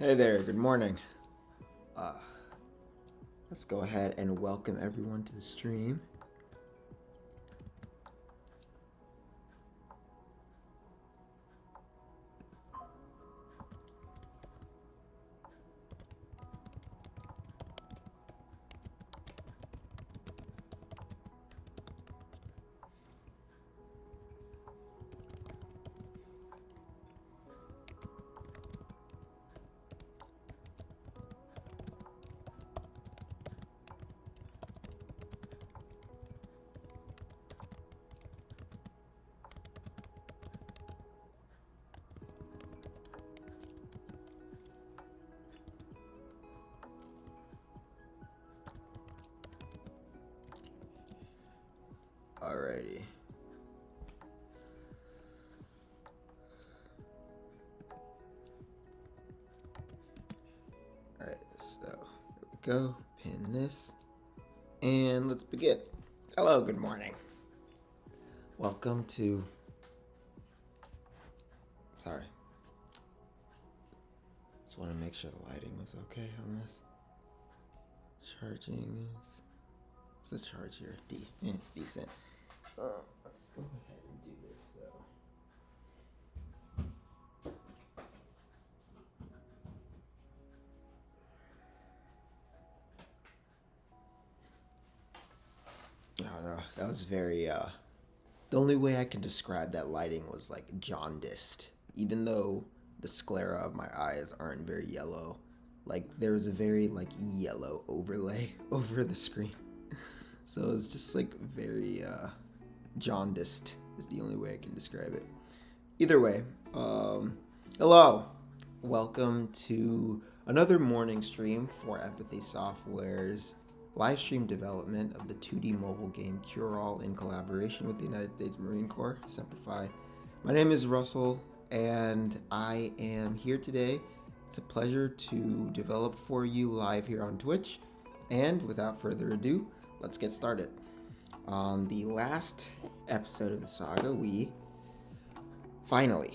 Hey there, good morning. Uh, let's go ahead and welcome everyone to the stream. Alrighty. Alright, so there we go. Pin this. And let's begin. Hello, good morning. Welcome to. Sorry. Just want to make sure the lighting was okay on this. Charging is. What's the charge here? D. It's decent. Let's go ahead and do this though. Oh no, that was very the only way I can describe that lighting was like jaundiced. Even though the sclera of my eyes aren't very yellow, like there was a very like yellow overlay over the screen. So it's just like very jaundiced is the only way I can describe it. Either way, hello, welcome to another morning stream for Empathy Software's live stream development of the 2D mobile game Cure All in collaboration with the United States Marine Corps, Semper. My name is Russell, and I am here today. It's a pleasure to develop for you live here on Twitch. And without further ado, let's get started. On the last episode of the saga, we finally,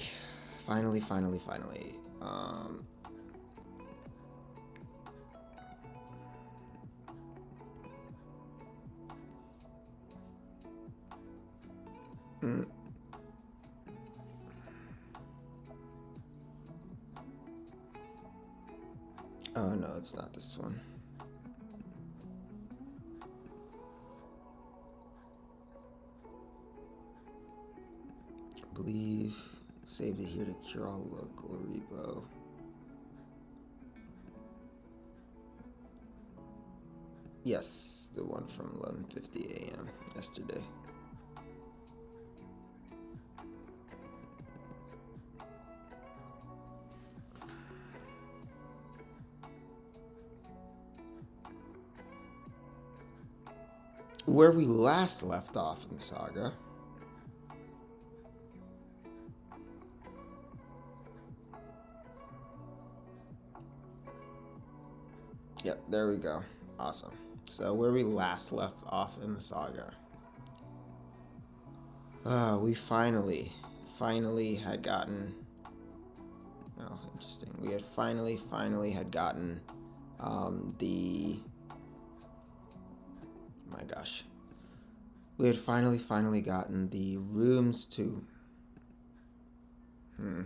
oh no, it's not this one. I believe saved it here to Cure All local repo. Yes, the one from 11:50 a.m. yesterday. Where we last left off in the saga. Yep, there we go. Awesome. So where we last left off in the saga. We finally had gotten. Oh, interesting. We had finally had gotten the. My gosh. We had finally gotten the rooms to. I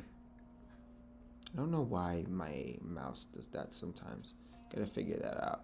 don't know why my mouse does that sometimes. Gotta figure that out.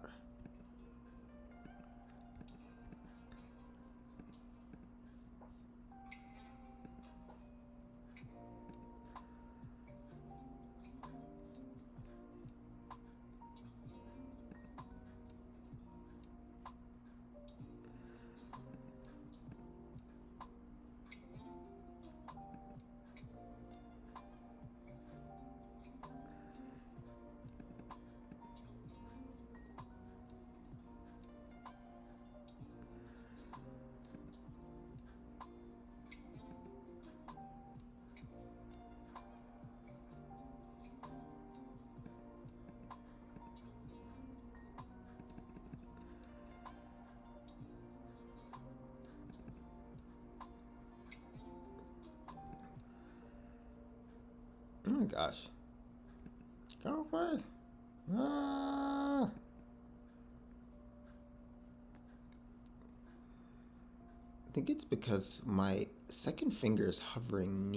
Oh my gosh. Go away. Ah. I think it's because my second finger is hovering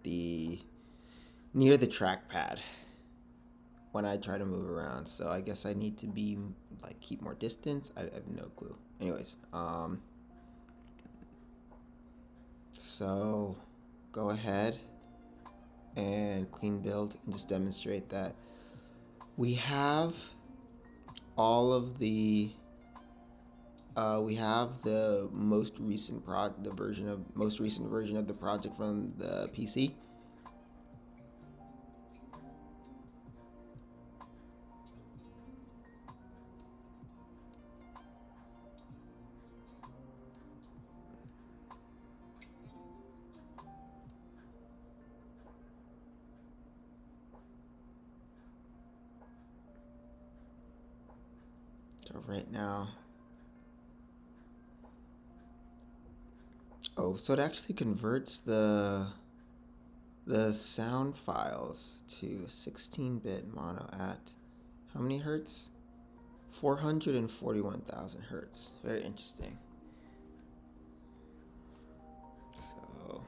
the near the trackpad when I try to move around. So I guess I need to be like keep more distance. I have no clue. Anyways, so go ahead and clean build and just demonstrate that we have all of we have the most recent version of the project from the PC. So right now, oh, so it actually converts the sound files to 16-bit mono at how many hertz? 441,000 hertz. Very interesting. So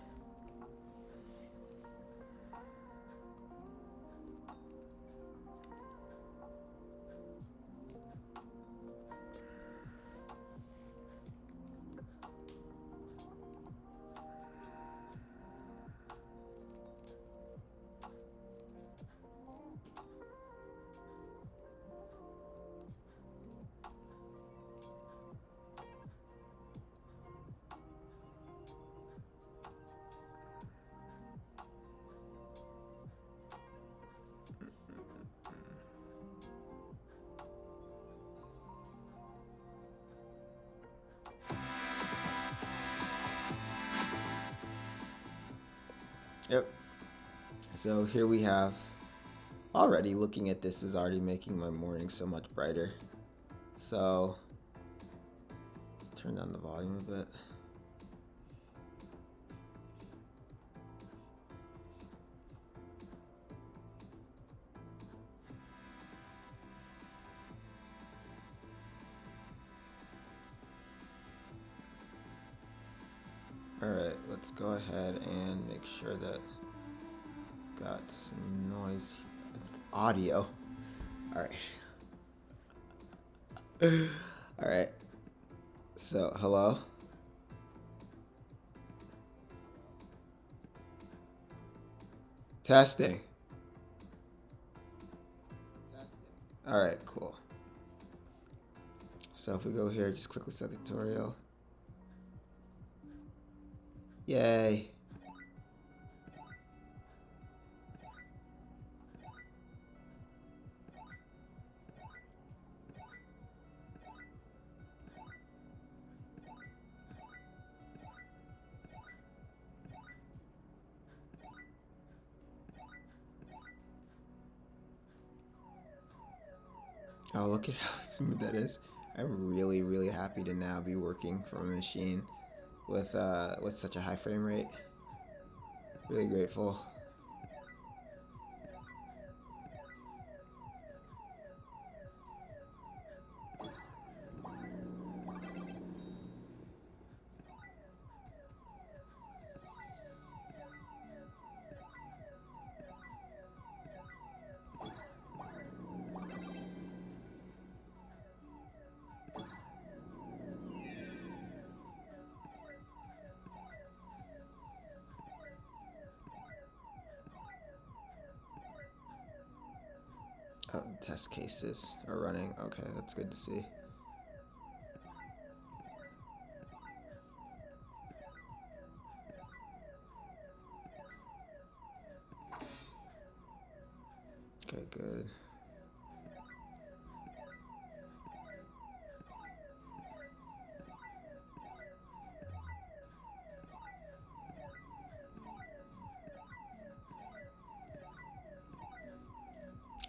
yep. So here we have already looking at this is already making my morning so much brighter. So let's turn down the volume a bit. Alright, let's go ahead and make sure that got some noise audio. Alright. Alright. So hello? Testing. Alright, cool. So if we go here, just quickly set the tutorial. Yay. Oh, look at how smooth that is. I'm really, really happy to now be working from a machine with such a high frame rate. Really grateful. Oh, test cases are running. Okay, that's good to see. Okay, good.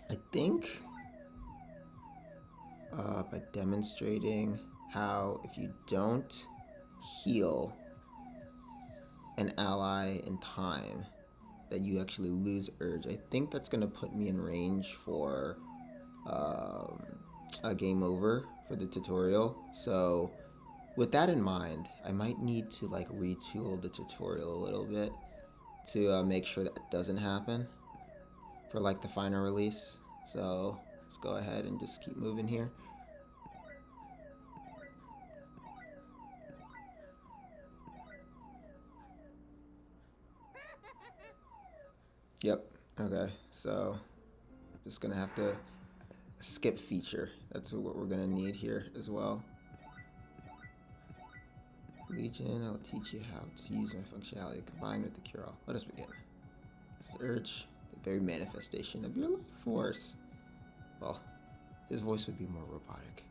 I think by demonstrating how if you don't heal an ally in time, that you actually lose urge. I think that's gonna put me in range for um, a game over for the tutorial. So with that in mind, I might need to like retool the tutorial a little bit to make sure that doesn't happen for like the final release. So let's go ahead and just keep moving here. Yep. Okay. So just gonna have to skip feature. That's what we're gonna need here as well. Legion, I'll teach you how to use my functionality combined with the cure-all. Let us begin. This is Urge, the very manifestation of your life force. Well, his voice would be more robotic.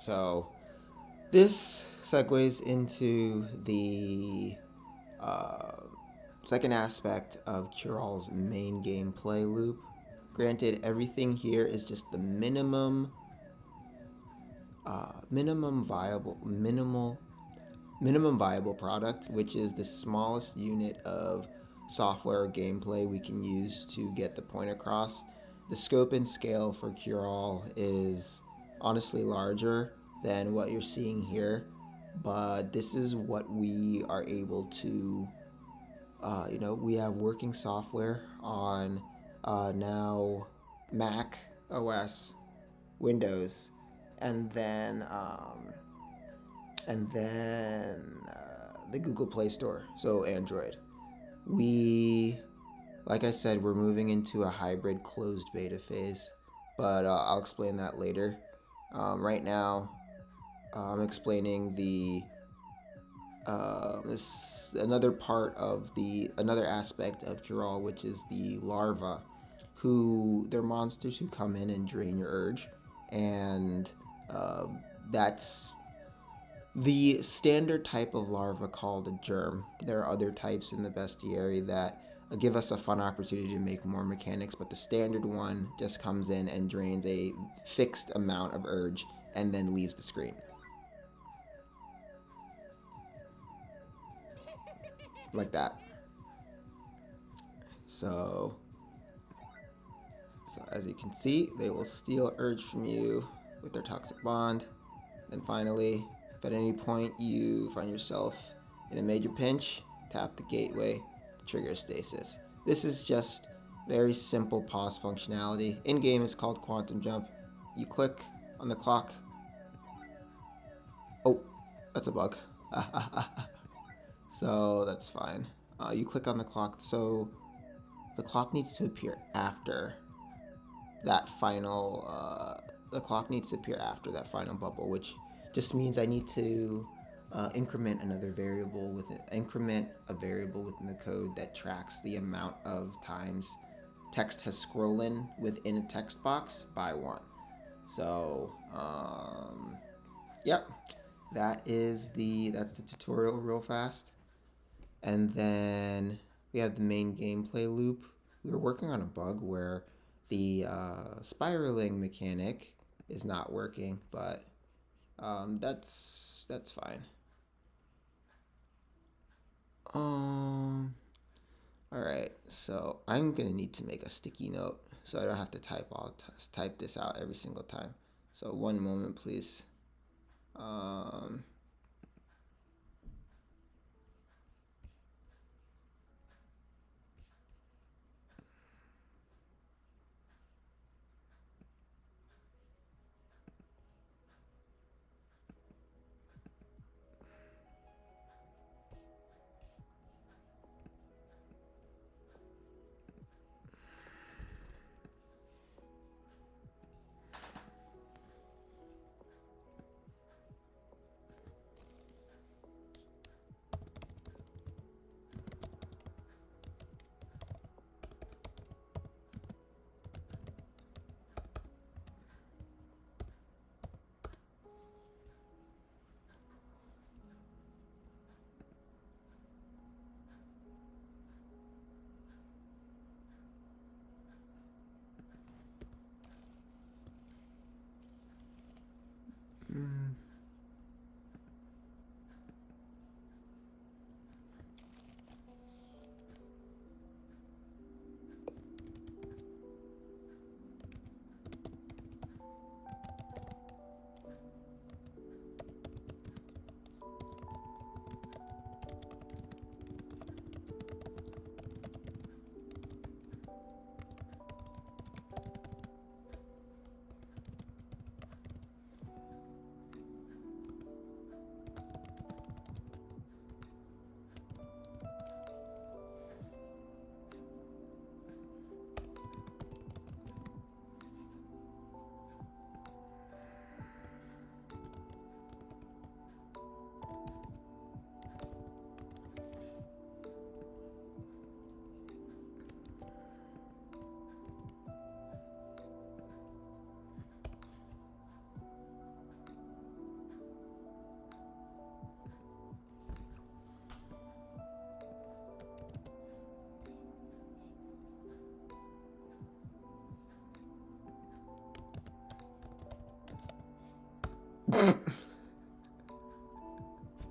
So this segues into the uh, second aspect of Cure-All's main gameplay loop. Granted, everything here is just the minimum viable product, which is the smallest unit of software or gameplay we can use to get the point across. The scope and scale for Cure-All is honestly larger than what you're seeing here, but this is what we are able to we have working software on now Mac OS, Windows, and then the Google Play Store, so Android. Like I said, we're moving into a hybrid closed beta phase, but I'll explain that later. Right now, I'm explaining this another aspect of Cure-All, which is the larva, who they're monsters who come in and drain your urge, and that's the standard type of larva called a germ. There are other types in the bestiary that give us a fun opportunity to make more mechanics, but the standard one just comes in and drains a fixed amount of urge and then leaves the screen. Like that. So as you can see, they will steal urge from you with their toxic bond. Then finally, if at any point you find yourself in a major pinch, tap the gateway to trigger stasis. This is just very simple pause functionality. In game, it's called Quantum Jump. You click on the clock. Oh, that's a bug. So that's fine. You click on the clock. So the clock needs to appear after that final. The clock needs to appear after that final bubble, which just means I need to increment a variable within the code that tracks the amount of times text has scrollen within a text box by 1. So yep, that's the tutorial real fast. And then we have the main gameplay loop. We were working on a bug where the spiraling mechanic is not working, but that's fine. All right, so I'm gonna need to make a sticky note so I don't have to type this out every single time. So one moment, please.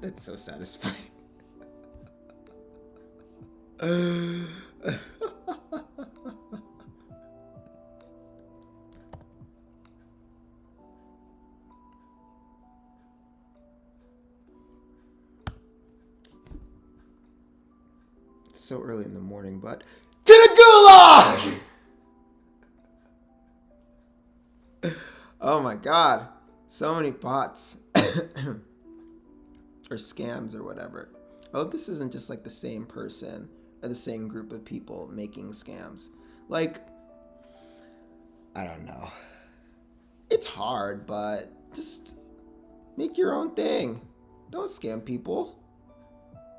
That's so satisfying. It's so early in the morning, but to the gulag! Oh my god. So many bots. Or scams or whatever. I hope this isn't just like the same person or the same group of people making scams. Like, I don't know. It's hard, but just make your own thing. Don't scam people.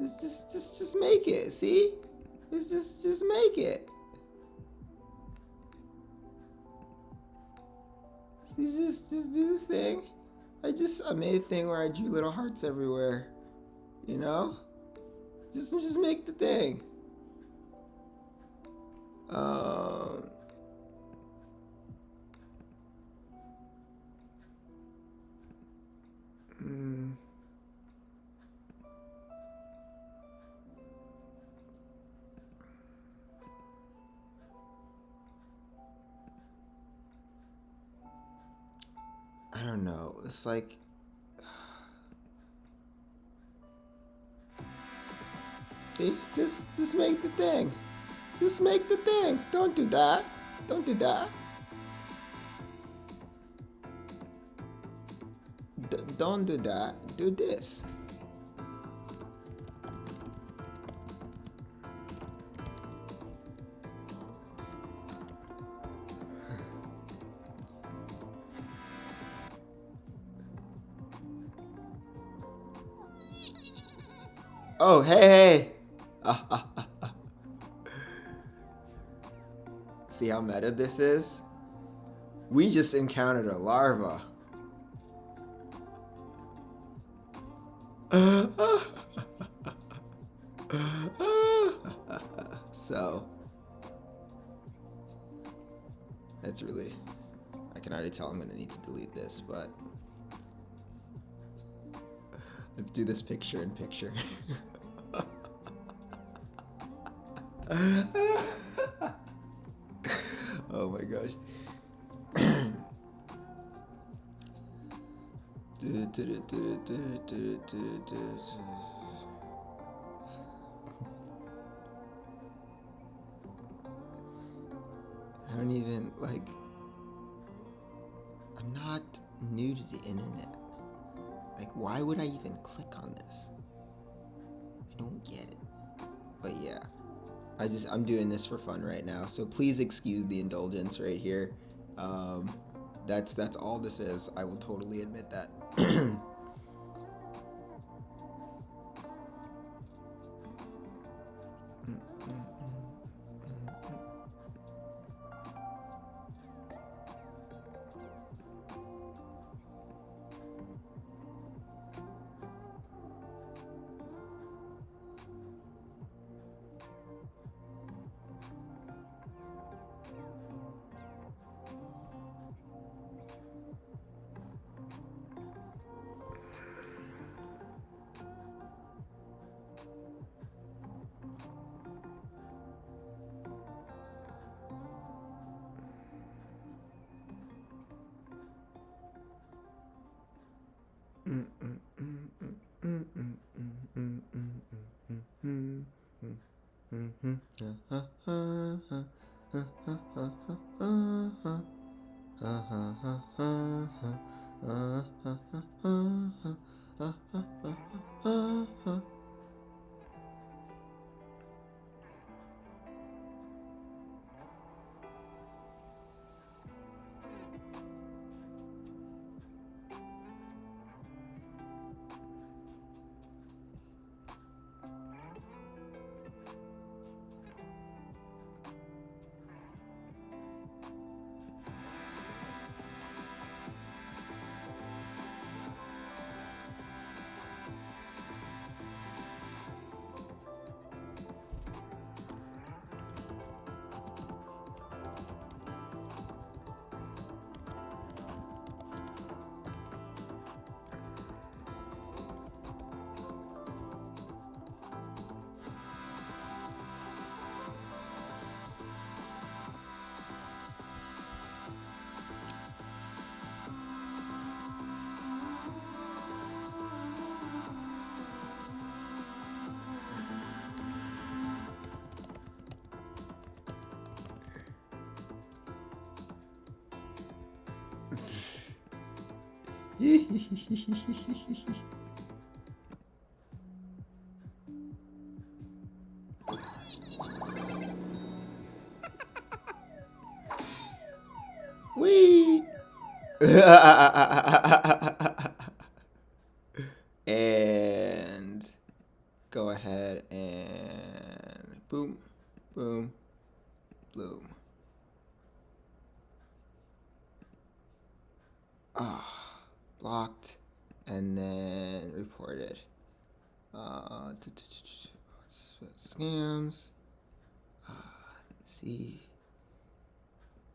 Just make it. See? Just make it. Just do the thing. I made a thing where I drew little hearts everywhere. You know? Just make the thing. I don't know. It's like just make the thing. Just make the thing. Don't do that. Don't do that. Don't do that. Do this. Oh, hey. See how meta this is? We just encountered a larva. So, that's really, I can already tell I'm going to need to delete this, but let's do this picture in picture. Oh my gosh. I don't even, like, I'm not new to the internet. Like, why would I even click on this? I don't get it. But yeah, I'm doing this for fun right now, so please excuse the indulgence right here. That's all this is. I will totally admit that. Wee. And go ahead and boom, boom, bloom. Ah, blocked, and then reported. Scams. See,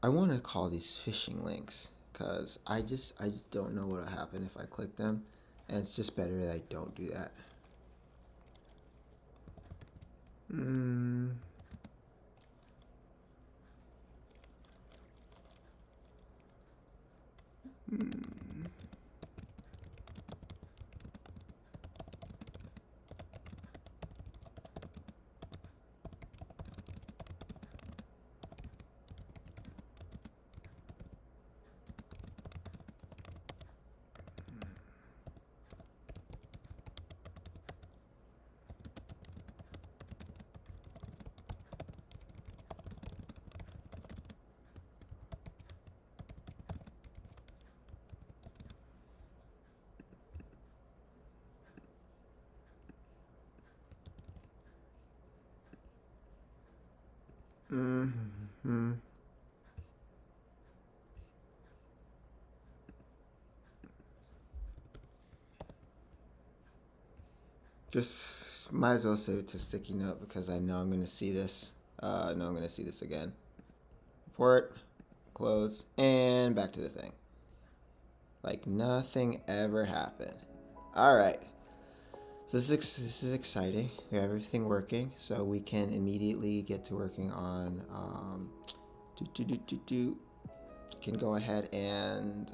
I want to call these phishing links because I just don't know what'll happen if I click them, and it's just better that I don't do that. Mm. Mm-hmm. Just might as well save it to sticky note because I know I'm gonna see this. I know I'm gonna see this again. Report, close, and back to the thing. Like nothing ever happened. All right. So this is exciting. We have everything working, so we can immediately get to working on. Can go ahead and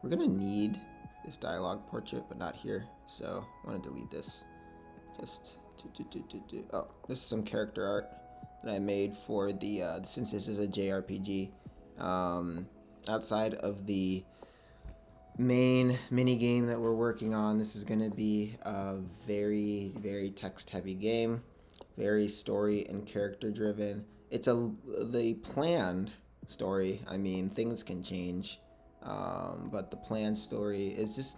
we're gonna need this dialogue portrait, but not here. So I want to delete this. Just oh, this is some character art that I made for the since this is a JRPG. Outside of the main mini game that we're working on, this is going to be a very text heavy game, very story and character driven. It's the planned story. I mean, things can change, but the planned story is just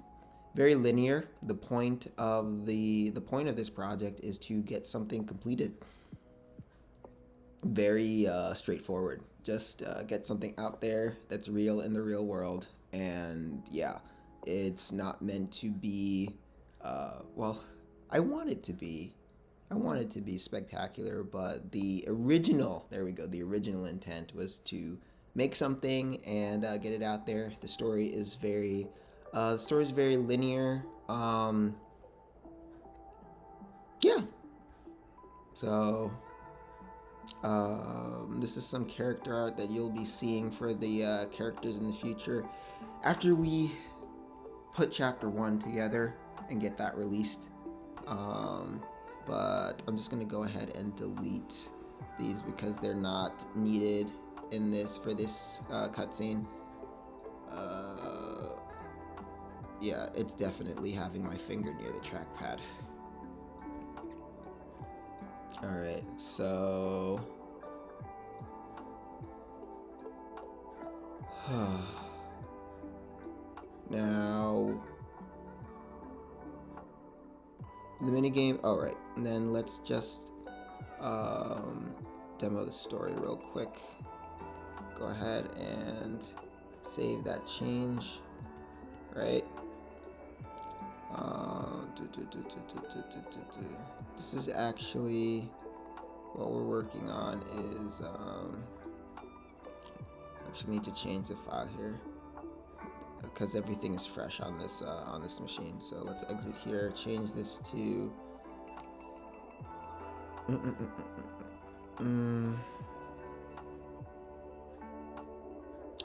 very linear. The point of this project is to get something completed. Very straightforward. Just get something out there that's real in the real world, and yeah, it's not meant to be. Well, I want it to be. I want it to be spectacular, but the original, there we go, the original intent was to make something and get it out there. The story is very linear. Yeah. So, this is some character art that you'll be seeing for the characters in the future after we put chapter 1 together and get that released. But I'm just gonna go ahead and delete these because they're not needed in this for this cutscene. Yeah, it's definitely having my finger near the trackpad. Alright, so now the minigame. All right, and then let's just demo the story real quick. Go ahead and save that change, right? This is actually what we're working on. Is actually need to change the file here because everything is fresh on this machine. So let's exit here, change this to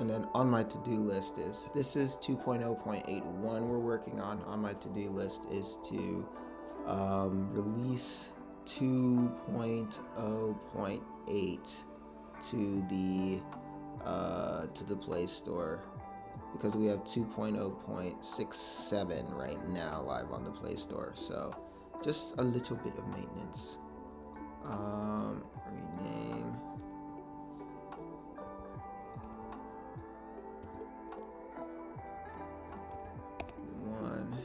and then on my to-do list is, this is 2.0.81 we're working on my to-do list is to release 2.0.8 to the Play Store because we have 2.0.67 right now live on the Play Store. So just a little bit of maintenance. Rename. One.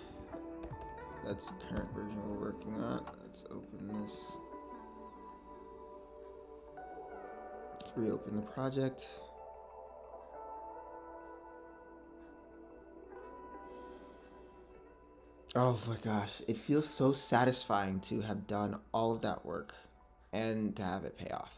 That's the current version we're working on. Let's open this. Let's reopen the project. Oh my gosh, it feels so satisfying to have done all of that work and to have it pay off.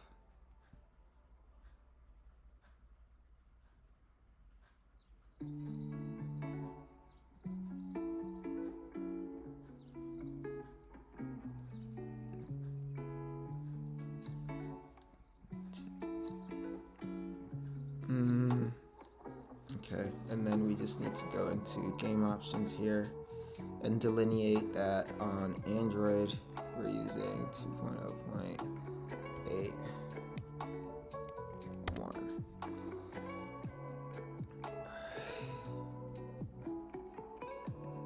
Okay, and then we just need to go into game options here and delineate that on Android we're using 2.0.81.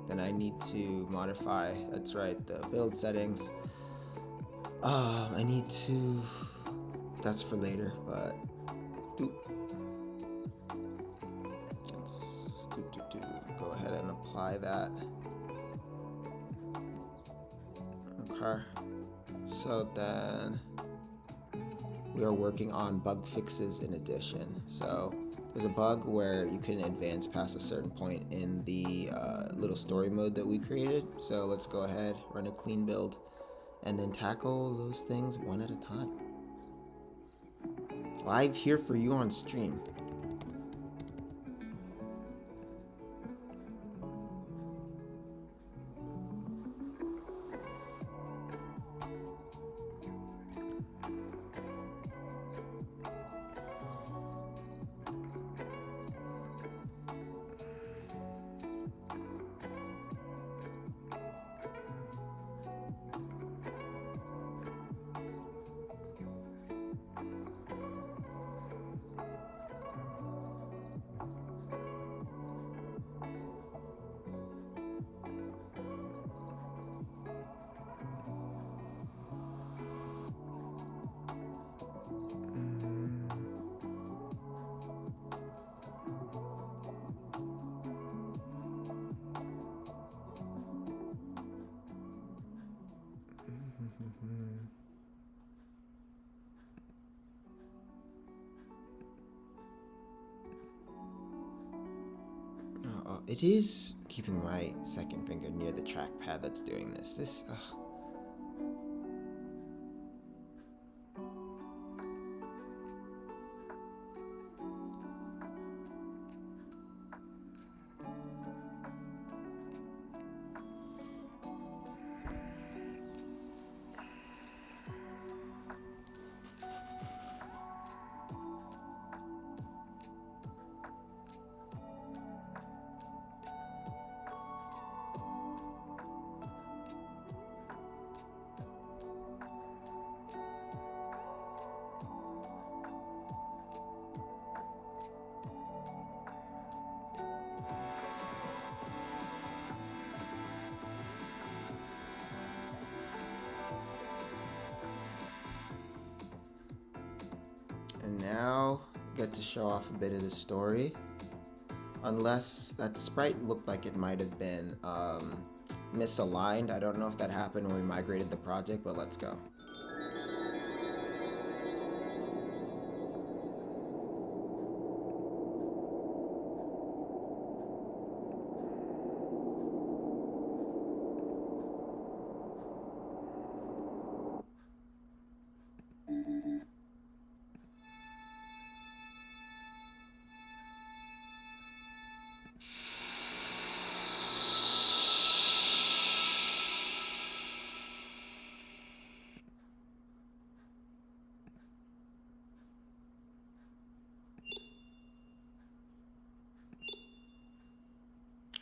Then I need to modify, that's right, the build settings. I need to, that's for later, but let's go ahead and apply that. Okay, so then we are working on bug fixes in addition. So there's a bug where you couldn't advance past a certain point in the little story mode that we created. So let's go ahead, run a clean build, and then tackle those things one at a time. Live here for you on stream. It is keeping my second finger near the trackpad that's doing this. And now get to show off a bit of the story. Unless that sprite looked like it might have been misaligned. I don't know if that happened when we migrated the project, but let's go.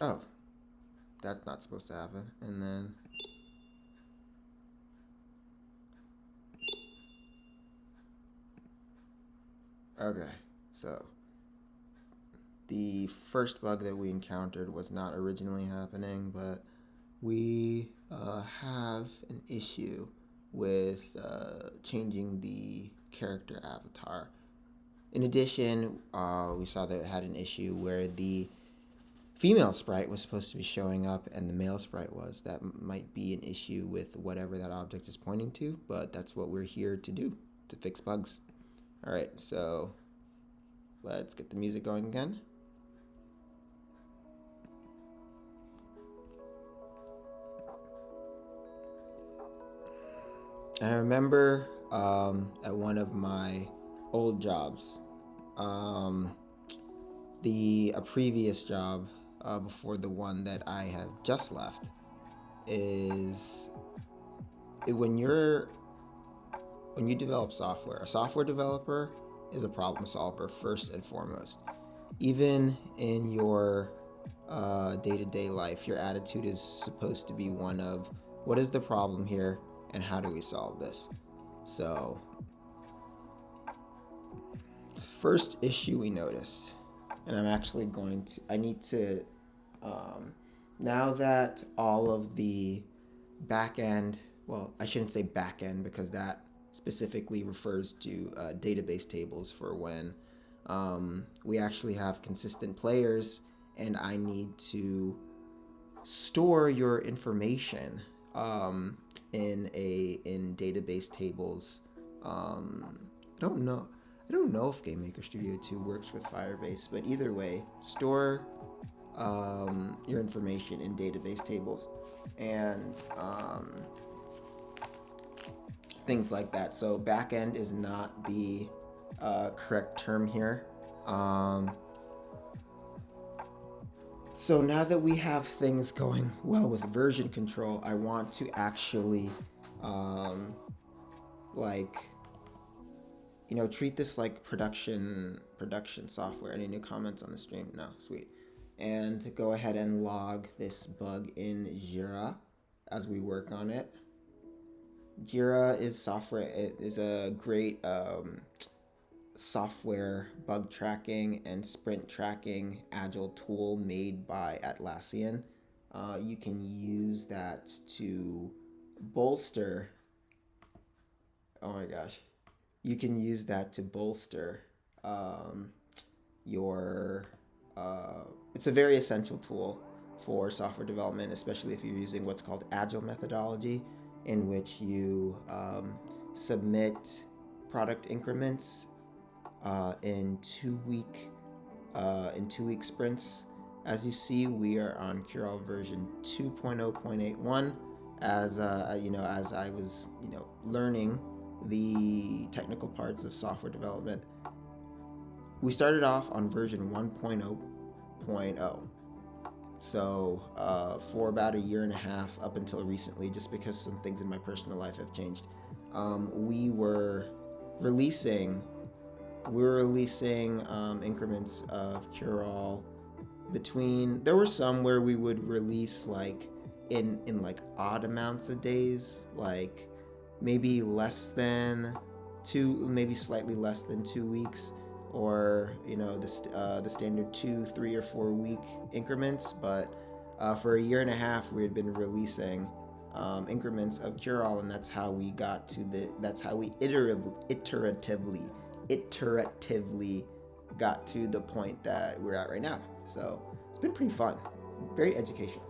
Oh, that's not supposed to happen. And then okay, so the first bug that we encountered was not originally happening, but we have an issue with changing the character avatar. In addition, we saw that it had an issue where the female sprite was supposed to be showing up and the male sprite was. That might be an issue with whatever that object is pointing to, but that's what we're here to do, to fix bugs. All right, so let's get the music going again. And I remember at one of my old jobs, a previous job before the one that I have just left, is when you develop software, a software developer is a problem solver first and foremost. Even in your day-to-day life, your attitude is supposed to be one of, what is the problem here and how do we solve this? So, first issue we noticed, and I need to, now that all of the back end, well, I shouldn't say back end because that specifically refers to database tables for when we actually have consistent players and I need to store your information in database tables. I don't know if Game Maker Studio 2 works with Firebase, but either way, store your information in database tables and things like that. So backend is not the correct term here. So now that we have things going well with version control, I want to actually treat this like production software. Any new comments on the stream? No, sweet. And go ahead and log this bug in Jira as we work on it. Jira is a great software bug tracking and sprint tracking agile tool made by Atlassian. You can use that to bolster. Oh my gosh. You can use that to bolster your. It's a very essential tool for software development, especially if you're using what's called agile methodology, in which you submit product increments in 2 week sprints. As you see, we are on Curel version 2.0.81. As I was learning the technical parts of software development, we started off on version 1.0.0. So for about a year and a half up until recently, just because some things in my personal life have changed, we were releasing increments of Curel between. There were some where we would release like in like odd amounts of days, like maybe less than 2, maybe slightly less than 2 weeks, or the standard 2, 3, or 4 week increments. But for a year and a half, we had been releasing increments of Curel, and that's how we iteratively got to the point that we're at right now. So it's been pretty fun, very educational.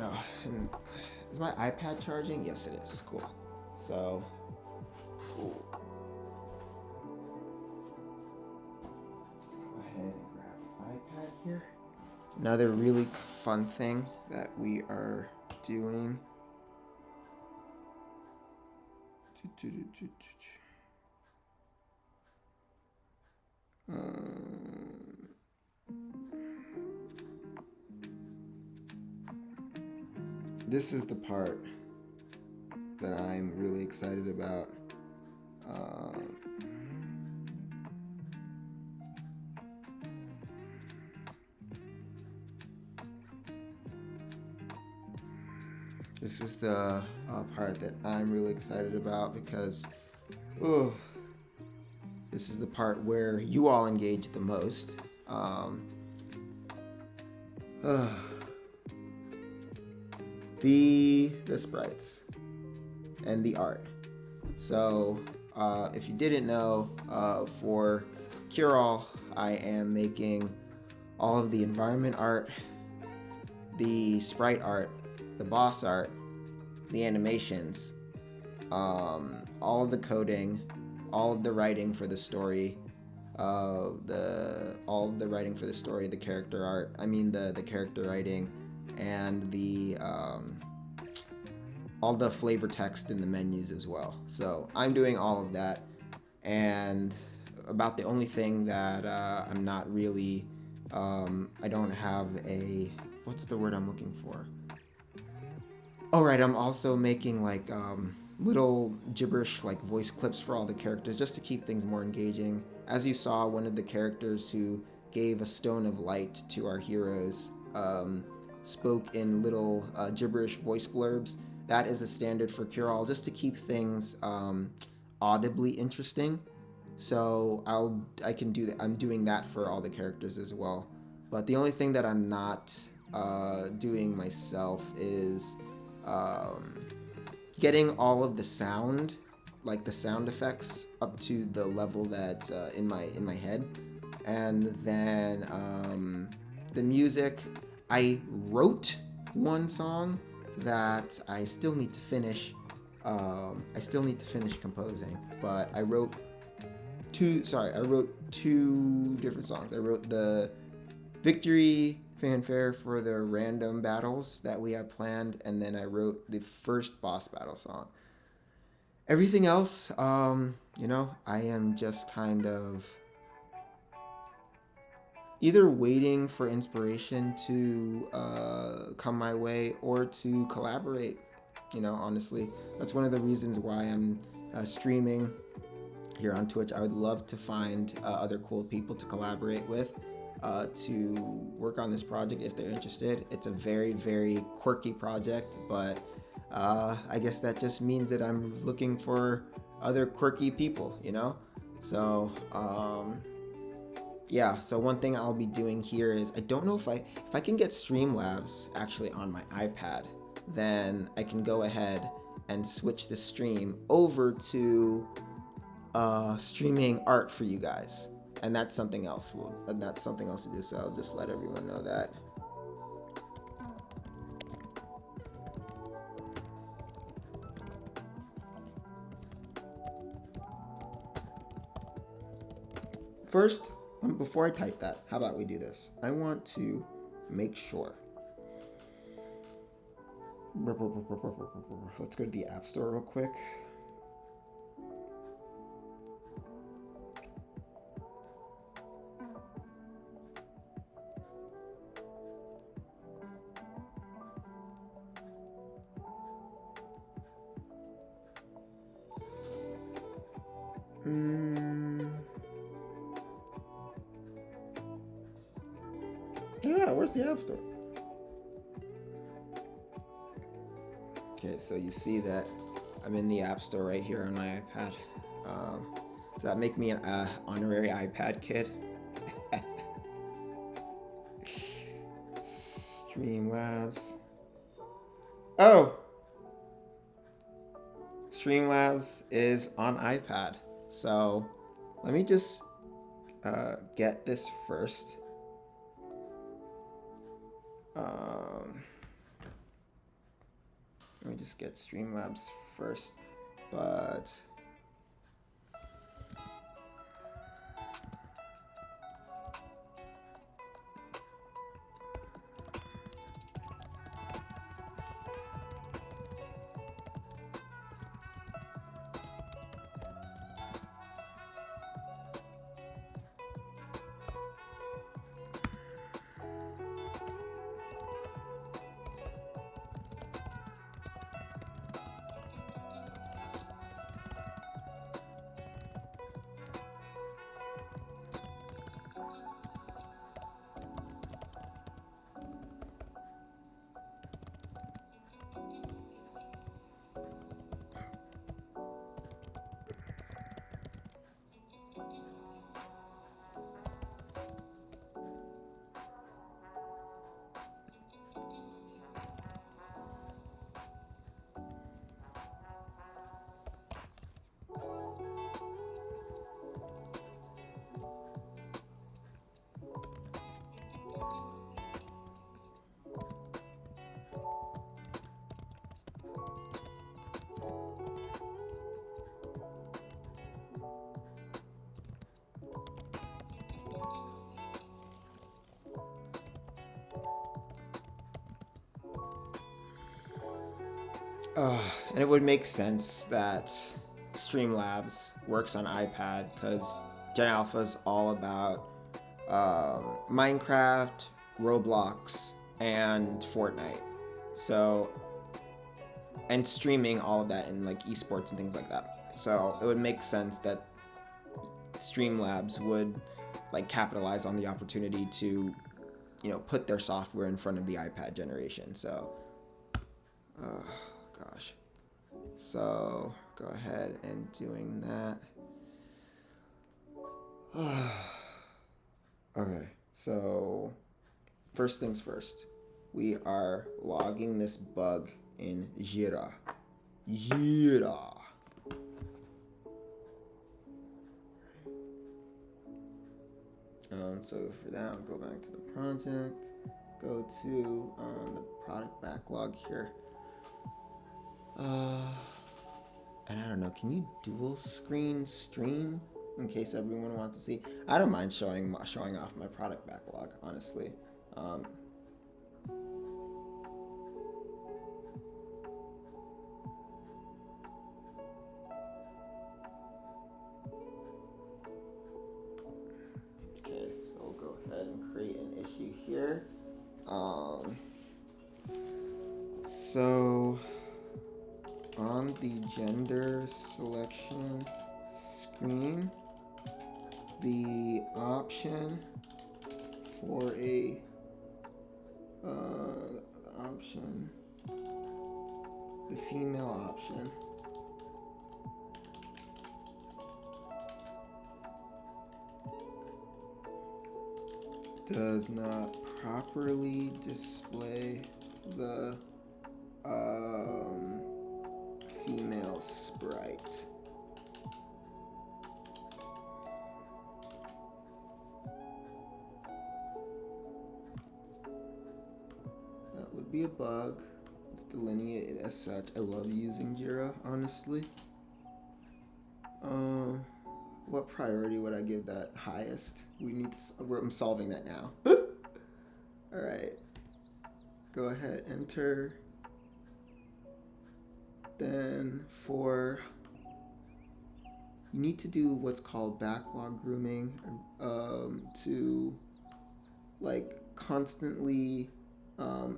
Oh, and is my iPad charging? Yes, it is. Cool. So, ooh. Let's go ahead and grab iPad here. Another really fun thing that we are doing. This is the part that I'm really excited about. This is the part that I'm really excited about because, ooh, this is the part where you all engage the most. The sprites and the art. So, if you didn't know, for Cure All, I am making all of the environment art, the sprite art, the boss art, the animations, all of the coding, all of the writing for the story, the character art. I mean the character writing, and the all the flavor text in the menus as well. So I'm doing all of that, and about the only thing that I'm not really, I don't have a, what's the word I'm looking for? Oh right, I'm also making like little gibberish like voice clips for all the characters just to keep things more engaging. As you saw, one of the characters who gave a stone of light to our heroes spoke in little gibberish voice blurbs. That is a standard for Cure All, just to keep things audibly interesting. So I can do that. I'm doing that for all the characters as well. But the only thing that I'm not doing myself is getting all of the sound, like the sound effects, up to the level that's in my head, and then the music. I wrote one song that I still need to finish. I still need to finish composing, but I wrote two different songs. I wrote the victory fanfare for the random battles that we have planned, and then I wrote the first boss battle song. Everything else, I am just kind of either waiting for inspiration to come my way or to collaborate. Honestly, that's one of the reasons why I'm streaming here on Twitch. I would love to find other cool people to collaborate with to work on this project if they're interested. It's a very, very quirky project, but I guess that just means that I'm looking for other quirky people, So, yeah, so one thing I'll be doing here is, I don't know if I can get Streamlabs actually on my iPad, then I can go ahead and switch the stream over to streaming art for you guys, and that's something else. That's something else to do. So I'll just let everyone know that. First, before I type that, how about we do this? I want to make sure. Let's go to the App Store real quick. Yeah, where's the App Store? Okay, so you see that I'm in the App Store right here on my iPad. Does that make me an honorary iPad kid? Streamlabs. Oh! Streamlabs is on iPad. So let me just get this first. Let me just get Streamlabs first. but and it would make sense that Streamlabs works on iPad because Gen Alpha is all about Minecraft, Roblox, and Fortnite. So, and streaming all of that in like esports and things like that. So it would make sense that Streamlabs would like capitalize on the opportunity to, put their software in front of the iPad generation. So, gosh. So go ahead and doing that. Okay, so first things first, we are logging this bug in Jira. So for that, I'll go back to the project, go to the product backlog here. And I don't know, can you dual screen stream in case everyone wants to see? I don't mind showing off my product backlog, honestly. Okay, so we'll go ahead and create an issue here. So on the gender selection screen, the option for the female option does not properly display the female sprite. That would be a bug. Let's delineate it as such. I love using Jira, honestly. What priority would I give that highest? I'm solving that now. All right. Go ahead, enter. Then you need to do what's called backlog grooming to like constantly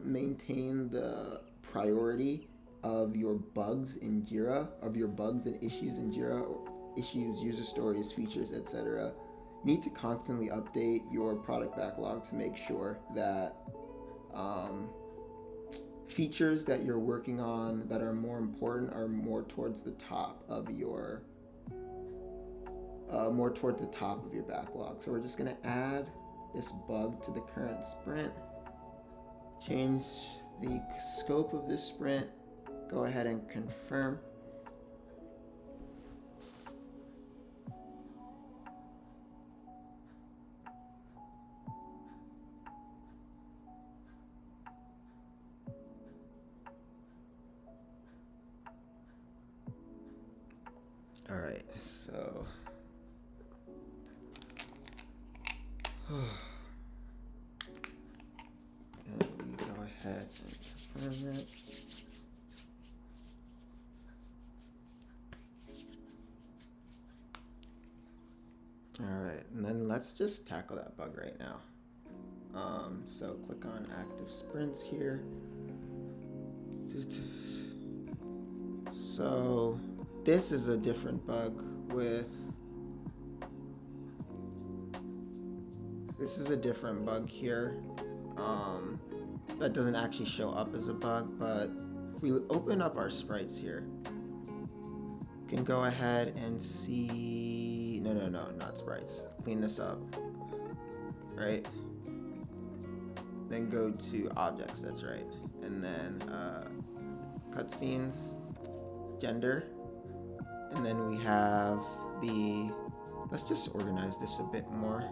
maintain the priority of your bugs in Jira, of your bugs and issues in Jira, or issues, user stories, features, etc. You need to constantly update your product backlog to make sure that features that you're working on that are more important are more towards the top of your backlog. So we're just gonna add this bug to the current sprint, change the scope of this sprint, go ahead and confirm. right, so then we go ahead and confirm it. Alright, and then let's just tackle that bug right now. So click on active sprints here. So this is a different bug here. That doesn't actually show up as a bug, but if we open up our sprites here, we can go ahead and see, no, not sprites. Clean this up, right? Then go to objects, that's right. And then cutscenes, gender, and then we have let's just organize this a bit more.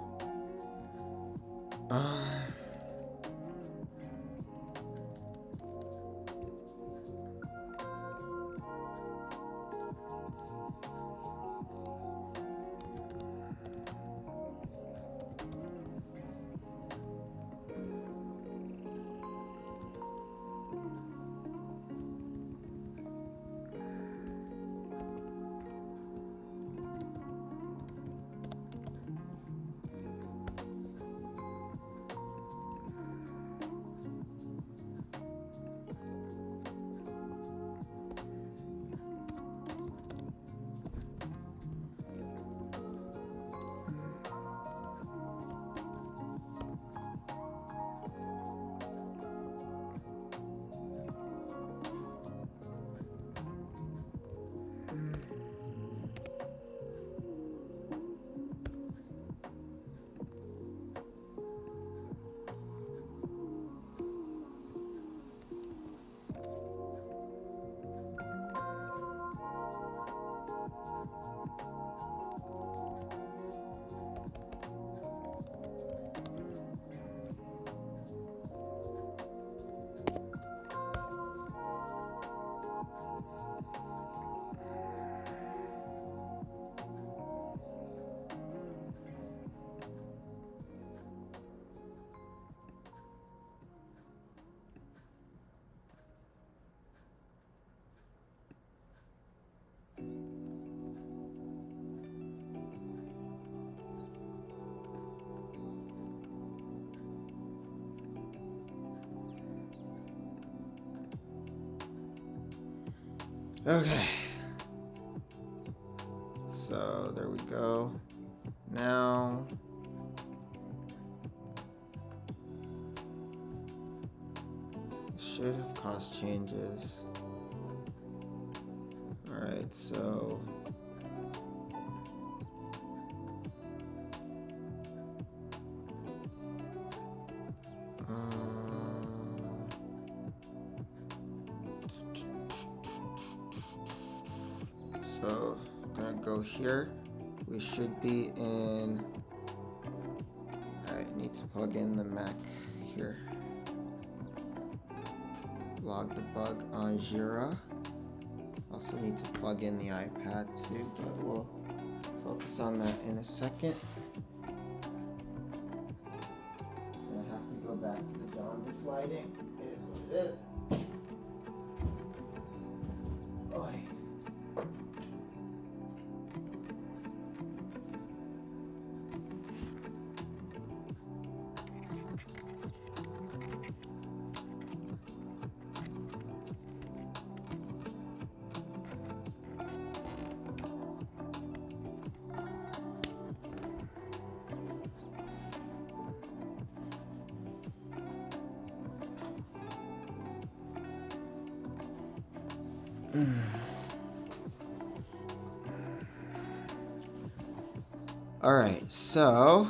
Okay. So there we go. Now should have caused changes. Alright, so I'm gonna go here. We should be in. Alright, need to plug in the Mac here. Log the bug on Jira. Also need to plug in the iPad too, but we'll focus on that in a second. I have to go back to the jaundice lighting. It is what it is. Oy. All right, so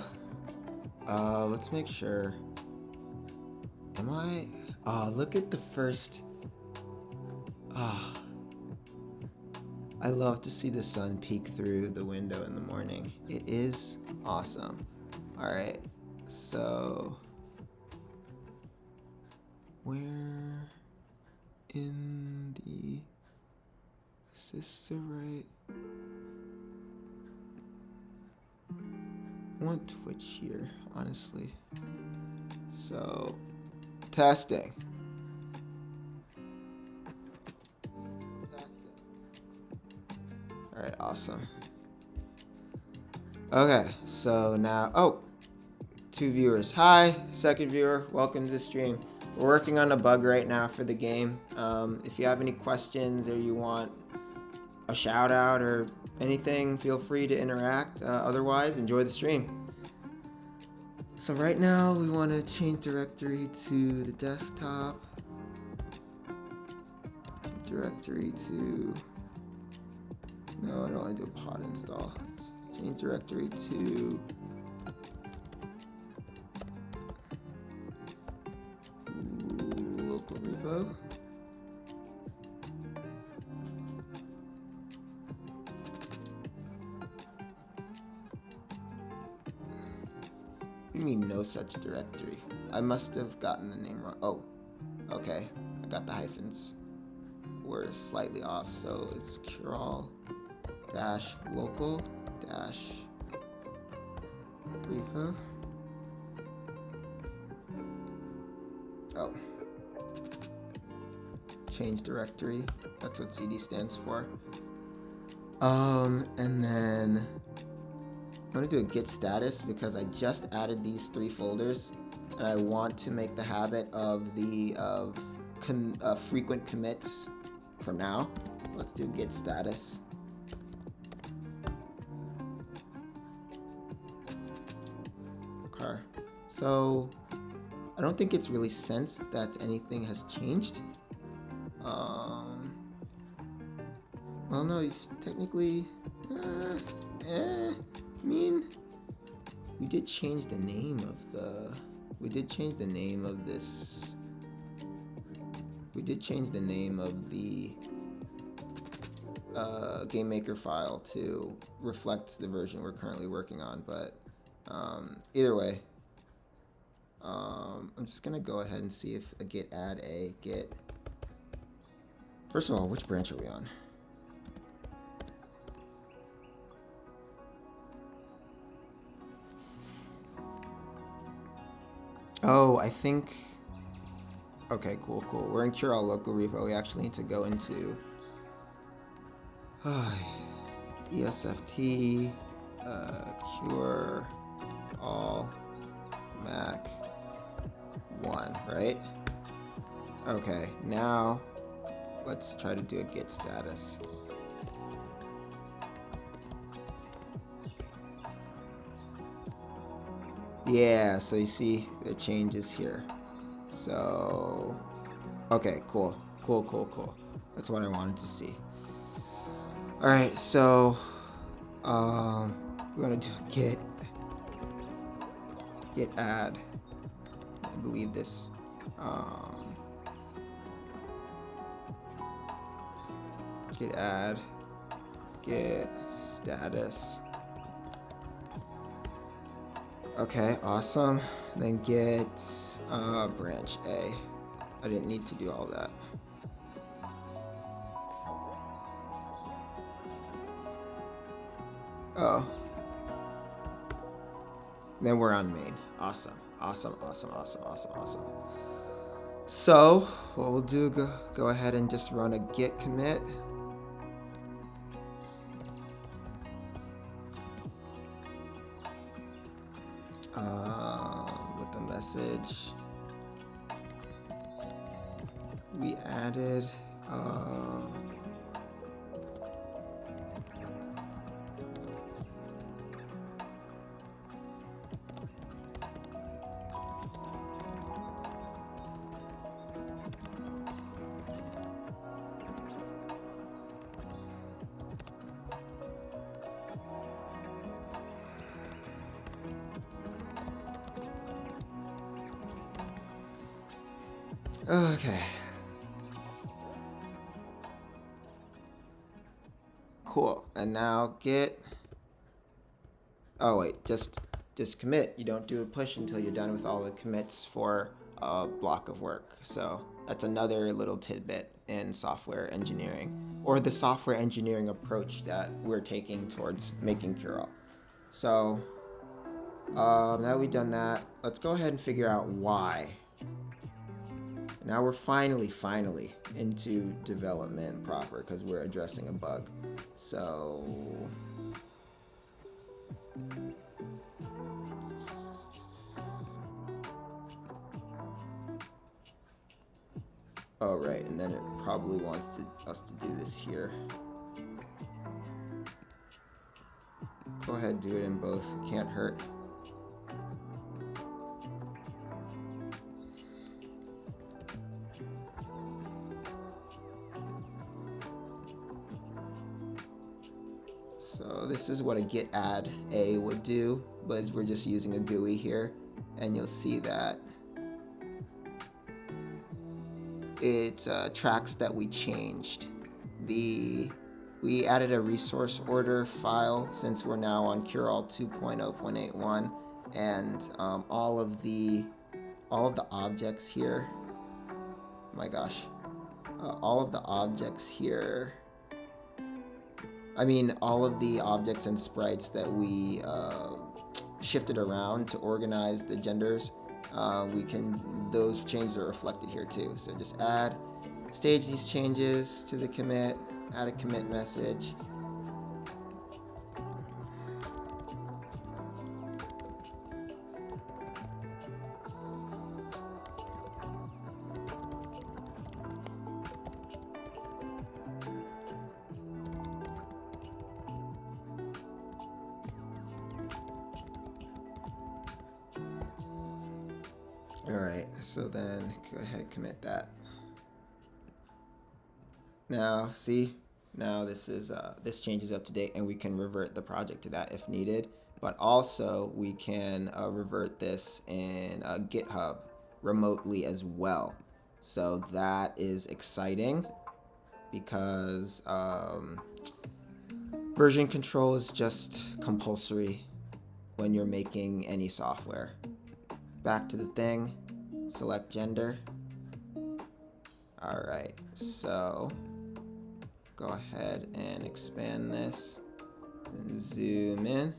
let's make sure. Am I? Look at the first. I love to see the sun peek through the window in the morning. It is awesome. All right, so where in the? Is this the right? I want Twitch here, honestly. So, testing. Alright, awesome. Okay, so now, oh, 2 viewers. Hi, second viewer, welcome to the stream. We're working on a bug right now for the game. If you have any questions or you want a shout out or anything, feel free to interact. Otherwise, enjoy the stream. So right now we want to change directory to the desktop. Directory to, no, I don't want to do a pod install. Change directory to local repo. What do you mean no such directory? I must have gotten the name wrong. Oh, okay. I got the hyphens. We're slightly off, so it's curl dash local dash repo. Oh. Change directory. That's what CD stands for. And then I'm gonna do a git status because I just added these 3 folders, and I want to make the habit of frequent commits from now. Let's do git status. Okay. So I don't think it's really sensed that anything has changed. Well, no, technically, I mean, we did change the name of the, we did change the name of this, we did change the name of the GameMaker file to reflect the version we're currently working on, but either way, I'm just gonna go ahead and see if a git add a git. First of all, which branch are we on? Oh, I think. Okay, cool. We're in Cure All local repo. We actually need to go into ESFT Cure All Mac 1, right? Okay, now let's try to do a git status. Yeah, so you see the changes here. So, okay, cool. That's what I wanted to see. All right, so we're gonna do a git add. I believe this. Git add, git status. Okay, awesome. Then git branch A. I didn't need to do all that. Oh. Then we're on main. Awesome. So what we'll do, go ahead and just run a git commit. With the message we added okay. Cool. And now git. Oh wait, just commit. You don't do a push until you're done with all the commits for a block of work. So that's another little tidbit in software engineering, or the software engineering approach that we're taking towards making Cure All. So Now we've done that, let's go ahead and figure out why. Now we're finally into development proper because we're addressing a bug. So oh right, and then it probably wants us to do this here. Go ahead, do it in both, can't hurt. So this is what a git add a would do, but we're just using a GUI here, and you'll see that it tracks that we changed. We added a resource order file since we're now on Curel 2.0.81, and all of the objects here. Oh my gosh, all of the objects here. I mean, all of the objects and sprites that we shifted around to organize the genders, those changes are reflected here too. So just stage these changes to the commit, add a commit message. Alright, so then go ahead, commit that. Now, see? Now this change is up to date, and we can revert the project to that if needed. But also, we can revert this in GitHub remotely as well. So that is exciting because version control is just compulsory when you're making any software. Back to the thing, select gender. All right, so go ahead and expand this and zoom in.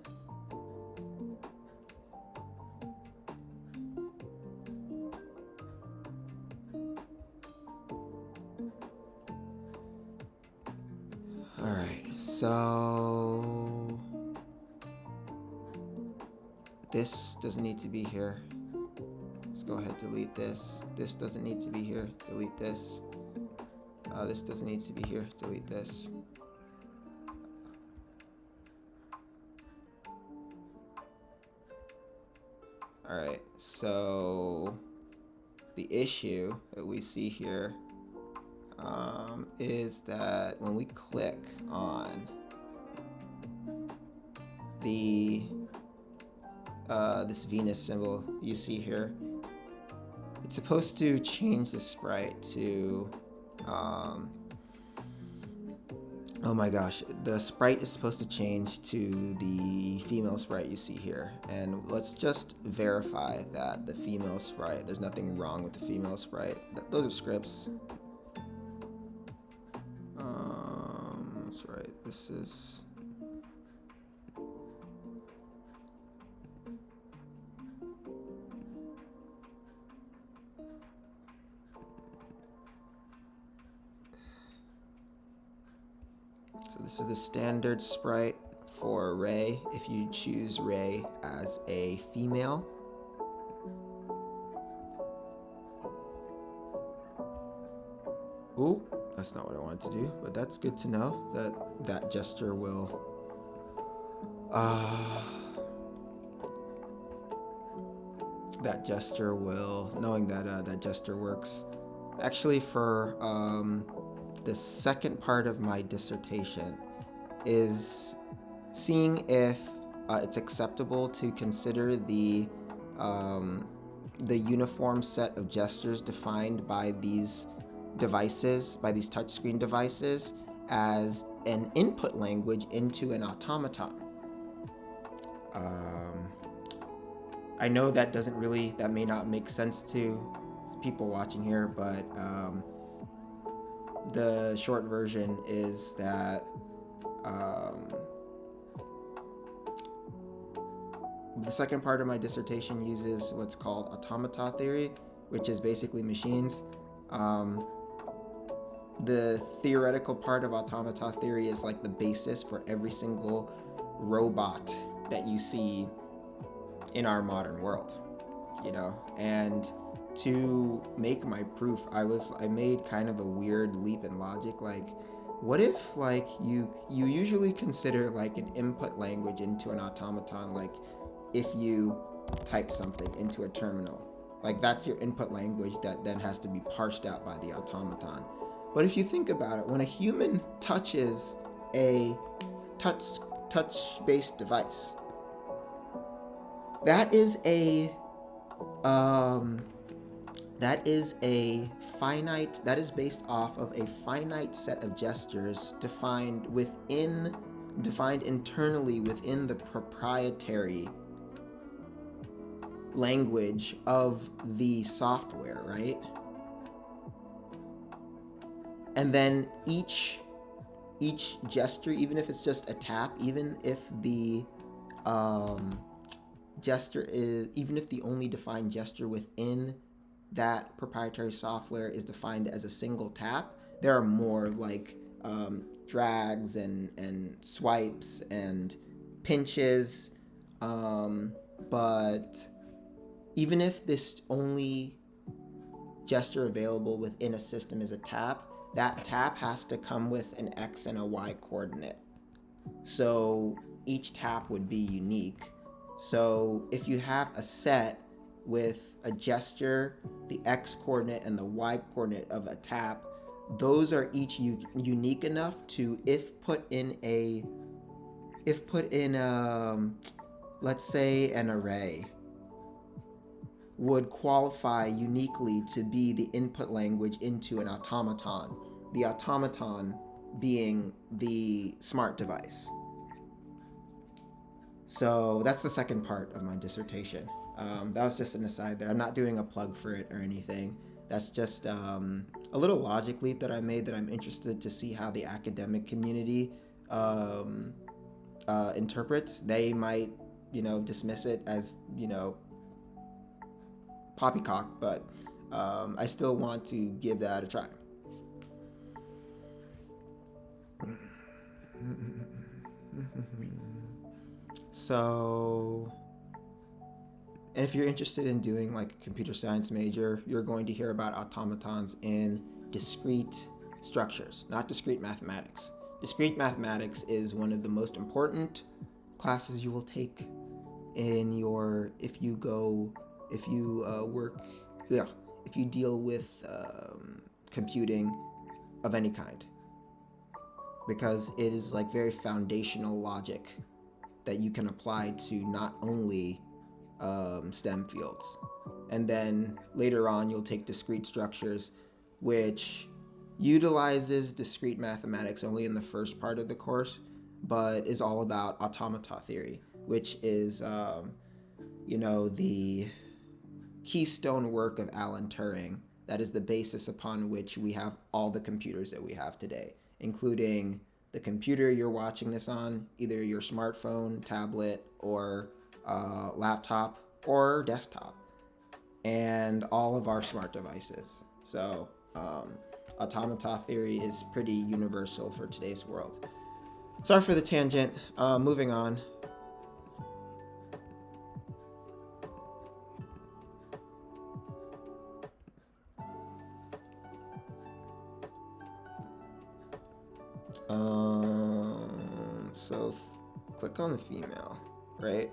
All right, so this doesn't need to be here. Let's go ahead, delete this. This doesn't need to be here, delete this. This doesn't need to be here, delete this. All right, so the issue that we see here is that when we click on the this Venus symbol you see here, it's supposed to change the sprite to oh my gosh, the sprite is supposed to change to the female sprite you see here. And let's just verify that the female sprite, there's nothing wrong with the female sprite. Those are scripts. That's right, this is... So this is the standard sprite for Ray if you choose Ray as a female. Ooh, that's not what I wanted to do, but that's good to know that that gesture will knowing that that gesture works. Actually, for the second part of my dissertation is seeing if it's acceptable to consider the uniform set of gestures defined by these devices, by these touchscreen devices, as an input language into an automaton. I know that that may not make sense to people watching here, but the short version is that The second part of my dissertation uses what's called automata theory, which is basically machines. Um, the theoretical part of automata theory is like the basis for every single robot that you see in our modern world, you know. And to make my proof, I made kind of a weird leap in logic. Like, what if like you usually consider like an input language into an automaton, like if you type something into a terminal, like that's your input language that then has to be parsed out by the automaton. But if you think about it, when a human touches a touch touch-based device, that is a um, that is a finite, that is based off of a finite set of gestures defined internally within the proprietary language of the software, right? And then each gesture, even if it's just a tap, even if the even if the only defined gesture within that proprietary software is defined as a single tap, there are more like drags and swipes and pinches. But even if this only gesture available within a system is a tap, that tap has to come with an X and a Y coordinate. So each tap would be unique. So if you have a set with a gesture, the X coordinate and the Y coordinate of a tap, those are each unique enough to, if put in let's say an array, would qualify uniquely to be the input language into an automaton, the automaton being the smart device. So that's the second part of my dissertation. That was just an aside there. I'm not doing a plug for it or anything. That's just a little logic leap that I made that I'm interested to see how the academic community interprets. They might, dismiss it as, poppycock, but I still want to give that a try. So, and if you're interested in doing like a computer science major, you're going to hear about automatons in discrete structures, not discrete mathematics. Discrete mathematics is one of the most important classes you will take in your, if you deal with computing of any kind, because it is like very foundational logic that you can apply to not only STEM fields. And then later on you'll take discrete structures, which utilizes discrete mathematics only in the first part of the course, but is all about automata theory, which is the keystone work of Alan Turing. That is the basis upon which we have all the computers that we have today, including the computer you're watching this on, either your smartphone, tablet, or laptop or desktop, and all of our smart devices. So automata theory is pretty universal for today's world. Sorry for the tangent. Moving on. So click on the female, right?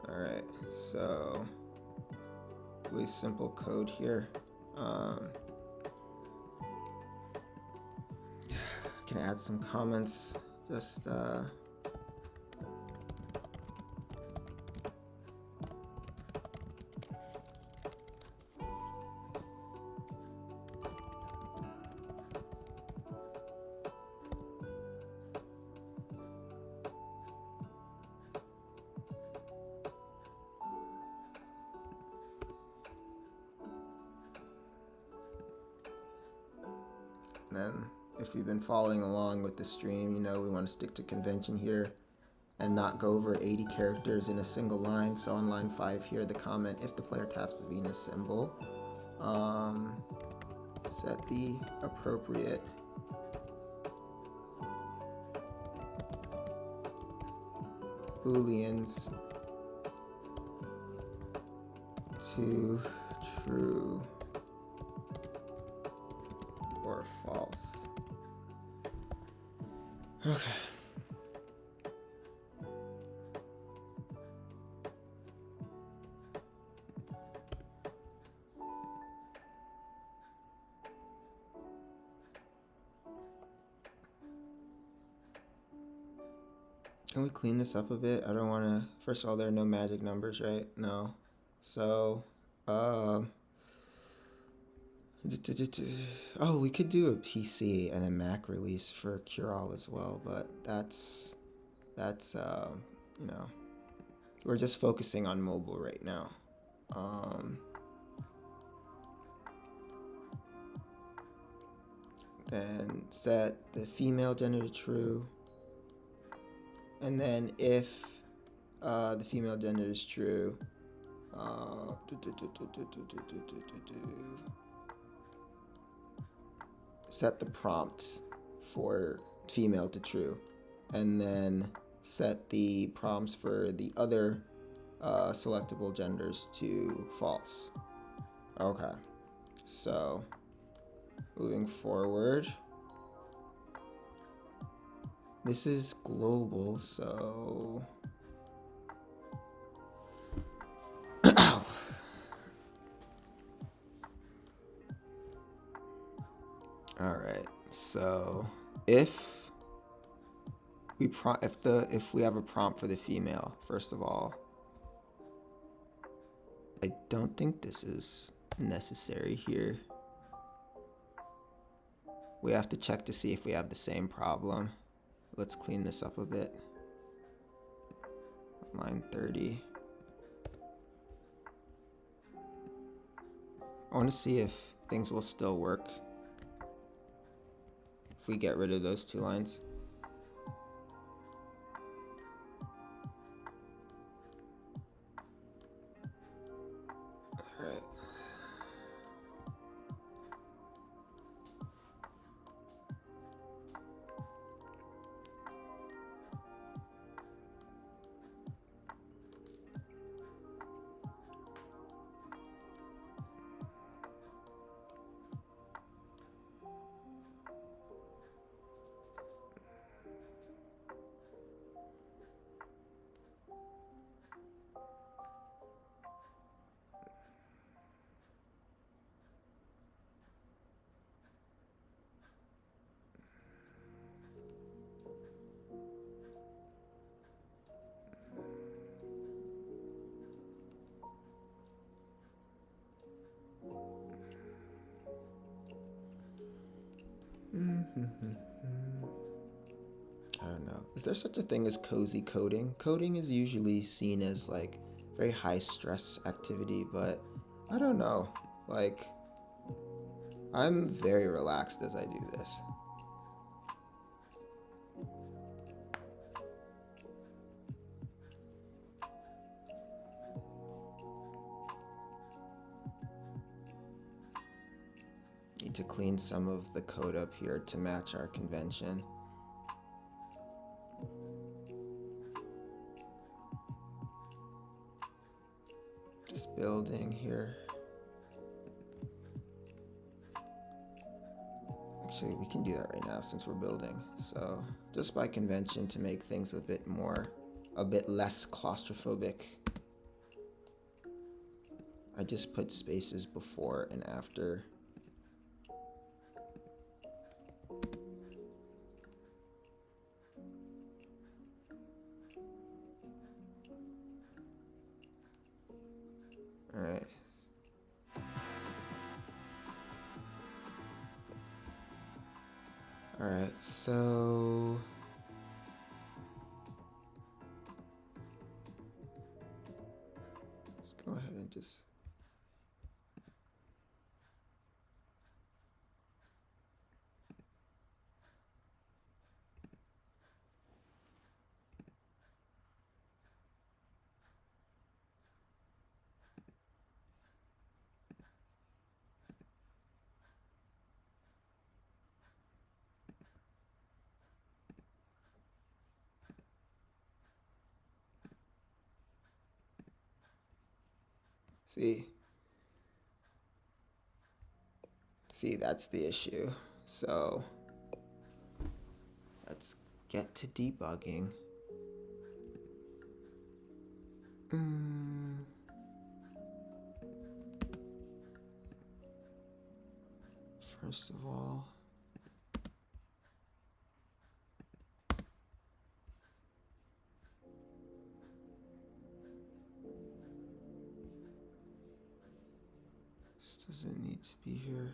All right, so really simple code here. I can add some comments. Just And then if you've been following along with the stream, you know we want to stick to convention here and not go over 80 characters in a single line. So on line 5 here, the comment, if the player taps the Venus symbol, set the appropriate booleans to true or false. Okay. Can we clean this up a bit? I don't want to... First of all, there are no magic numbers, right? No. So, oh, we could do a PC and a Mac release for Cure All as well, but that's you know, we're just focusing on mobile right now. Then set the female gender to true. And then if the female gender is true, set the prompt for female to true. And then set the prompts for the other selectable genders to false. Okay, so moving forward. This is global, so... Alright, so if we have a prompt for the female, first of all, I don't think this is necessary here. We have to check to see if we have the same problem. Let's clean this up a bit. Line 30. I want to see if things will still work if we get rid of those two lines. All right. I don't know. Is there such a thing as cozy coding? Coding is usually seen as like very high stress activity, but I don't know. Like, I'm very relaxed as I do this. Need to clean some of the code up here to match our convention. Just building here. Actually, we can do that right now since we're building. So just by convention to make things a bit less claustrophobic. I just put spaces before and after. All right. All right, so let's go ahead and just See? See, that's the issue. So, let's get to debugging. First of all, this doesn't need to be here.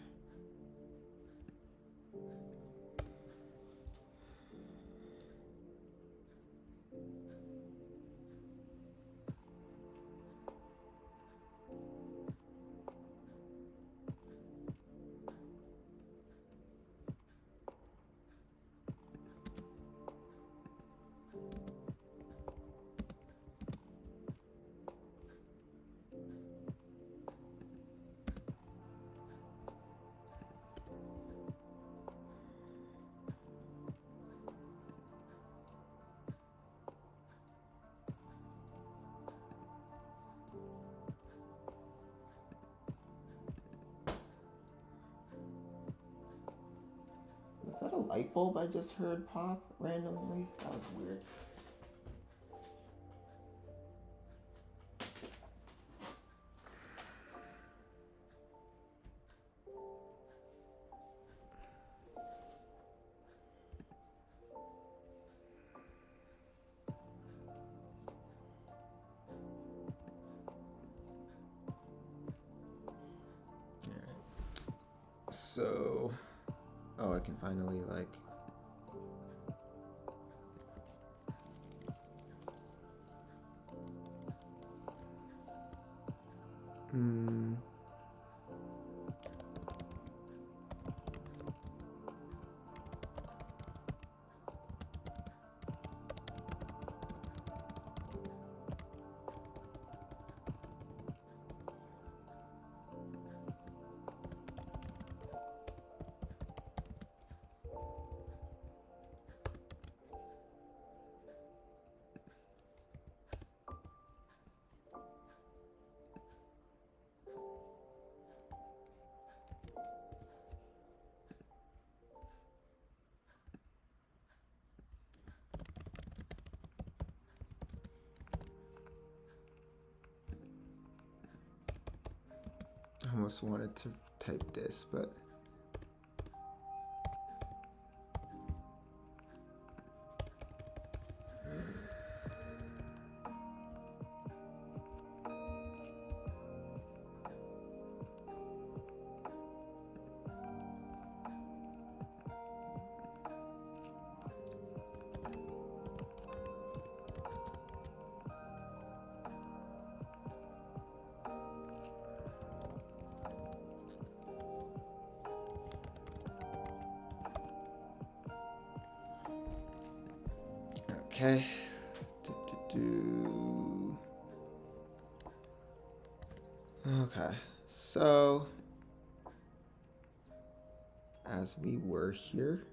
Was that a light bulb I just heard pop randomly? That was weird. So, oh, I can finally like. I almost wanted to type this, but okay. Okay, so as we were here,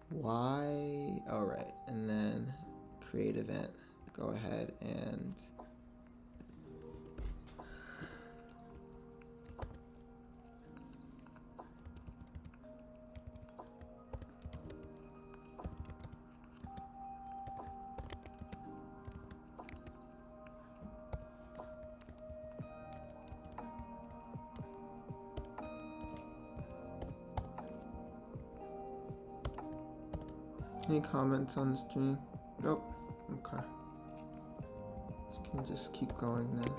why? All right, and then create event. Go ahead and any comments on the stream? Nope. Okay. Can just keep going then.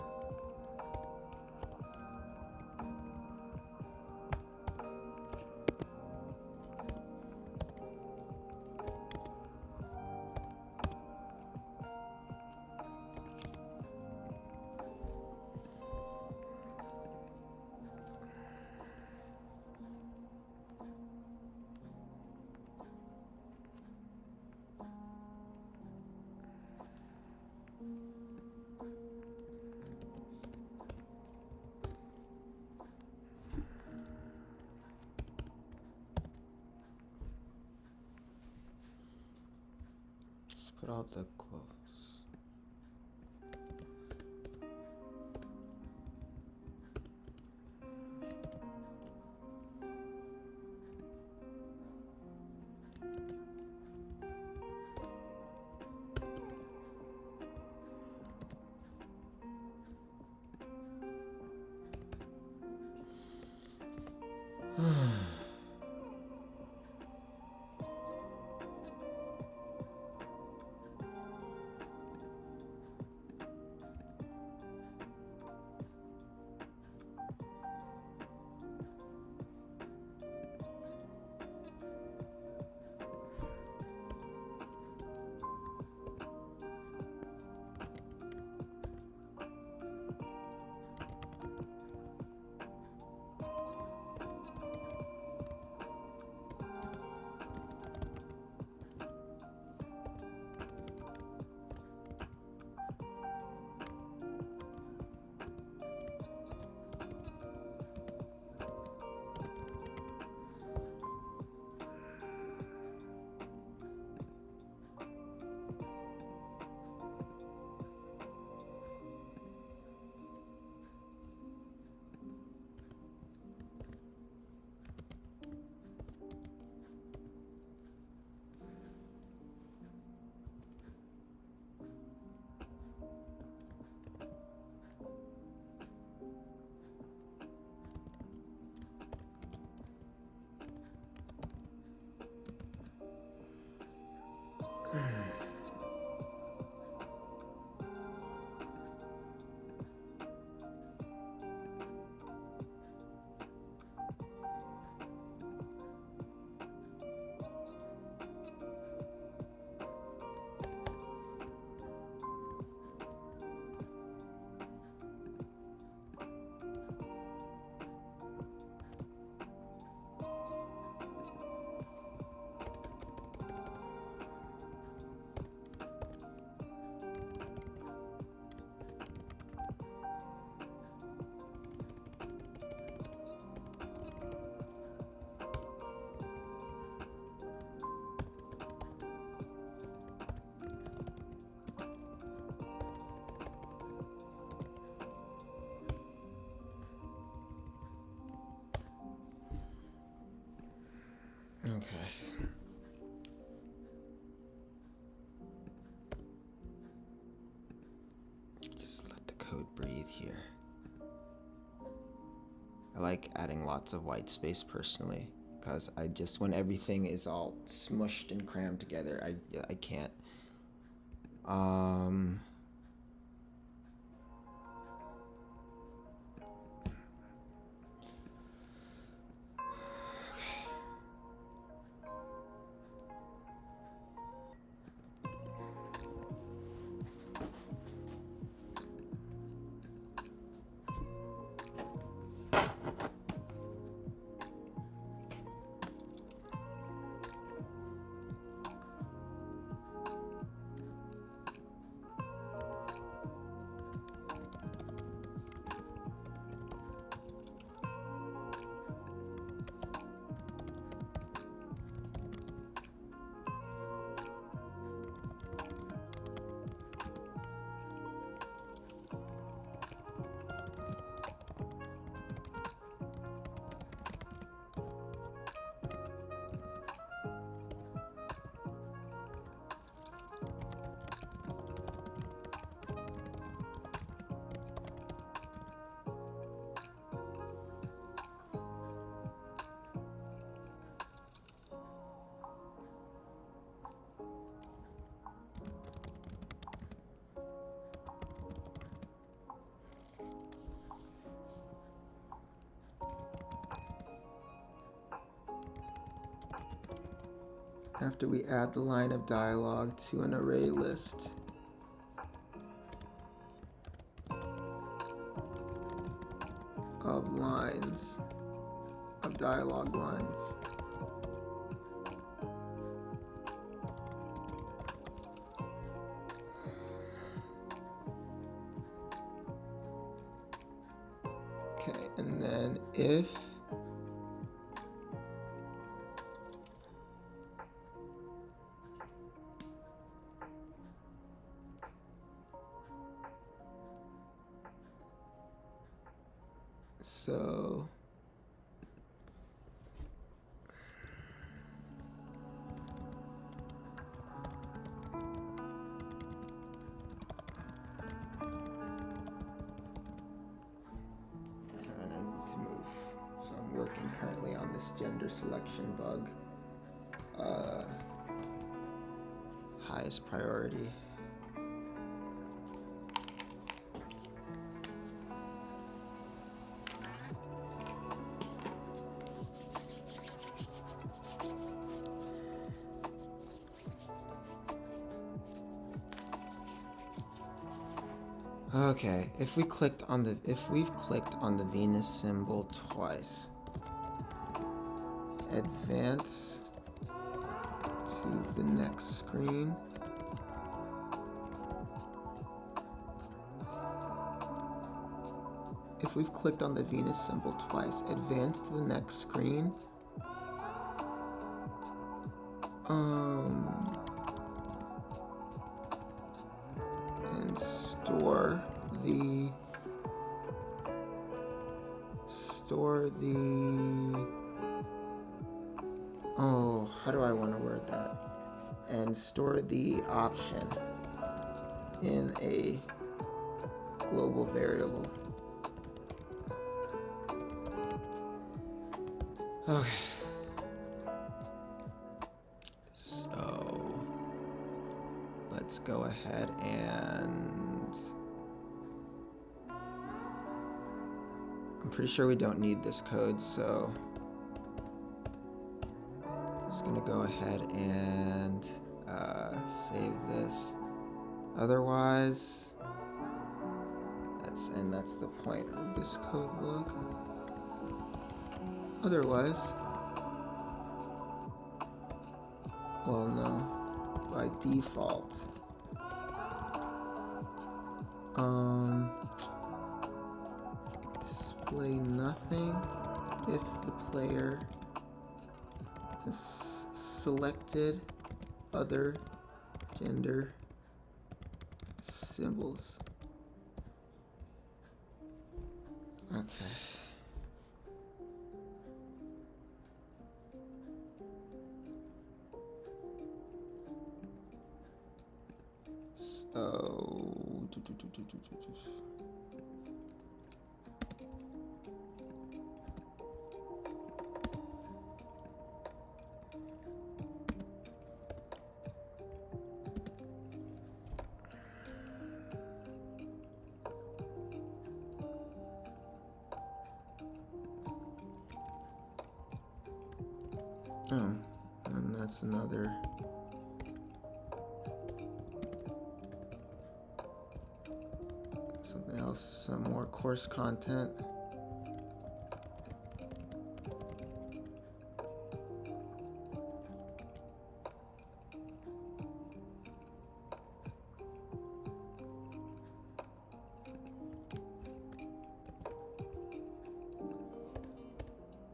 Put all the clothes. Okay. Just let the code breathe here. I like adding lots of white space personally, because I just, when everything is all smushed and crammed together, I can't. After we add the line of dialogue to an array list, of lines, of dialogue lines. Okay, and then if so and I need to move. So I'm working currently on this this gender selection bug. Highest priority. Okay, if we've clicked on the Venus symbol twice, advance to the next screen. If we've clicked on the Venus symbol twice, advance to the next screen. And store the how do I want to word that? And store the option in a global variable. Okay. So let's go ahead and I'm pretty sure we don't need this code, so I'm just gonna go ahead and save this. Otherwise, that's the point of this code block. Otherwise, well, no, by default, display nothing if the player has selected other gender symbols. Okay. So and that's another something else, some more course content.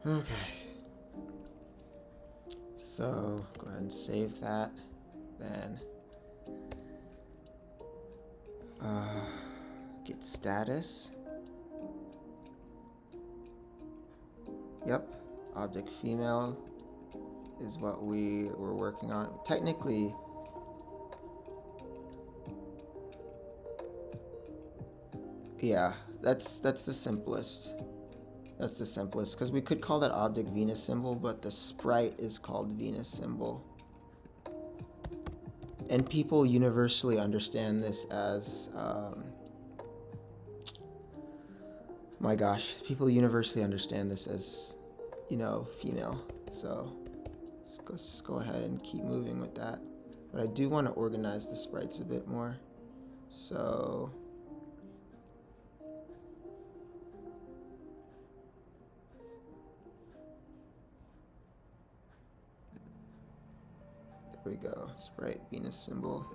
Okay. So go ahead and save that. Then get status. Yep, object female is what we were working on. Technically, yeah, that's the simplest. That's the simplest, because we could call that object Venus symbol, but the sprite is called Venus symbol. And people universally understand this as, my gosh, people universally understand this as, female. So let's just go ahead and keep moving with that. But I do want to organize the sprites a bit more. So there we go, sprite Venus symbol.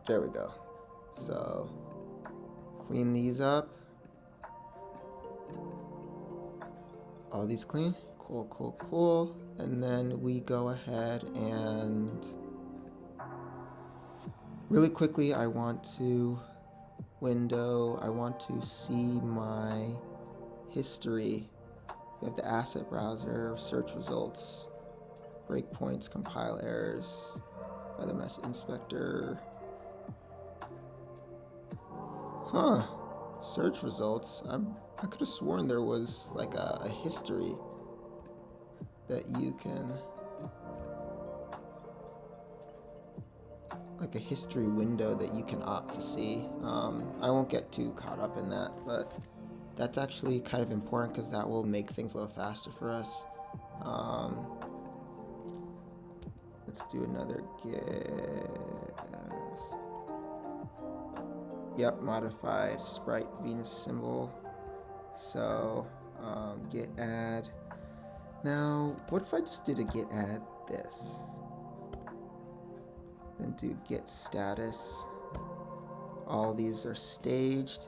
There we go. So clean these up. All these clean. Cool. And then we go ahead and really quickly, I want to see my history We have the asset browser, search results, breakpoints, compile errors, LMS inspector. Huh. Search results. I could have sworn there was like a history that you can, like a history window that you can opt to see. I won't get too caught up in that, but that's actually kind of important because that will make things a little faster for us. Let's do another get. Yep, modified sprite Venus symbol. So git add. Now, what if I just did a git add this? Then do git status. All these are staged.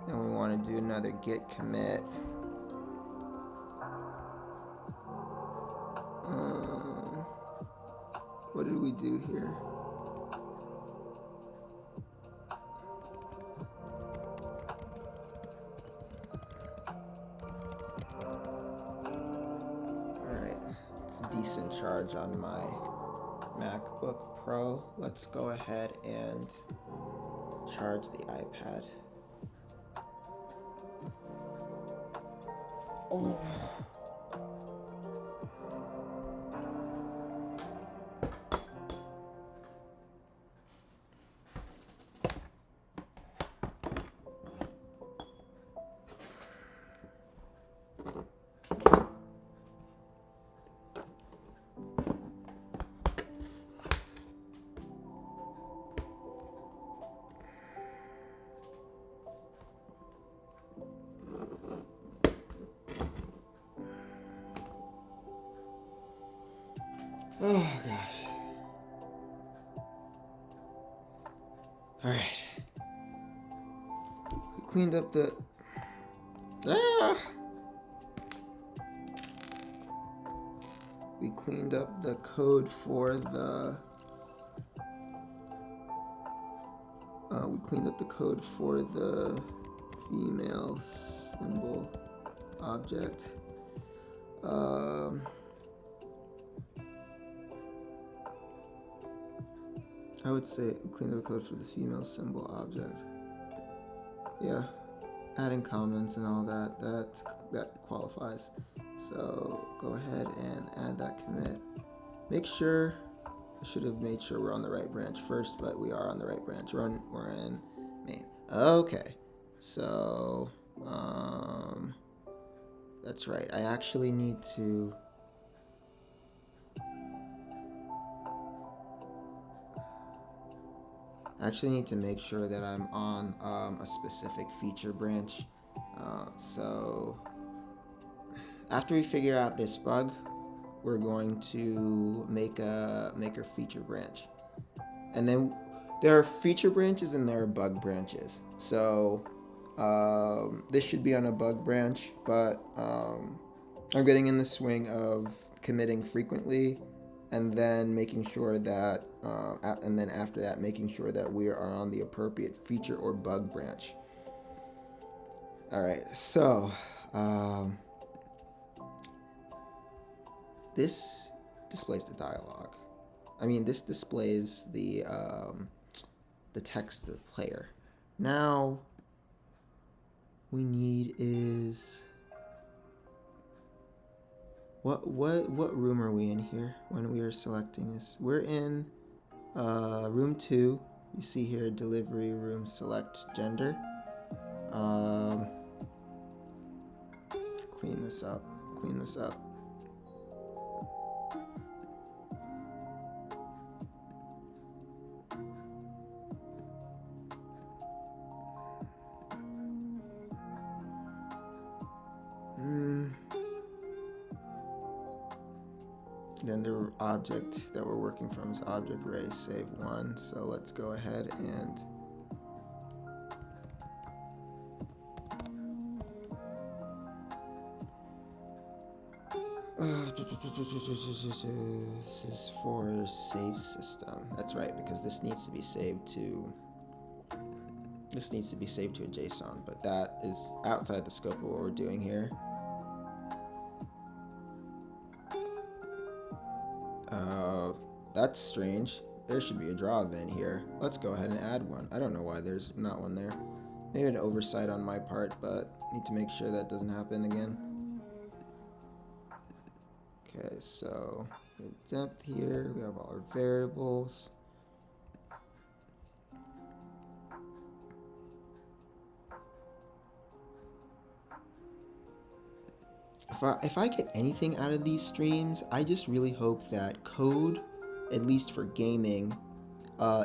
Then we want to do another git commit. What did we do here? Alright, it's a decent charge on my MacBook Pro. Let's go ahead and charge the iPad. Oh. Oh gosh. Alright. We cleaned up the... We cleaned up the code for the... we cleaned up the code for the female symbol object. I would say clean up the code for the female symbol object. Yeah, adding comments and all that qualifies. So go ahead and add that commit. Make sure, I should have made sure we're on the right branch first, but we are on the right branch. We're in main. Okay, so that's right. I actually need to. I actually need to make sure that I'm on a specific feature branch. So after we figure out this bug, we're going to make a feature branch. And then there are feature branches and there are bug branches. So this should be on a bug branch, but I'm getting in the swing of committing frequently and then making sure that, and then after that, making sure that we are on the appropriate feature or bug branch. All right, so this displays the dialogue. I mean, this displays the text of the player. Now, we need is. What room are we in here when we are selecting this? We're in room 2. You see here delivery room select gender. Clean this up. Then the object that we're working from is object array save 1. So let's go ahead and this is for save system. That's right, because this needs to be saved to a JSON, but that is outside the scope of what we're doing here. Uh, that's strange. There should be a draw event here. Let's go ahead and add one. I don't know why there's not one there. Maybe an oversight on my part, but need to make sure that doesn't happen again. Okay, so we have depth here. We have all our variables. If I get anything out of these streams, I just really hope that code, at least for gaming,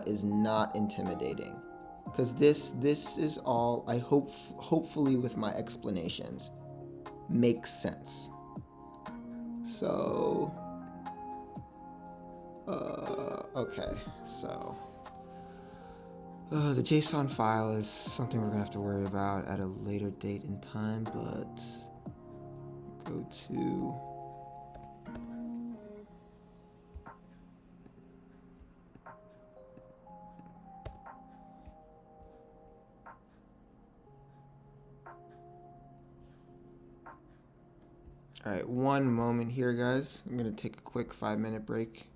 is not intimidating. Because this is all I hope. Hopefully, with my explanations, makes sense. So, okay, so the JSON file is something we're gonna have to worry about at a later date and time, but go to all right, one moment here, guys. I'm gonna take a quick 5-minute break.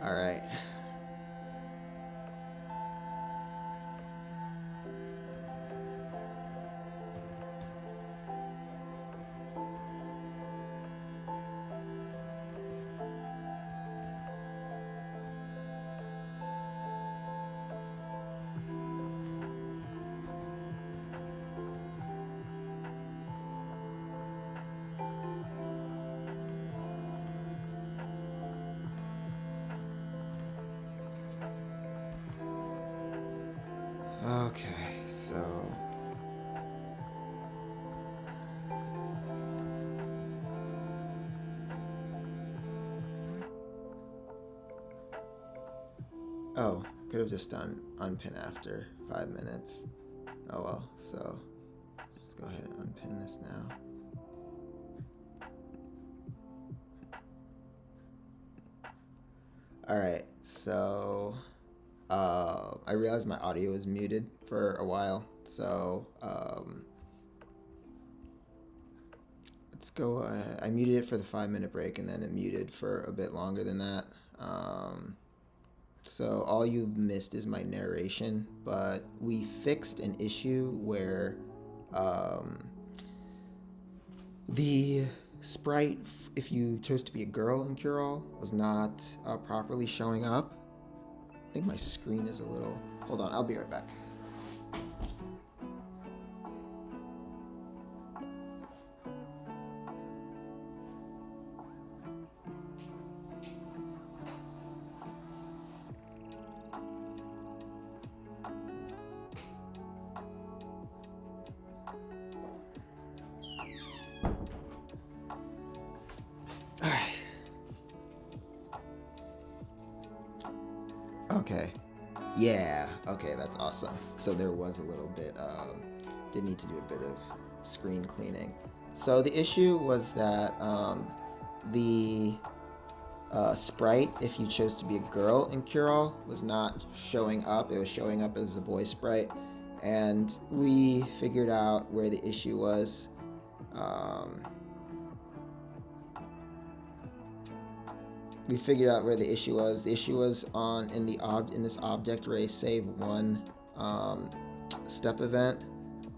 All right. Okay, so oh, could have just done unpin after 5 minutes. Oh well, so let's go ahead and unpin this now. Alright, so I realized my audio was muted for a while, so let's go. I muted it for the 5 minute break and then it muted for a bit longer than that. So all you've missed is my narration, but we fixed an issue where the sprite, if you chose to be a girl in Cure-All, was not properly showing up. I think my screen is a little... Hold on, I'll be right back. Okay. Yeah. Okay, that's awesome. So there was a little bit, did need to do a bit of screen cleaning. So the issue was that the sprite, if you chose to be a girl in Cure-All, was not showing up. It was showing up as a boy sprite. And we figured out where the issue was. We figured out where the issue was. The issue was on in this object array save one step event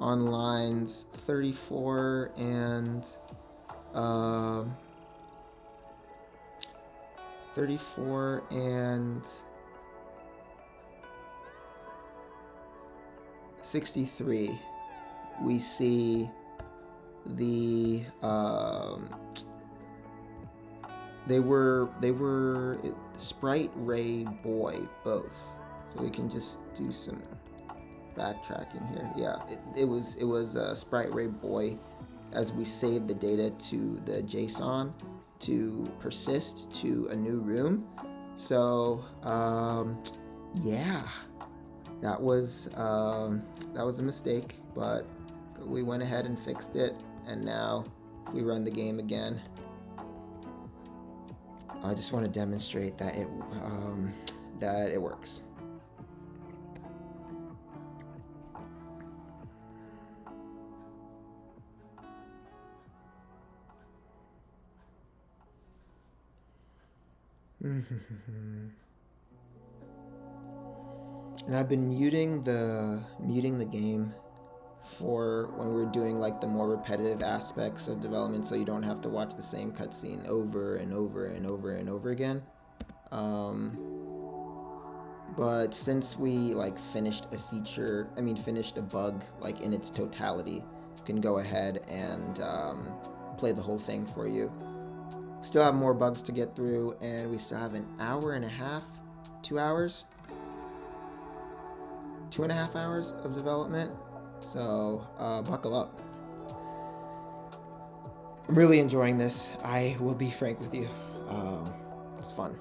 on lines 34 and 34 and 63. We see the they were sprite ray boy both, so we can just do some backtracking here. Yeah, it was sprite ray boy as we saved the data to the JSON to persist to a new room. So yeah, that was a mistake, but we went ahead and fixed it, and now if we run the game again, I just want to demonstrate that it works. And I've been muting the game for when we're doing like the more repetitive aspects of development, so you don't have to watch the same cutscene over and over and over and over again. But since we like finished a bug like in its totality, you can go ahead and play the whole thing for you. Still have more bugs to get through, and we still have an hour and a half, 2 hours, 2.5 hours of development. So buckle up. I'm really enjoying this. I will be frank with you. It's fun.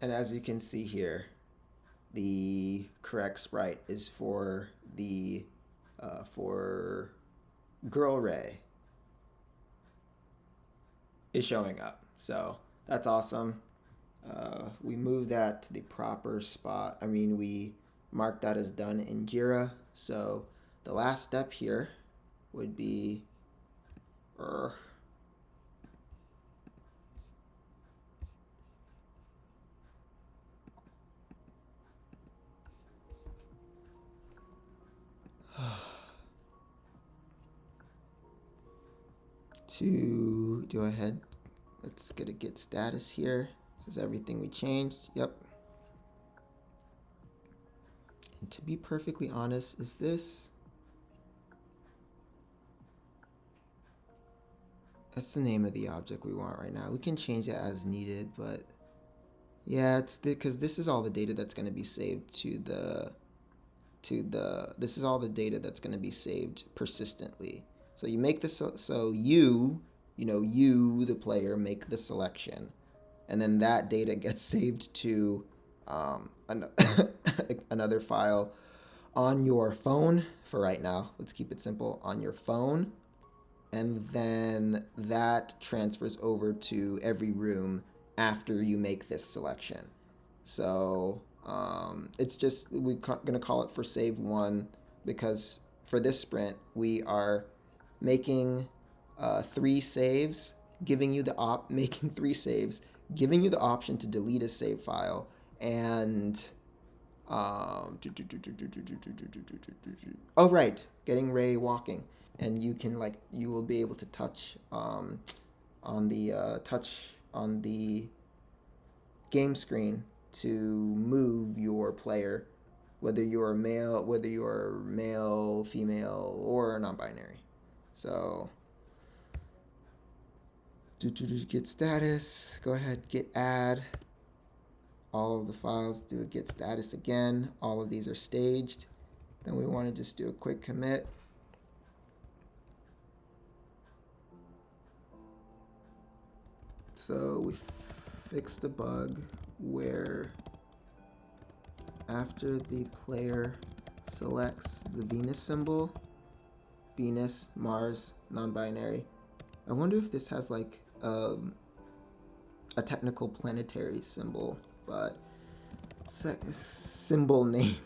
And as you can see here, the correct sprite is for the for Girl Ray is showing up. So that's awesome. We move that to the proper spot. I mean, we mark that as done in Jira. So the last step here would be to go ahead. Let's get a git status here. This is everything we changed. Yep. And to be perfectly honest, is this? That's the name of the object we want right now. We can change that as needed, but yeah, it's because this is all the data that's going to be saved this is all the data that's going to be saved persistently. So you make this, so you the player, make the selection, and then that data gets saved to another file on your phone for right now. Let's keep it simple, on your phone, and then that transfers over to every room after you make this selection. So it's just, we're going to call it for save one, because for this sprint we are making 3 saves, giving you the making 3 saves, giving you the option to delete a save file, and oh right, getting Ray walking, and you can you will be able to touch on the game screen to move your player, whether you're male, female, or non-binary. So git status, go ahead, git add all of the files, do a git status again. All of these are staged. Then we want to just do a quick commit. So we fixed a bug where after the player selects the Venus symbol, Venus, Mars, non-binary. I wonder if this has a technical planetary symbol, but symbol name.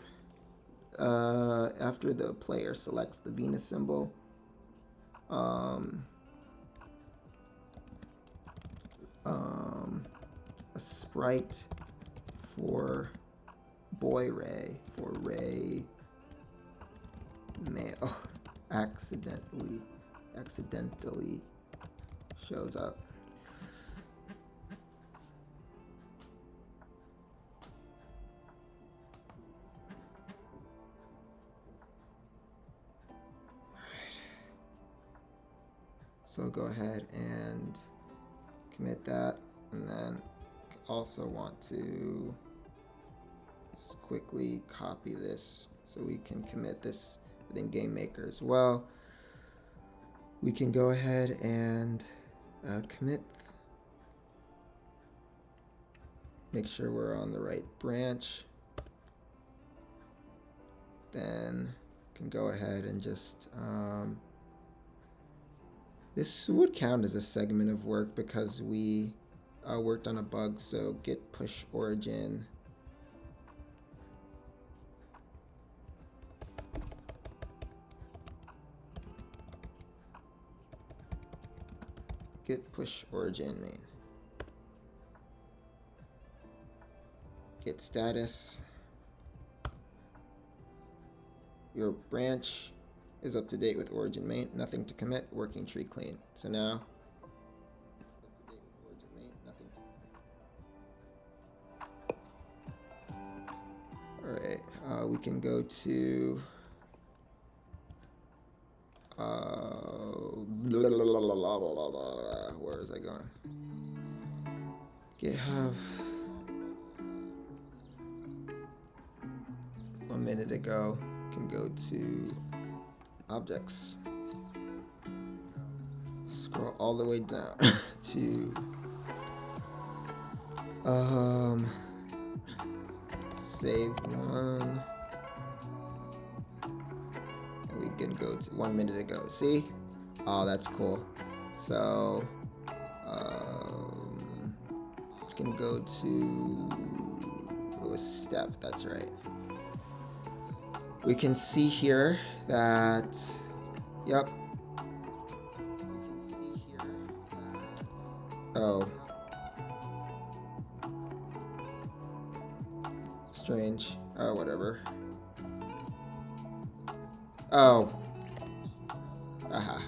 After the player selects the Venus symbol, a sprite for boy Ray, for Ray male, accidentally shows up. So go ahead and commit that, and then also want to just quickly copy this so we can commit this within GameMaker as well. We can go ahead and commit, make sure we're on the right branch, then can go ahead and just this would count as a segment of work because we worked on a bug. So git push origin, git push origin main, git status, your branch is up to date with origin main, nothing to commit, working tree clean. So now up to date with origin main, nothing to. All right, we can go to where is I going? GitHub. 1 minute ago. Can go to objects. Scroll all the way down to save one. And we can go to 1 minute ago. See? Oh, that's cool. So, we can go to a step. That's right. We can see here that, yep. Oh. Strange. Oh, whatever. Oh. Aha.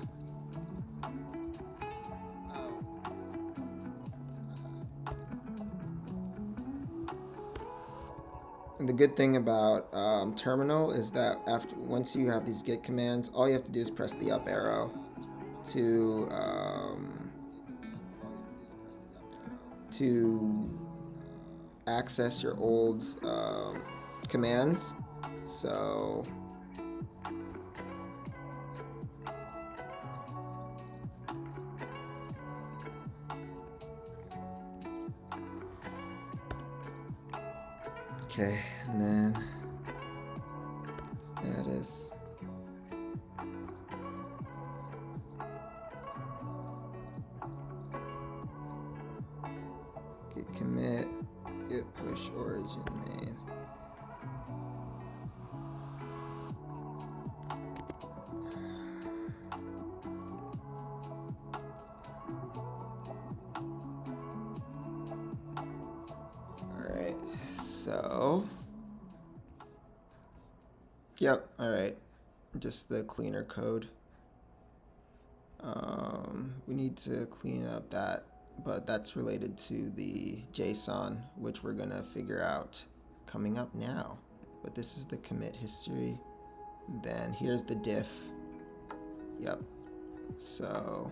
And the good thing about terminal is that once you have these git commands, all you have to do is press the up arrow to access your old commands. So okay, and then status. Git commit, git push origin main. Alright, so yep, alright. Just the cleaner code. We need to clean up that, but that's related to the JSON, which we're gonna figure out coming up now. But this is the commit history. Then here's the diff. Yep. So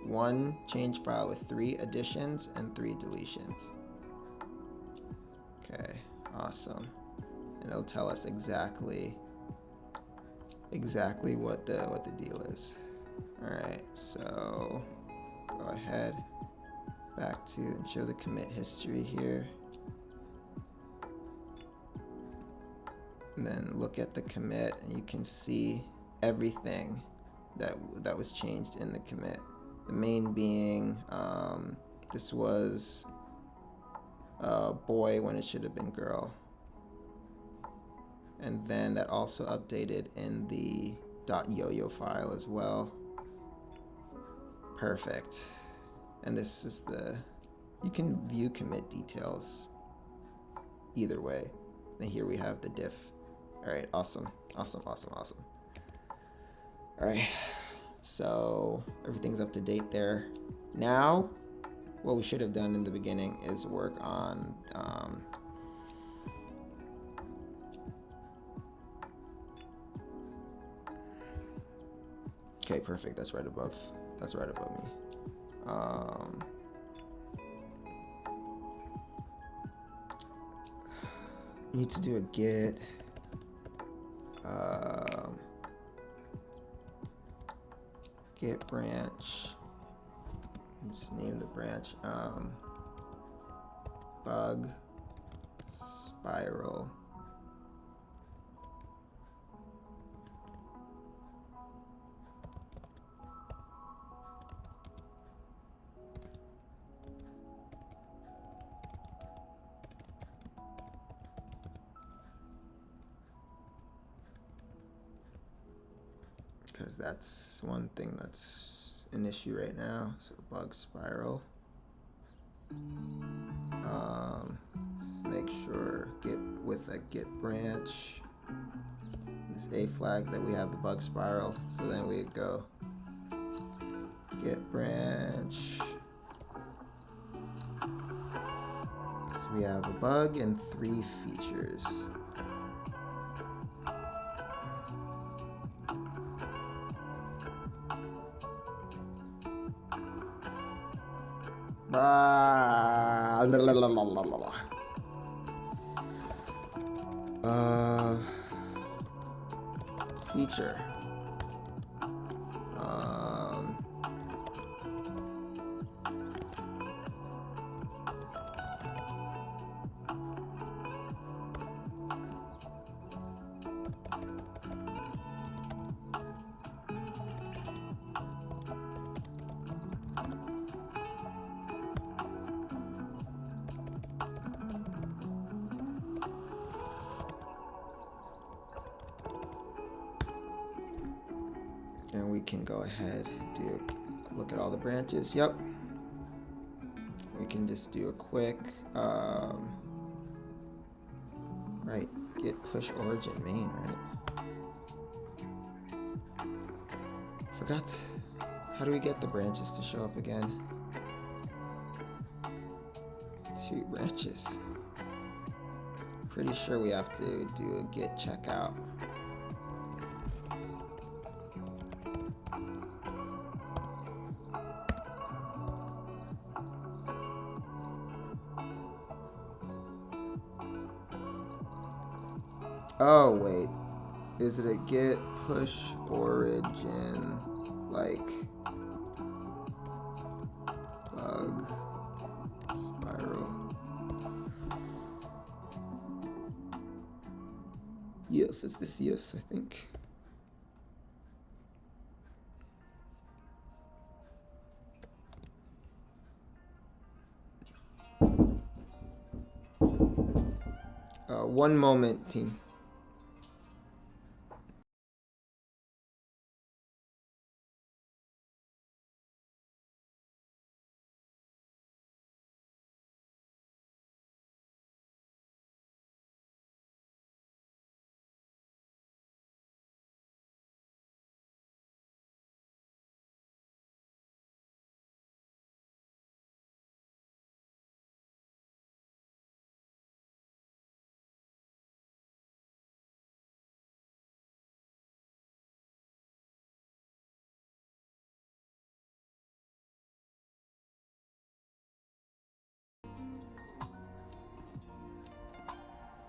1 change file with 3 additions and 3 deletions. Okay, awesome. And it'll tell us exactly what the deal is. All right, so go ahead back to and show the commit history here. And then look at the commit and you can see everything that was changed in the commit. The main being this was boy when it should have been girl. And then that also updated in the .yoyo file as well. Perfect. And this is you can view commit details either way. And here we have the diff. All right, awesome. All right, so everything's up to date there. Now, what we should have done in the beginning is work on okay, perfect. That's right above me. You need to do a git git branch. Just name the branch bug spiral. Because that's one thing that's an issue right now. So bug spiral. Let's make sure git with a git branch. This A flag that we have the bug spiral. So then we go git branch. So we have a bug and 3 features. Feature. we can go ahead and look at all the branches. Yep. We can just do a quick, right, get push origin main, right? Forgot. How do we get the branches to show up again? 2 branches. Pretty sure we have to do a git checkout. Oh wait, is it a git push origin like bug spiral? Yes, it's this yes, I think. One moment, team.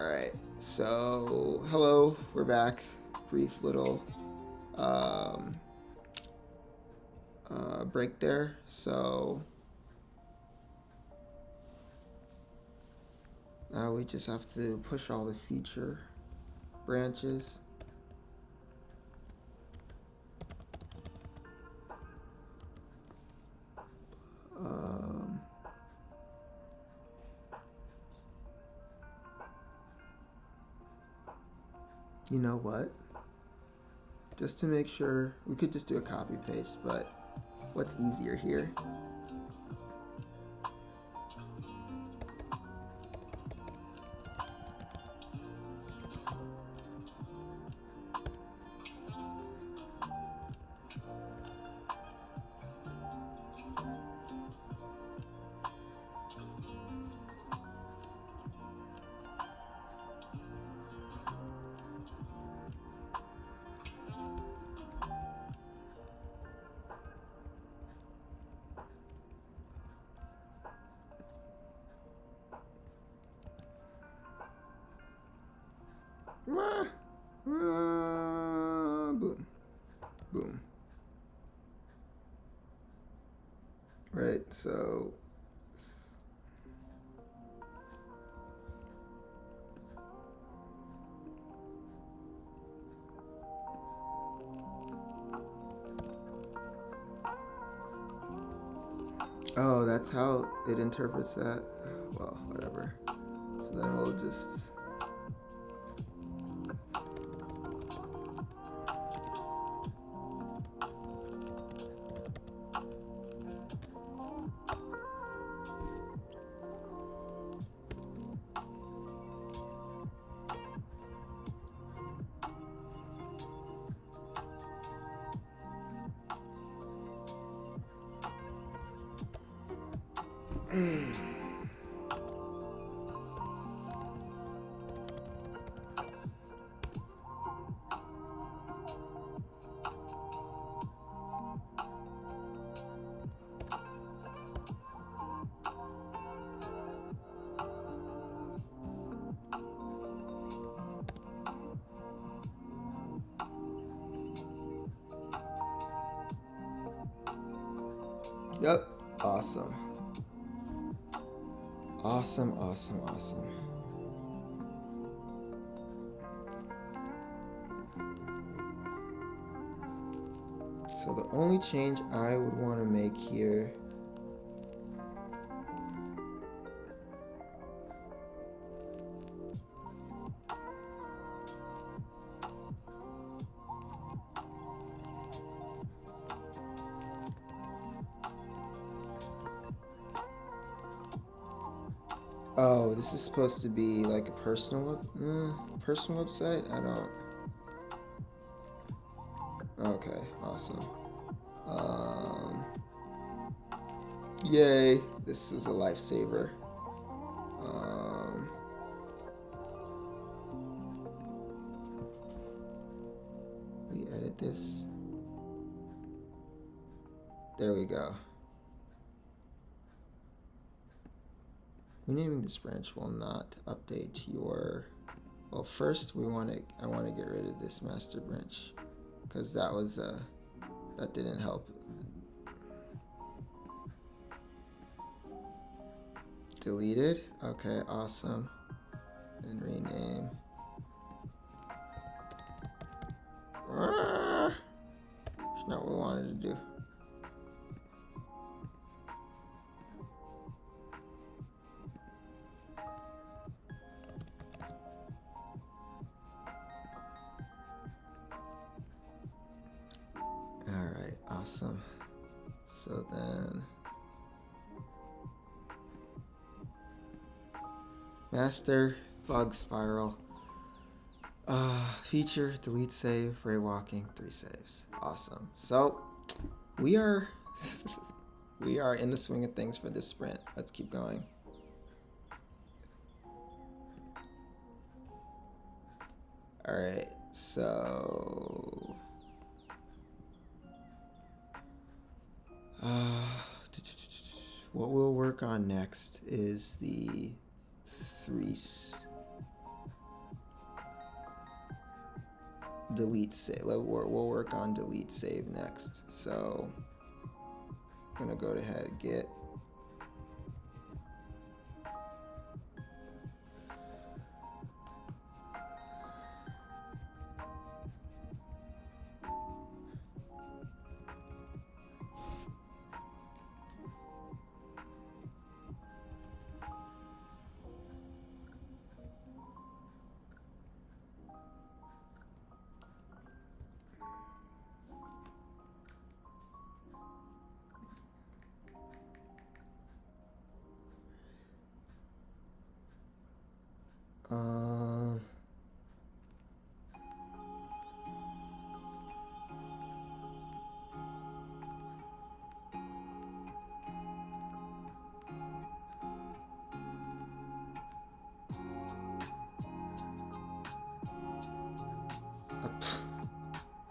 Alright, so hello, we're back. Brief little break there. So now we just have to push all the future branches. You know what? Just to make sure, we could just do a copy paste, but what's easier here? Boom. Boom. Right, so oh, that's how it interprets that. Well, whatever. So then we'll just yep. Awesome. Awesome, awesome, awesome. So the only change I would want to make here Oh, this is supposed to be like a personal website? I don't. Okay, awesome. Um, Yay, this is a lifesaver. Um, we edit this. There we go. Renaming this branch will not update your. Well, first I want to get rid of this master branch because that didn't help. Deleted. Okay, awesome. And rename. That's not what we wanted to do. Alright, awesome. So then master, bug spiral. Feature, delete save, ray walking, 3 saves. Awesome. So we are we are in the swing of things for this sprint. Let's keep going. Alright, so what we'll work on next is the 3 delete save. We'll work on delete save next. So I'm gonna go ahead and get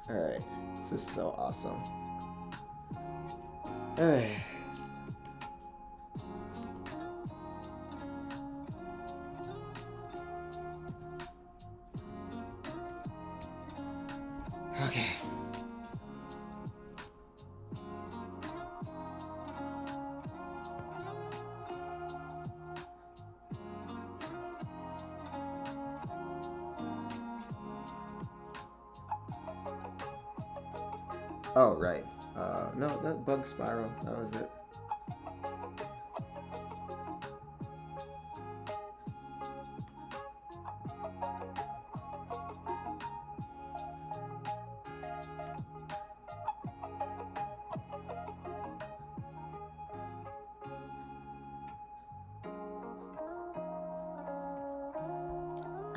Alright, this is so awesome. Alright. Okay. Oh, right. No, that bug spiral. That was it.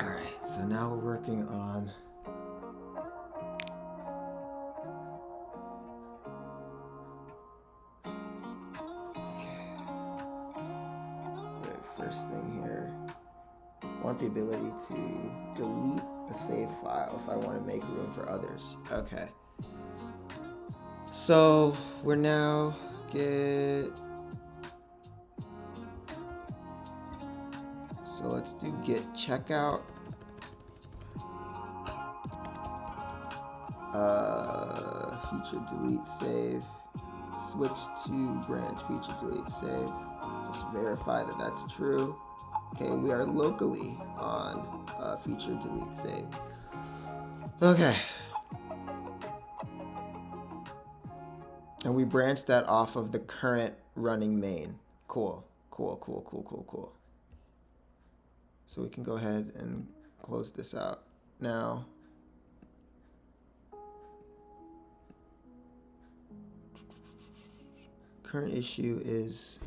Alright, so now we're working on first thing here. I want the ability to delete a save file if I want to make room for others. Okay. So we're now so let's do git checkout. Feature delete save. Switch to branch feature delete save. Just verify that that's true. Okay, we are locally on feature delete save. Okay. And we branched that off of the current running main. Cool. So we can go ahead and close this out now. Current issue is,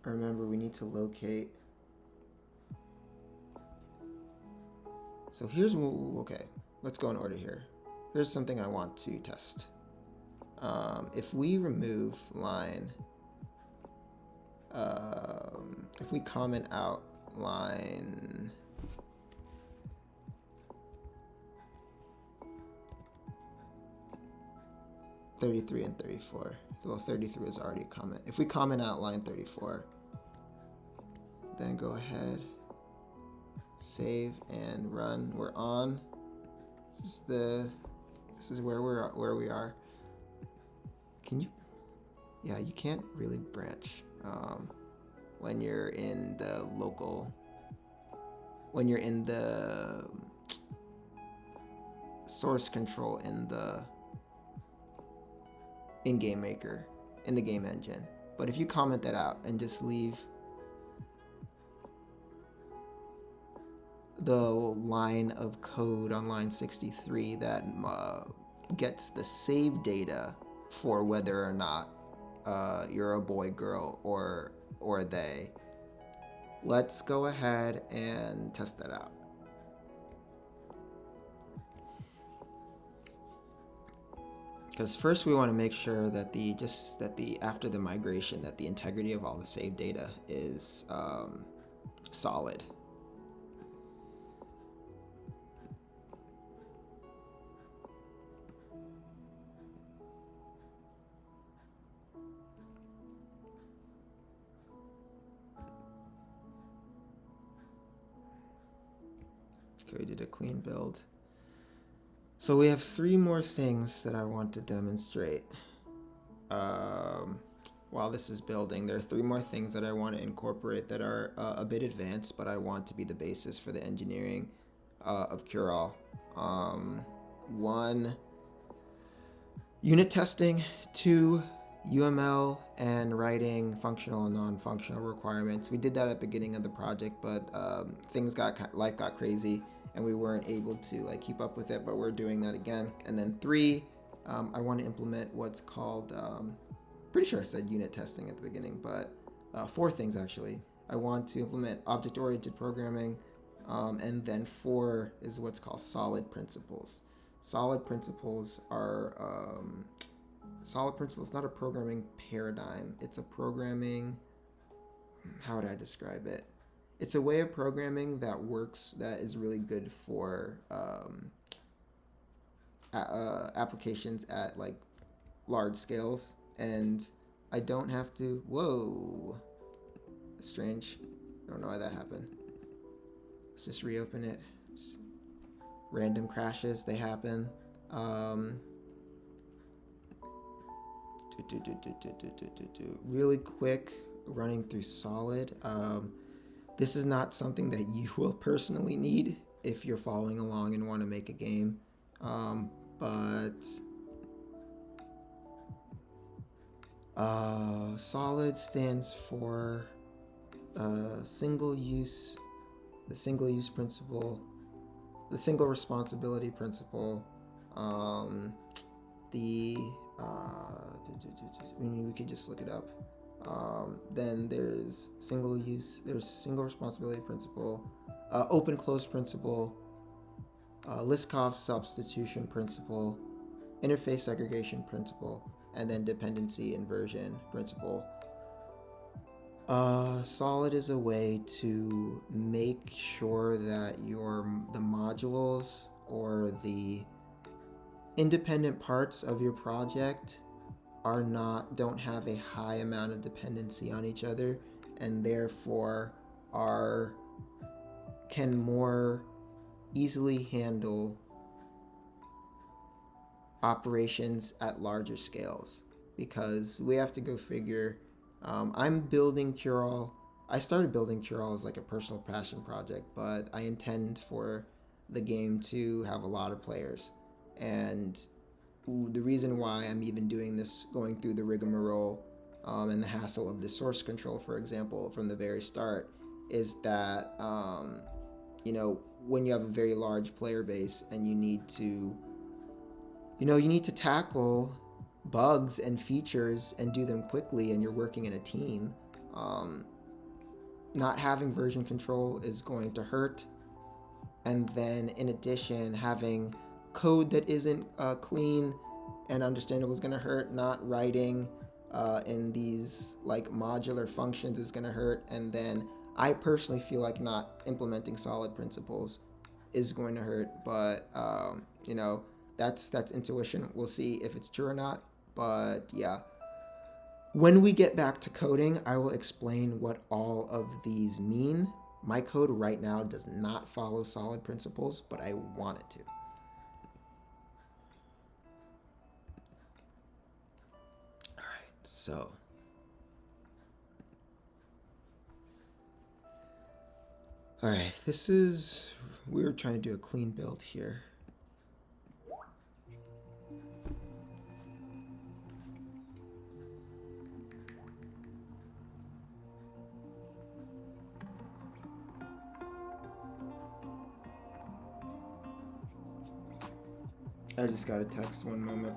remember, we need to locate So here's, okay, let's go in order here. Here's something I want to test. If we remove line, if we comment out line, (33) and 34. Well, 33 is already a comment. If we comment out line 34, then go ahead, save and run. We're on. This is where we are. Can you? Yeah, you can't really branch when you're in the local. When you're in the source control in the in-game maker, in the game engine. But if you comment that out and just leave the line of code on line 63 that gets the save data for whether or not you're a boy, girl, or they, let's go ahead and test that out. Because first we want to make sure that after the migration, that the integrity of all the save data is solid. Okay, we did a clean build. So we have 3 more things that I want to demonstrate. While this is building, there are 3 more things that I want to incorporate that are a bit advanced, but I want to be the basis for the engineering of Curol. 1, unit testing. 2, UML and writing functional and non-functional requirements. We did that at the beginning of the project, but life got crazy and we weren't able to keep up with it, but we're doing that again. And then 3, I want to implement what's called, pretty sure I said unit testing at the beginning, but 4 things actually. I want to implement object-oriented programming, and then 4 is what's called solid principles. Solid principles are not a programming paradigm. It's a programming, how would I describe it? It's a way of programming that works, that is really good for applications at large scales. And I don't have to, whoa, strange. I don't know why that happened. Let's just reopen it. Random crashes, they happen. Really quick, running through solid. This is not something that you will personally need if you're following along and want to make a game, but solid stands for single use principle, the single responsibility principle, we could just look it up. Then there's single responsibility principle, open close principle, Liskov substitution principle, interface segregation principle, and then dependency inversion principle. Solid is a way to make sure that the modules or the independent parts of your project don't have a high amount of dependency on each other, and therefore can more easily handle operations at larger scales. Because we have to go figure, I'm building Curol. I started building Curol as a personal passion project, but I intend for the game to have a lot of players. And the reason why I'm even doing this, going through the rigmarole and the hassle of the source control, for example, from the very start, is that when you have a very large player base and you need to tackle bugs and features and do them quickly, and you're working in a team, not having version control is going to hurt. and then in addition having code that isn't clean and understandable is going to hurt. Not writing in these like modular functions is going to hurt. And then I personally feel like not implementing solid principles is going to hurt. But you know, that's intuition. We'll see if it's true or not. But yeah, when we get back to coding, I will explain what all of these mean. My code right now does not follow solid principles, but I want it to. All right, so all right, we're trying to do a clean build here. I just got a text, one moment.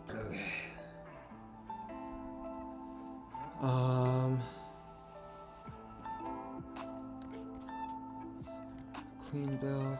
Okay. Clean build.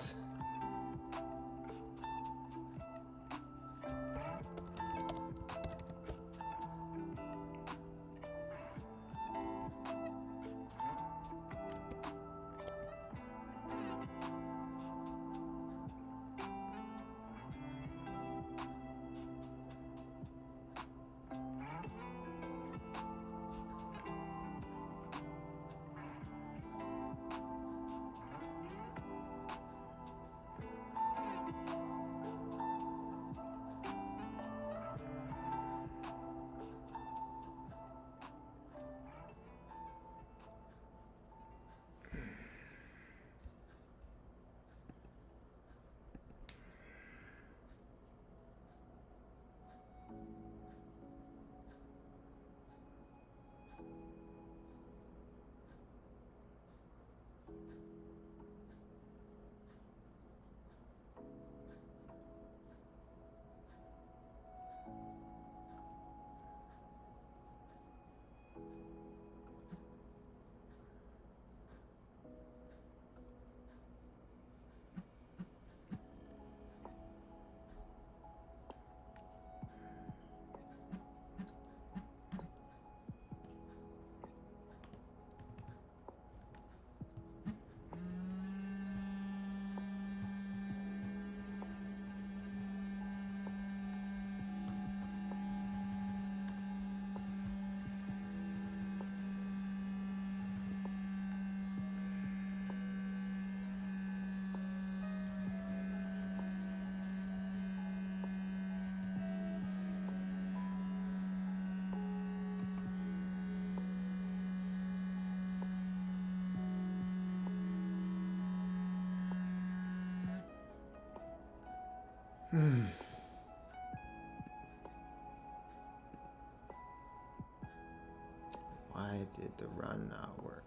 Why did the run not work?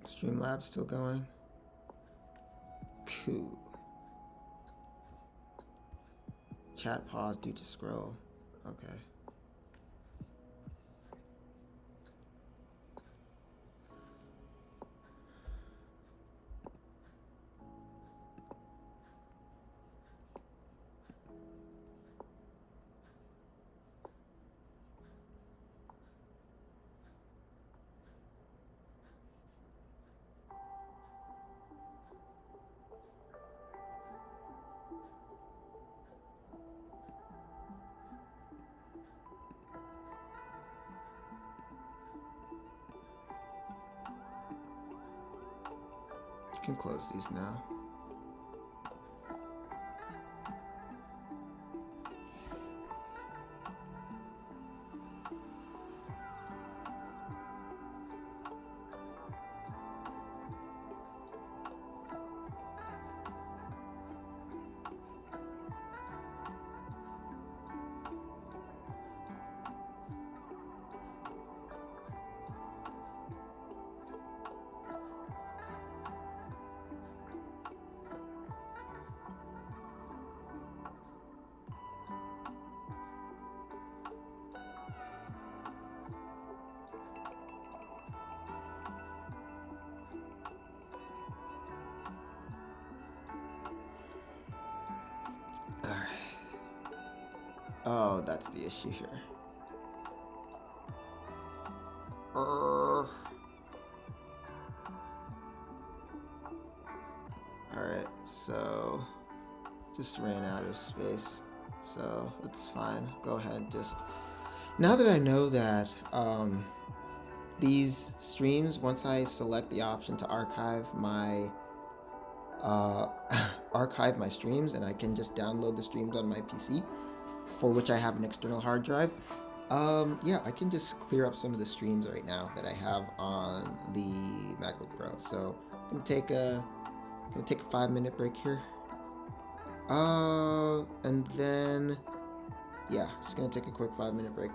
Streamlabs still going? Cool. Chat pause due to scroll. Okay. Can close these now. Oh, that's the issue here. Alright, so just ran out of space. So it's fine. Go ahead. Just now that I know that these streams, once I select the option to archive my archive my streams, and I can just download the streams on my PC, for which I have an external hard drive. Yeah, I can just clear up some of the streams right now that I have on the MacBook Pro. So I'm gonna take a 5-minute break here. And then yeah, just gonna take a quick 5-minute break.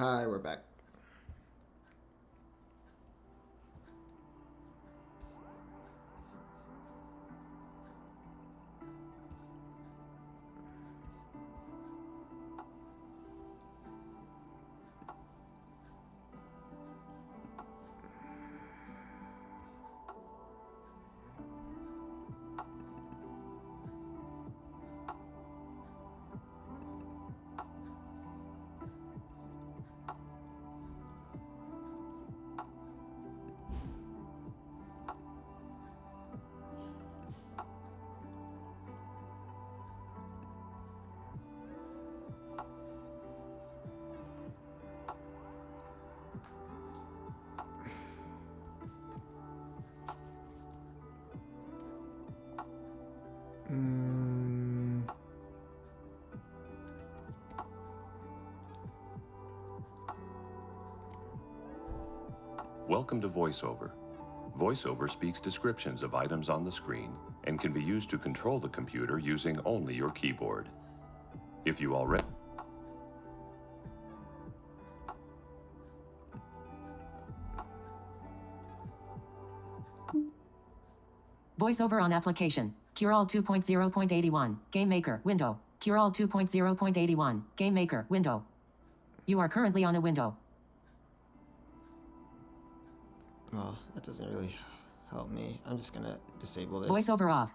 Hi, we're back. Welcome to VoiceOver. VoiceOver speaks descriptions of items on the screen and can be used to control the computer using only your keyboard. If you already VoiceOver on application. Curall 2.0.81. Game Maker. Window. Curall 2.0.81. Game Maker. Window. You are currently on a window. Well, that doesn't really help me. I'm just gonna disable this. VoiceOver off.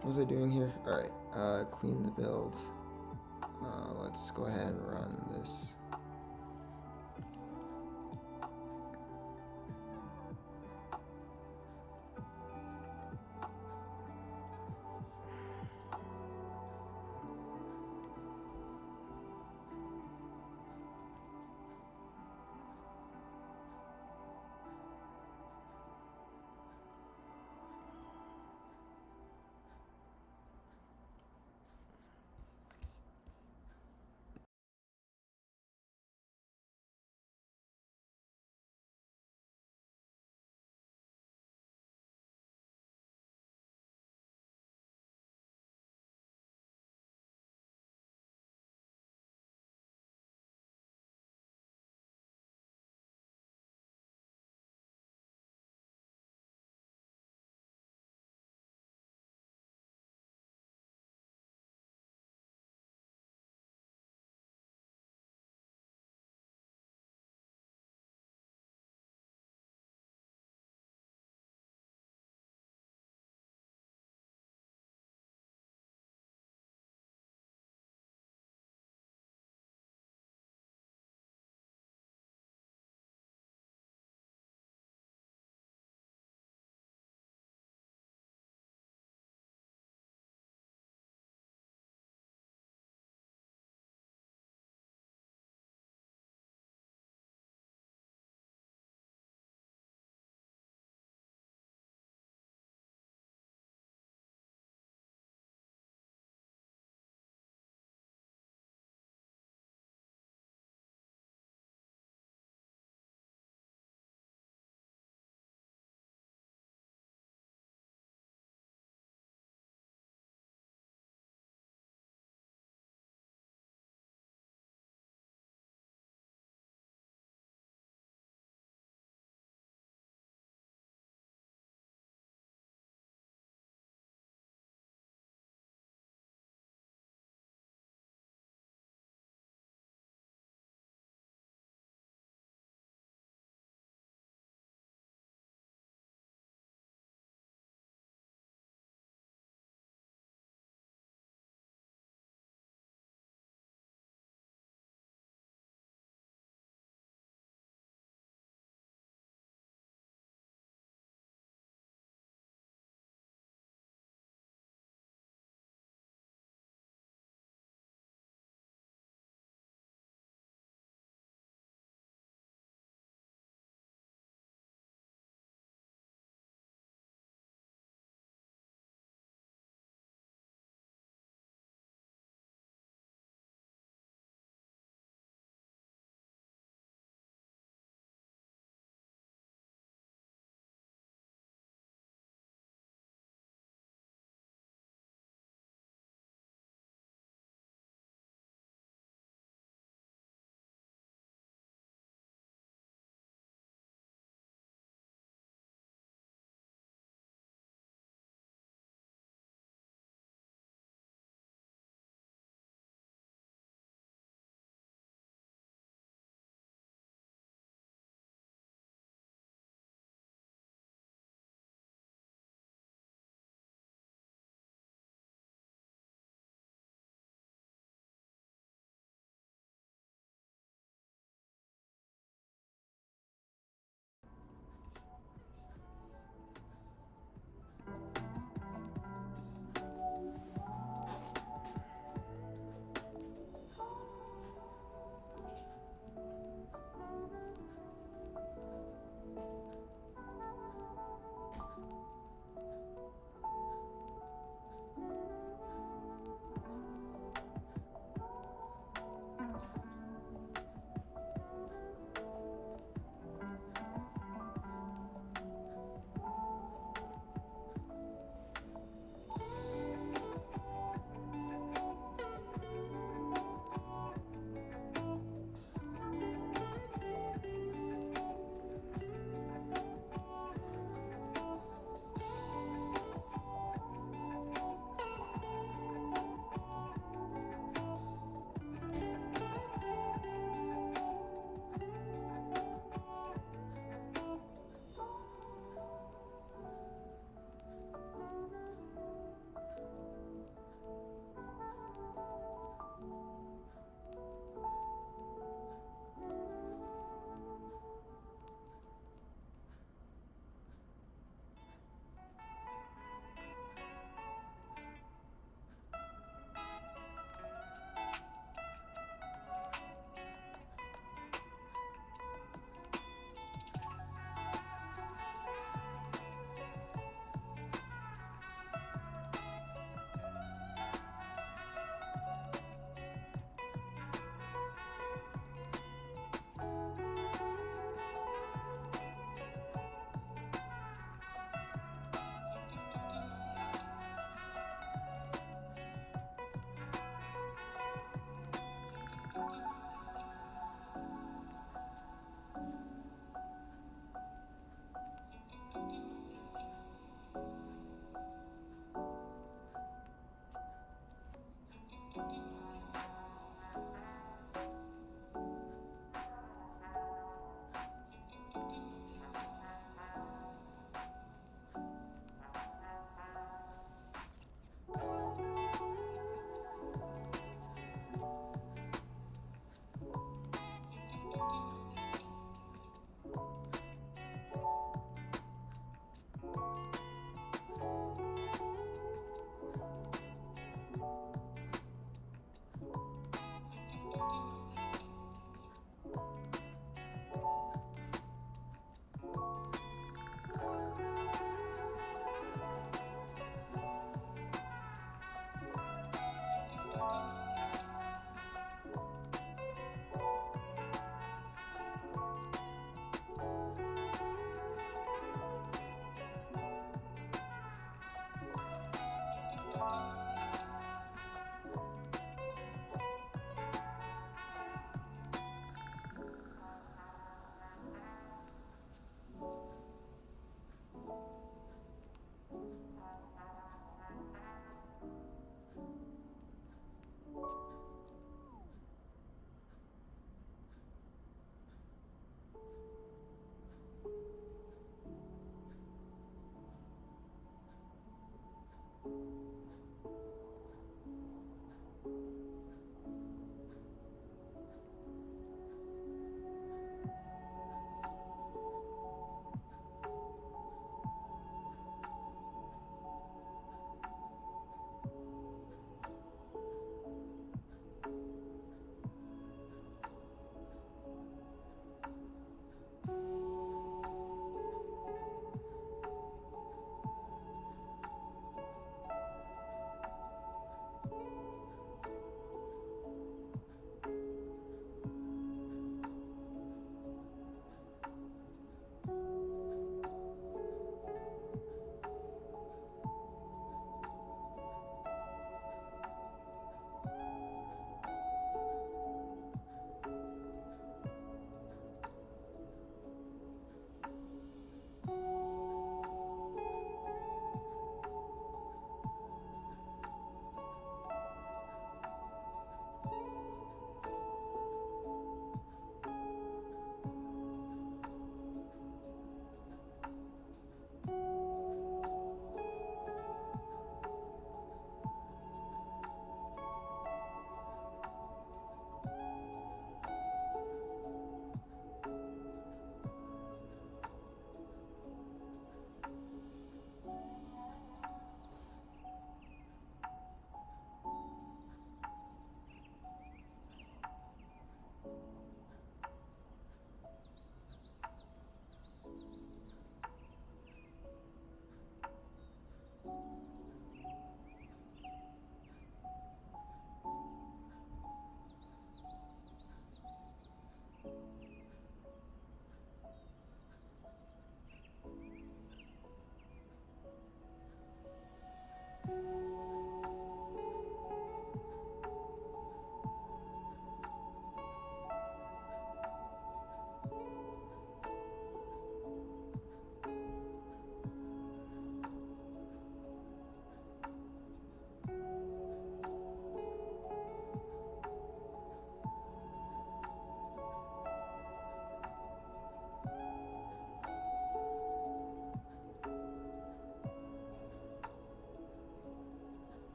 What was I doing here? Alright, clean the build. Let's go ahead and run this.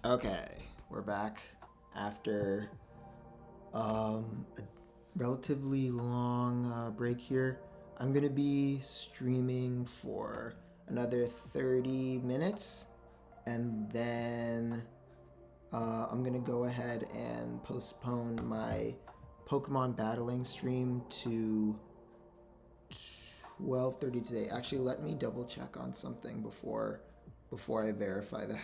Okay, we're back after a relatively long break here. I'm gonna be streaming for another 30 minutes, and then I'm gonna go ahead and postpone my Pokemon battling stream to 12:30 today. Actually, let me double check on something before I verify that.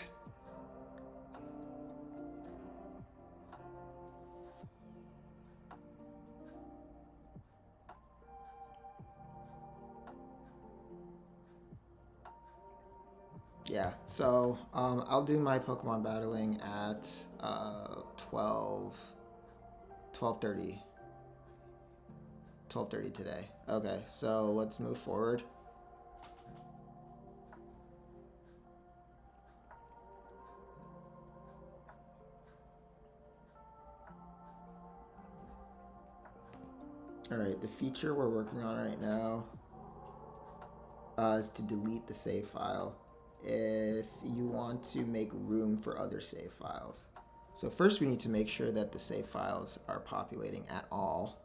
Yeah, so I'll do my Pokemon battling at 12:30 today. Okay, so let's move forward. Alright, the feature we're working on right now is to delete the save file if you want to make room for other save files. So first we need to make sure that the save files are populating at all.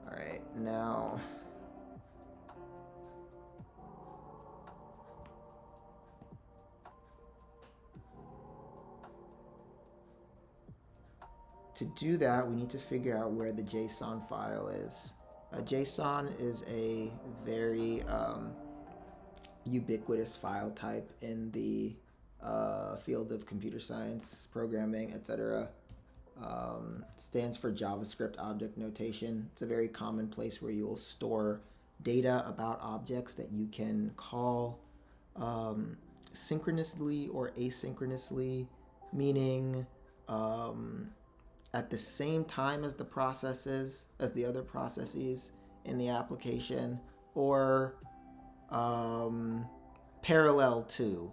Alright, now to do that, we need to figure out where the JSON file is. JSON is a very ubiquitous file type in the field of computer science, programming, etc. Stands for JavaScript Object Notation. It's a very common place where you'll store data about objects that you can call synchronously or asynchronously, meaning at the same time as the other processes in the application, or parallel to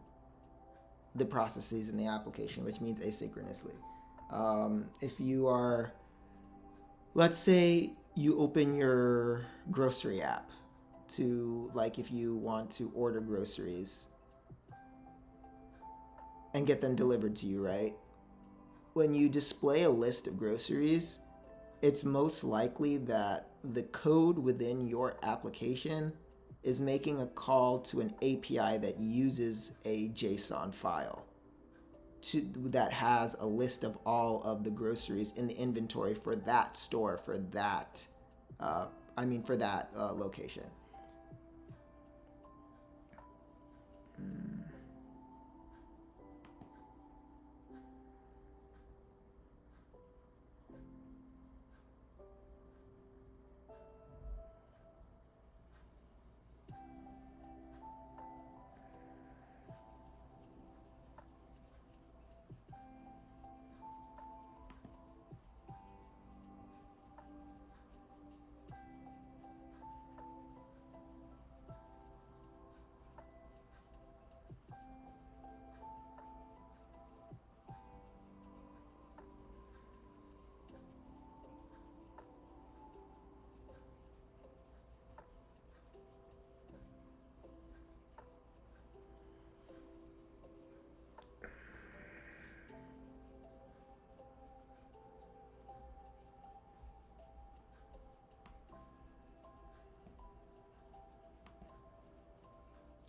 the processes in the application, which means asynchronously. If you are, let's say you open your grocery app to, like, if you want to order groceries and get them delivered to you, right? When you display a list of groceries, it's most likely that the code within your application is making a call to an API that uses a JSON file that has a list of all of the groceries in the inventory for that store, for that location.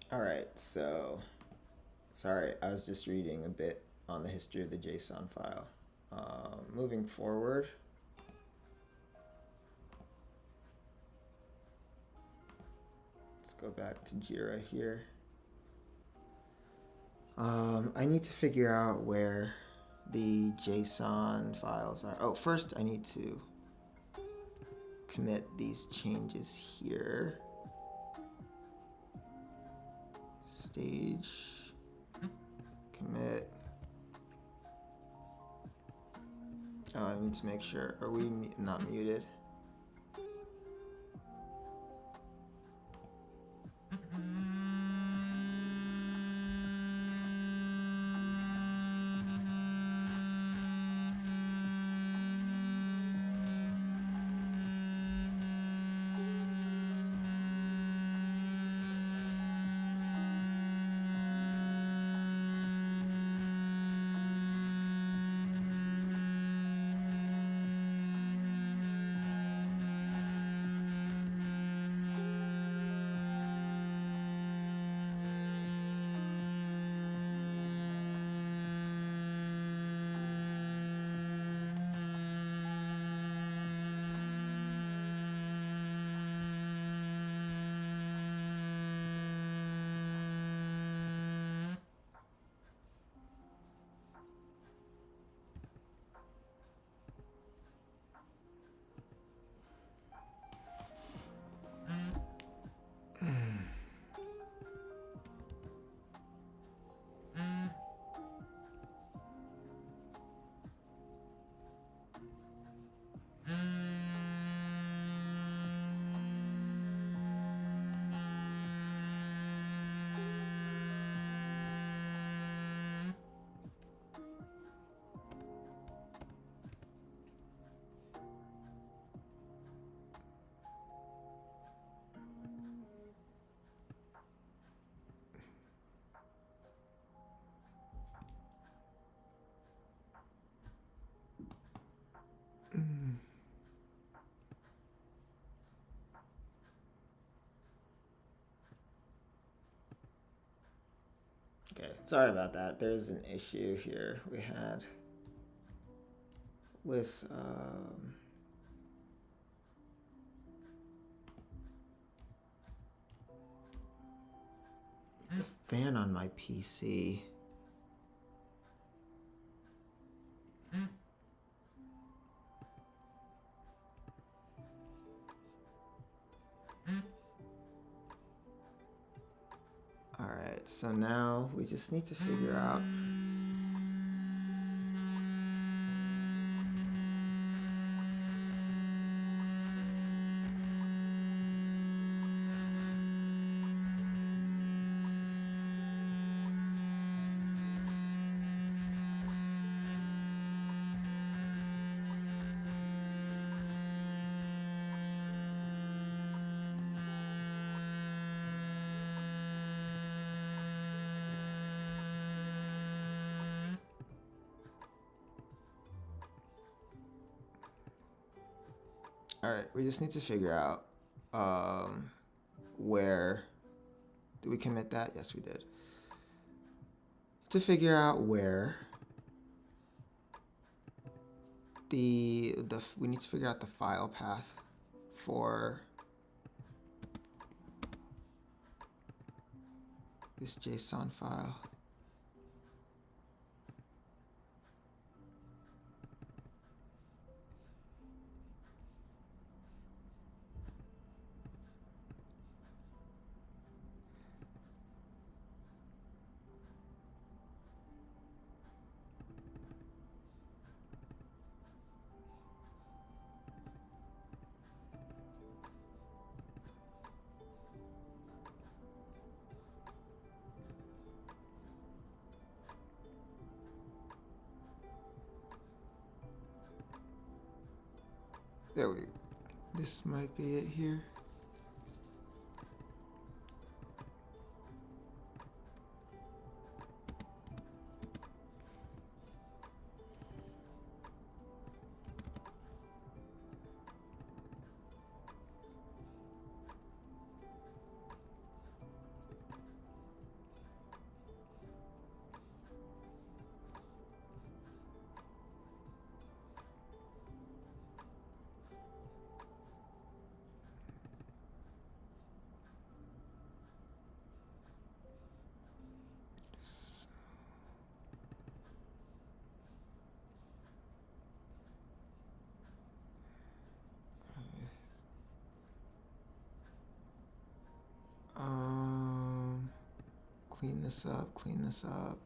All right, so sorry, I was just reading a bit on the history of the JSON file. Moving forward, let's go back to Jira here. I need to figure out where the JSON files are. Oh, first I need to commit these changes here. Stage, commit. Oh, I need to make sure, are we not muted? Okay, sorry about that. There's an issue here we had with the fan on my PC. Alright, so now we just need to figure out Alright, we just need to figure out where... Did we commit that? Yes, we did. To figure out where we need to figure out the file path for this JSON file. There we go. This might be it here. Clean this up, clean this up.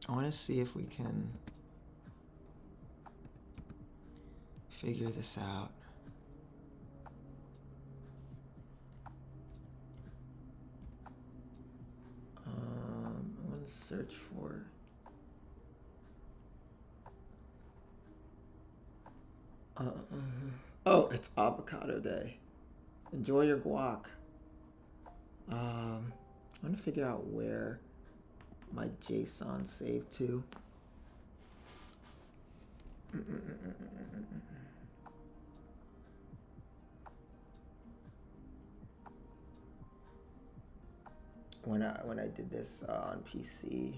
I want to see if we can figure this out. I want to search for... Oh, it's avocado day. Enjoy your guac. I want to figure out where my JSON saved to. When I did this on PC.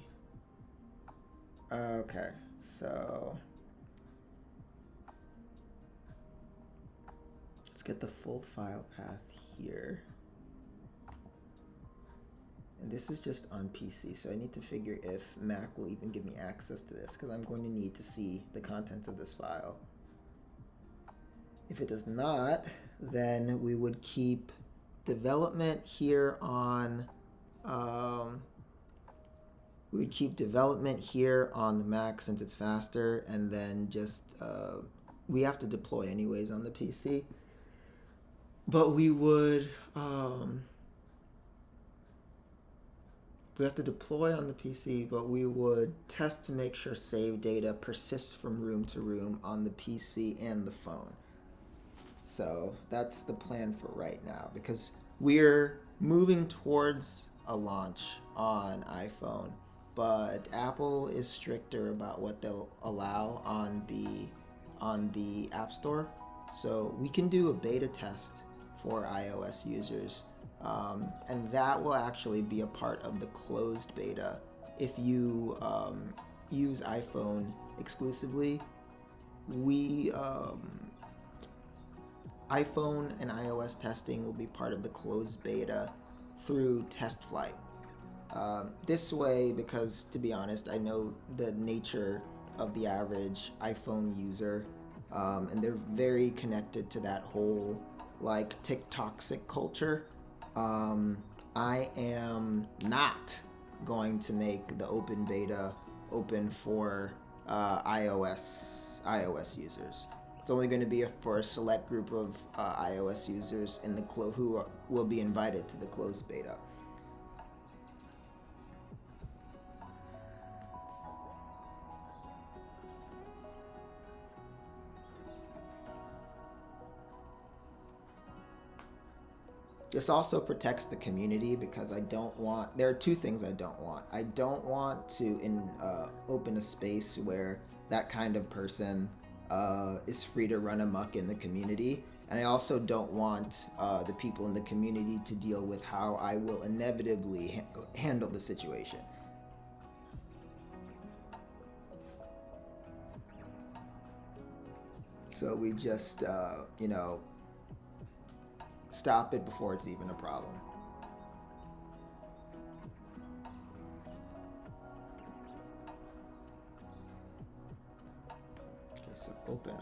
Okay, so let's get the full file path here. And this is just on PC, so I need to figure if Mac will even give me access to this, because I'm going to need to see the contents of this file. If it does not, then we would keep development here on we would keep development here on the Mac since it's faster, and then just we have to deploy anyways on the PC. But we have to deploy on the PC, but we would test to make sure save data persists from room to room on the PC and the phone. So that's the plan for right now, because we're moving towards a launch on iPhone, but Apple is stricter about what they'll allow on the App Store. So we can do a beta test for iOS users, and that will actually be a part of the closed beta. If you use iPhone exclusively, iPhone and iOS testing will be part of the closed beta through TestFlight. This way, because to be honest, I know the nature of the average iPhone user, and they're very connected to that whole like TikToxic culture. I am not going to make the open beta open for iOS users. It's only going to be for a select group of iOS users in the who will be invited to the closed beta. This also protects the community, because I don't want, there are two things I don't want. I don't want to open a space where that kind of person is free to run amok in the community. And I also don't want the people in the community to deal with how I will inevitably handle the situation. So we just, stop it before it's even a problem. Okay, so open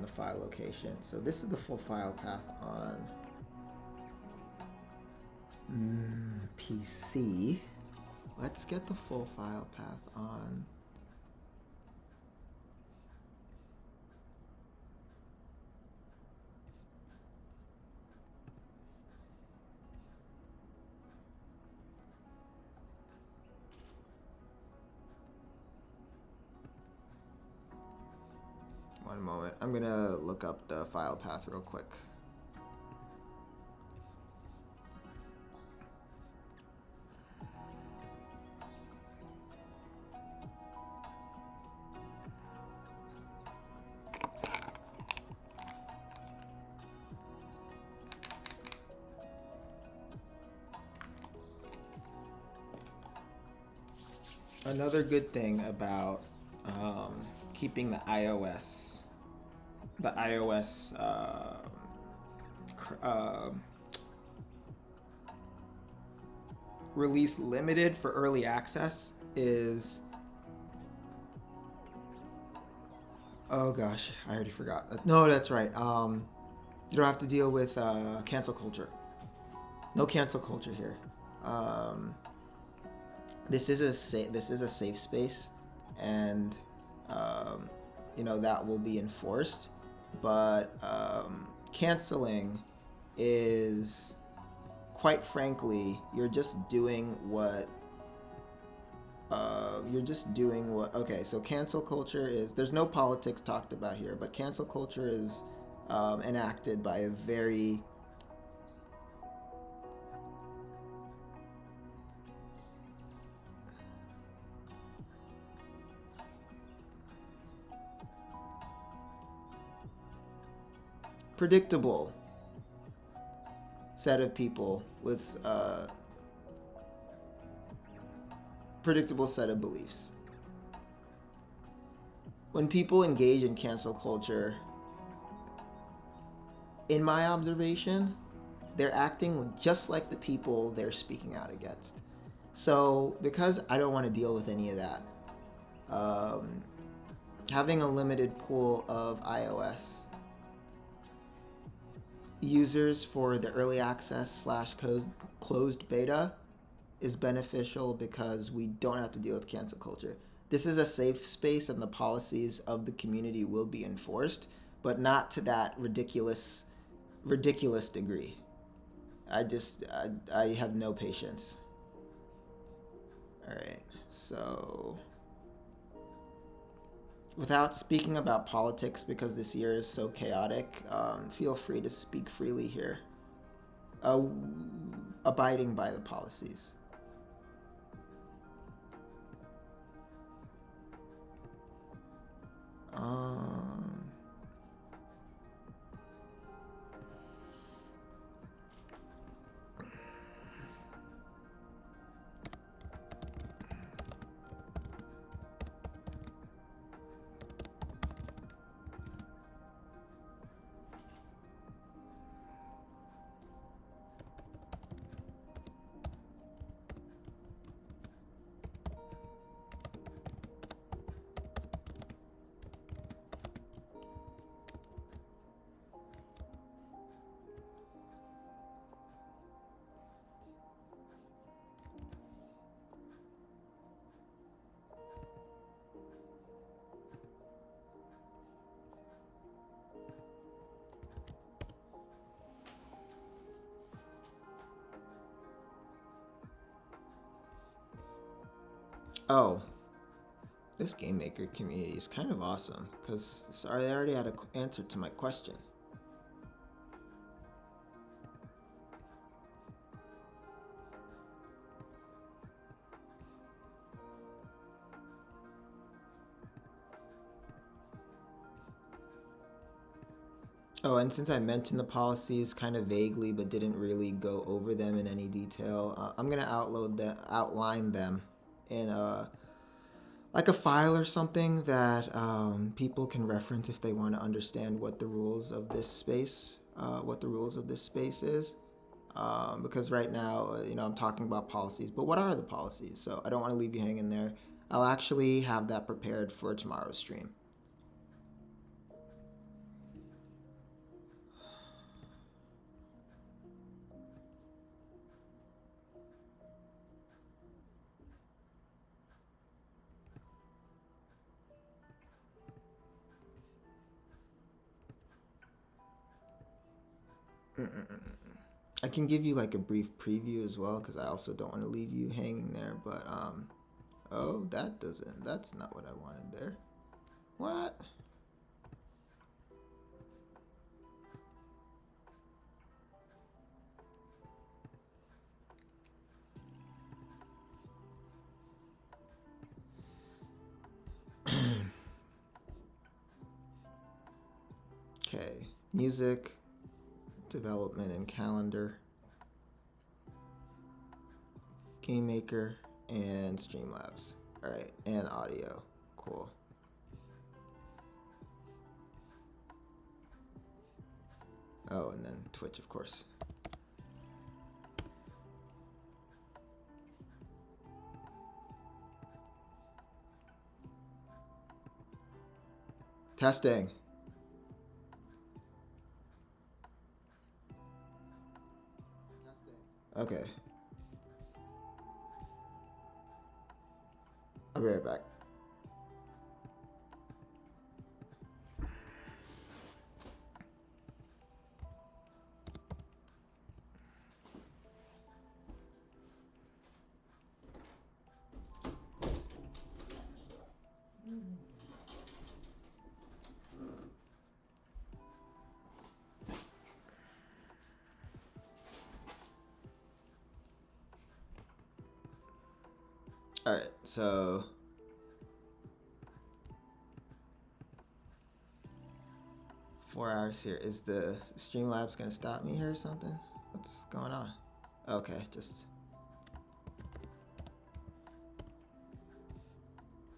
the file location. So this is the full file path on PC. Let's get the full file path on one moment. I'm gonna look up the file path real quick. Another good thing about keeping the iOS release limited for early access is, oh gosh, I already forgot. No, that's right. You don't have to deal with cancel culture. No cancel culture here. This is a safe space, and that will be enforced. But canceling is, quite frankly, you're just doing what. Okay, so cancel culture is, there's no politics talked about here, but cancel culture is enacted by a very predictable set of people with predictable set of beliefs. When people engage in cancel culture, in my observation, they're acting just like the people they're speaking out against. So because I don't want to deal with any of that, having a limited pool of iOS users for the early access / closed beta is beneficial because we don't have to deal with cancel culture. This is a safe space and the policies of the community will be enforced, but not to that ridiculous degree. I have no patience. All right, so without speaking about politics because this year is so chaotic, feel free to speak freely here. Abiding by the policies. Oh, this game maker community is kind of awesome because I already had an answer to my question. Oh, and since I mentioned the policies kind of vaguely but didn't really go over them in any detail, I'm gonna outline them in like a file or something that people can reference if they want to understand what the rules of this space, is. Because right now, I'm talking about policies, but what are the policies? So I don't want to leave you hanging there. I'll actually have that prepared for tomorrow's stream. I can give you like a brief preview as well because I also don't want to leave you hanging there. But oh, that's not what I wanted there. What? Okay, music, development and calendar, game maker, and Streamlabs. All right, and audio. Cool. Oh, and then Twitch, of course. Testing. Okay. I'll be right back. All right, so 4 hours here. Is the Streamlabs gonna stop me here or something? What's going on? Okay, just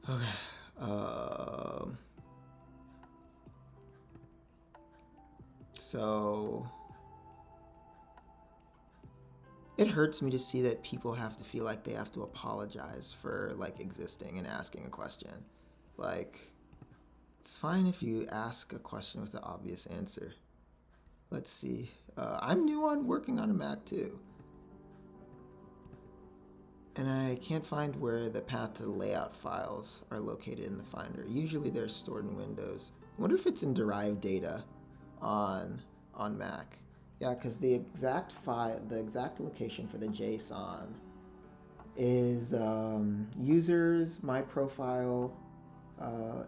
okay. So it hurts me to see that people have to feel like they have to apologize for like existing and asking a question. Like, it's fine if you ask a question with an obvious answer. Let's see. I'm new on working on a Mac too. And I can't find where the path to the layout files are located in the Finder. Usually they're stored in Windows. I wonder if it's in derived data on Mac. Yeah, because the exact location for the JSON is users, my profile,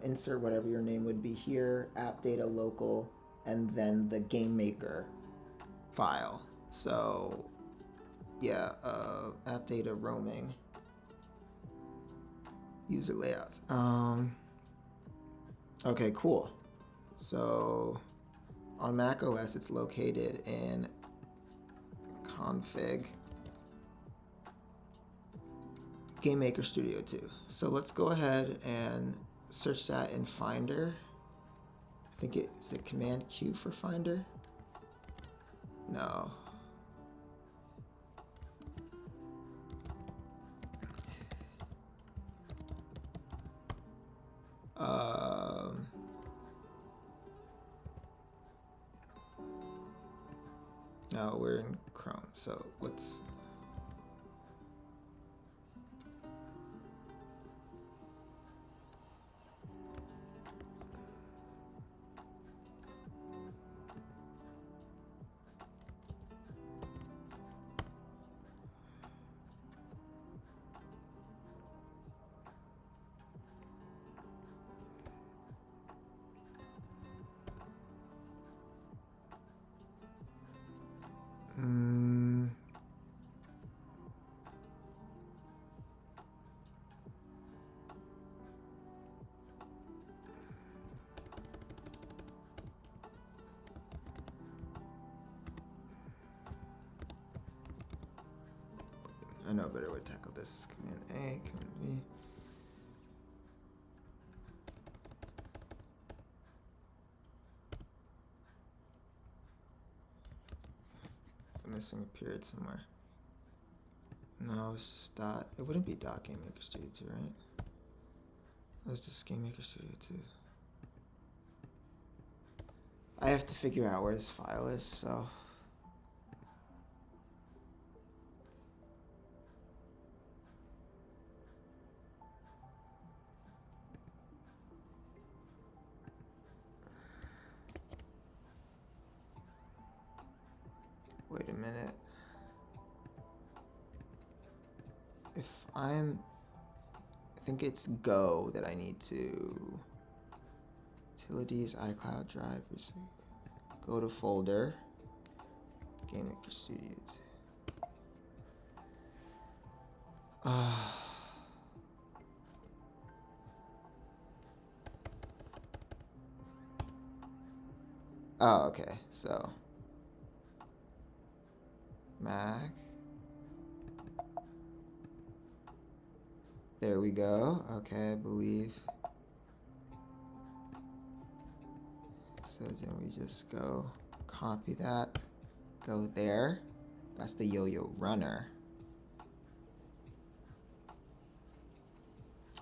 insert whatever your name would be here, app data local, and then the game maker file. So yeah, app data roaming, user layouts. Okay, cool. So on Mac OS, it's located in config Game Maker Studio 2. So let's go ahead and search that in Finder. I think is it Command Q for Finder? No. No, we're in Chrome, so let's. I know a better way to tackle this. Command A, Command V. I'm missing a period somewhere. No, it's just dot. It wouldn't be dot Game Maker Studio 2, right? It's just Game Maker Studio 2. I have to figure out where this file is, so. Wait a minute. If I think it's Go that I need to. Utilities, iCloud Drive, go to folder, Game Maker Studio 2. Oh, okay, so Mac. There we go. Okay, I believe. So then we just go copy that, go there. That's the Yo-Yo Runner.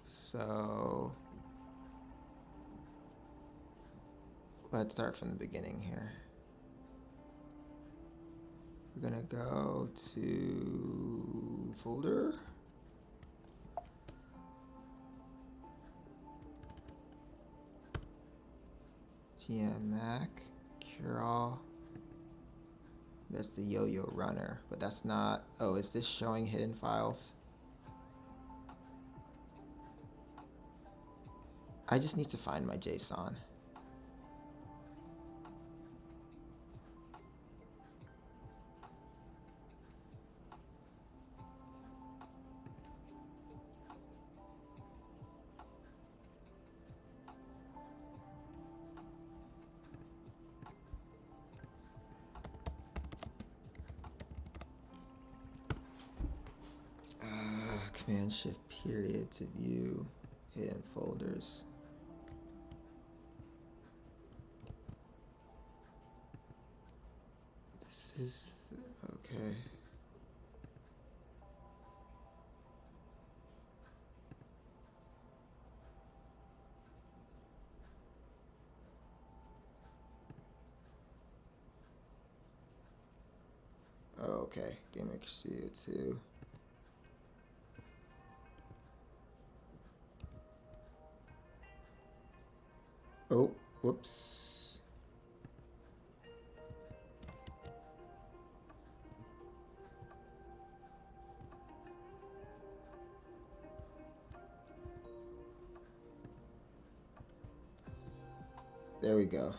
So let's start from the beginning here. We're gonna go to folder. GM Mac, Curl. That's the Yo-Yo Runner, but that's not. Oh, is this showing hidden files? I just need to find my JSON. Command Shift period to view hidden folders. This is okay. Okay, Game Maker Studio 2. Oh, whoops. There we go.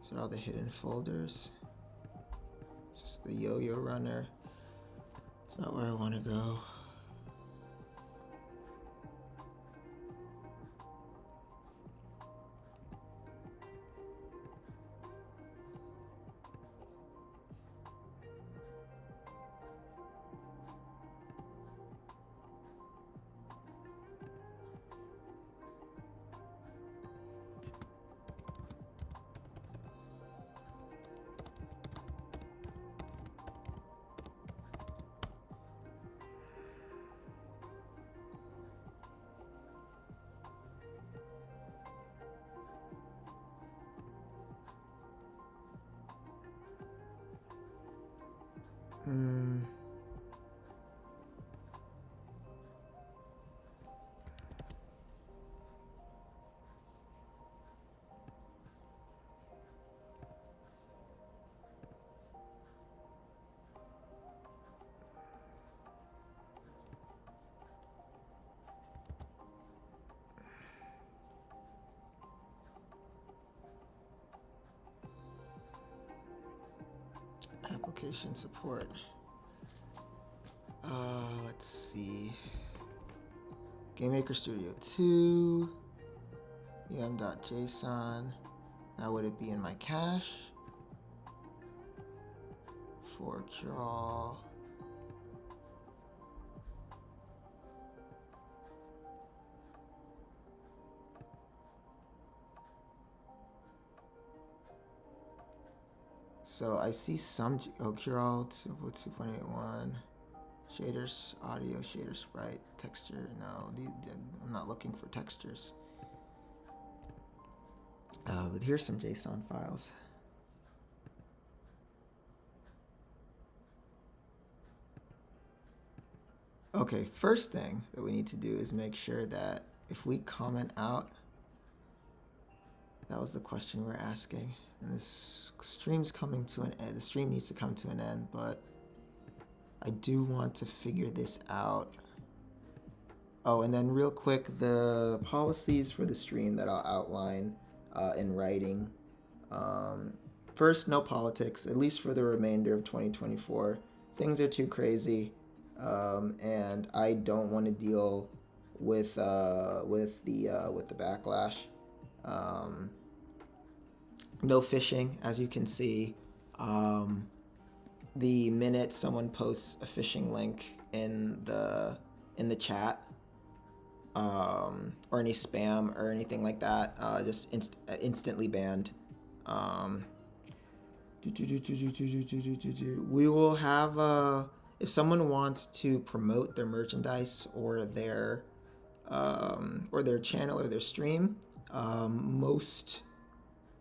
So all the hidden folders. It's just the yo-yo runner. It's not where I want to go. Application support. Let's see. GameMaker Studio 2. em.json. Now would it be in my cache? For Curall. So I see some Curall 2.81 shaders, audio, shader, sprite, texture. No, I'm not looking for textures. But here's some JSON files. Okay, first thing that we need to do is make sure that if we comment out, that was the question we're asking. And this stream's coming to an end. The stream needs to come to an end, but I do want to figure this out. Oh, and then real quick, the policies for the stream that I'll outline in writing. First, no politics, at least for the remainder of 2024. Things are too crazy, and I don't want to deal with the backlash. No phishing, as you can see. The minute someone posts a phishing link in the chat, or any spam or anything like that, just instantly banned. We will have if someone wants to promote their merchandise or their channel or their stream, most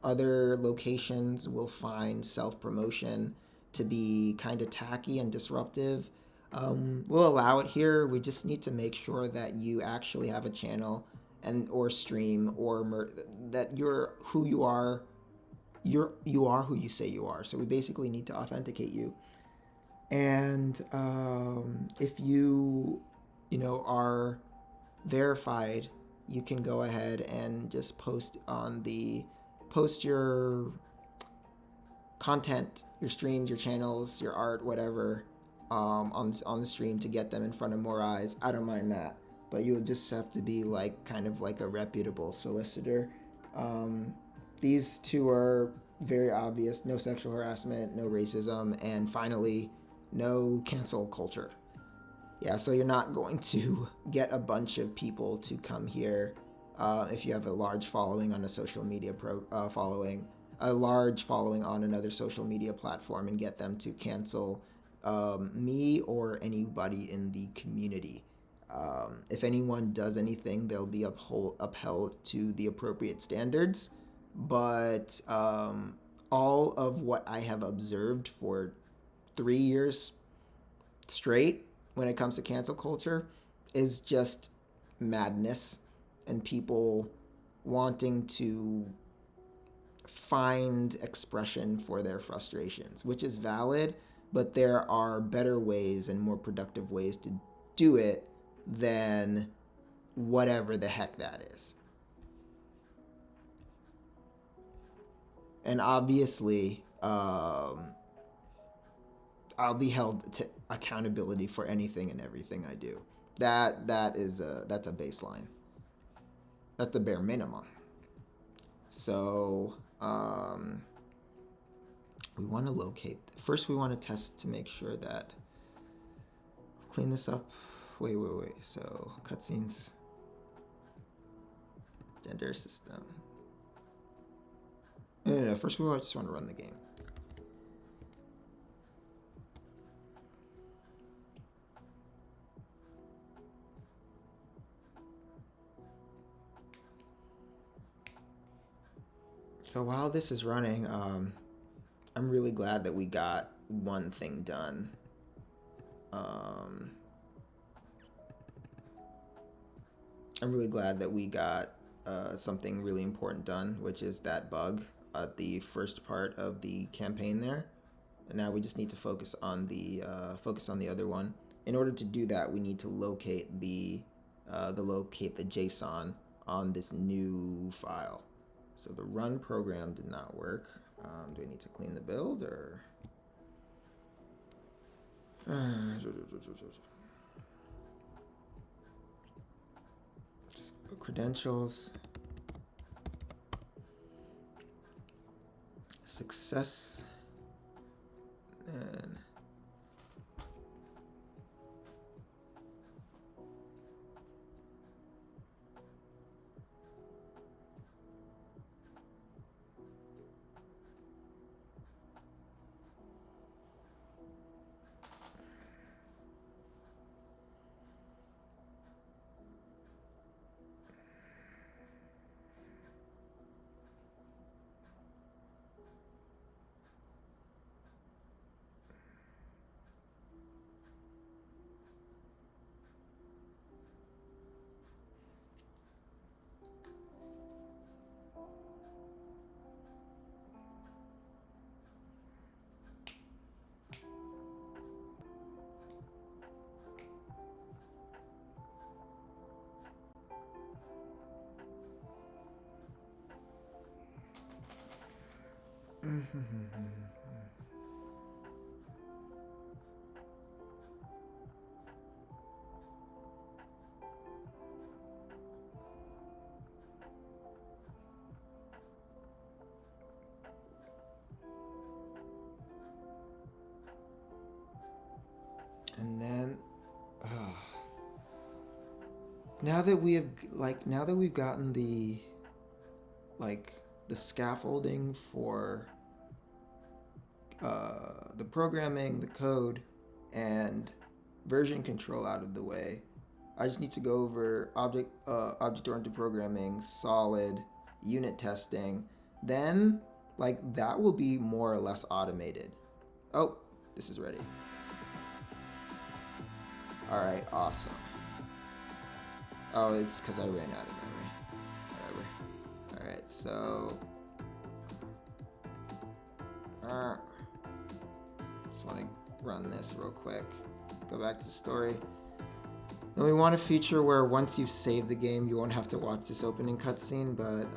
other locations will find self-promotion to be kind of tacky and disruptive. We'll allow it here. We just need to make sure that you actually have a channel or stream or that you're who you are. You are who you say you are. So we basically need to authenticate you. And if you are verified, you can go ahead and just post your content, your streams, your channels, your art, whatever, on the stream to get them in front of more eyes. I don't mind that, but you'll just have to be kind of like a reputable solicitor. These two are very obvious: no sexual harassment, no racism, and finally, no cancel culture. Yeah, so you're not going to get a bunch of people to come here if you have a large following on a social media a large following on another social media platform and get them to cancel me or anybody in the community. If anyone does anything, they'll be upheld to the appropriate standards. But all of what I have observed for 3 years straight when it comes to cancel culture is just madness and people wanting to find expression for their frustrations, which is valid, but there are better ways and more productive ways to do it than whatever the heck that is. And obviously, I'll be held to accountability for anything and everything I do. That's a baseline. That's the bare minimum. So we want to locate. First, we want to test to make sure that. Clean this up. Wait. So cutscenes. Gender system. No. First, we just want to run the game. So while this is running, I'm really glad that we got one thing done. I'm really glad that we got something really important done, which is that bug at the first part of the campaign there. And now we just need to focus on the other one. In order to do that, we need to locate the JSON on this new file. So the run program did not work. Do I need to clean the build or? Credentials. Success. And then now that we've gotten the scaffolding for the programming, the code, and version control out of the way, I just need to go over object-oriented programming, solid, unit testing. Then that will be more or less automated. Oh, this is ready. All right, awesome. Oh, it's because I ran out of memory. Whatever. All right, so just want to run this real quick. Go back to story. Then we want a feature where once you've saved the game, you won't have to watch this opening cutscene. But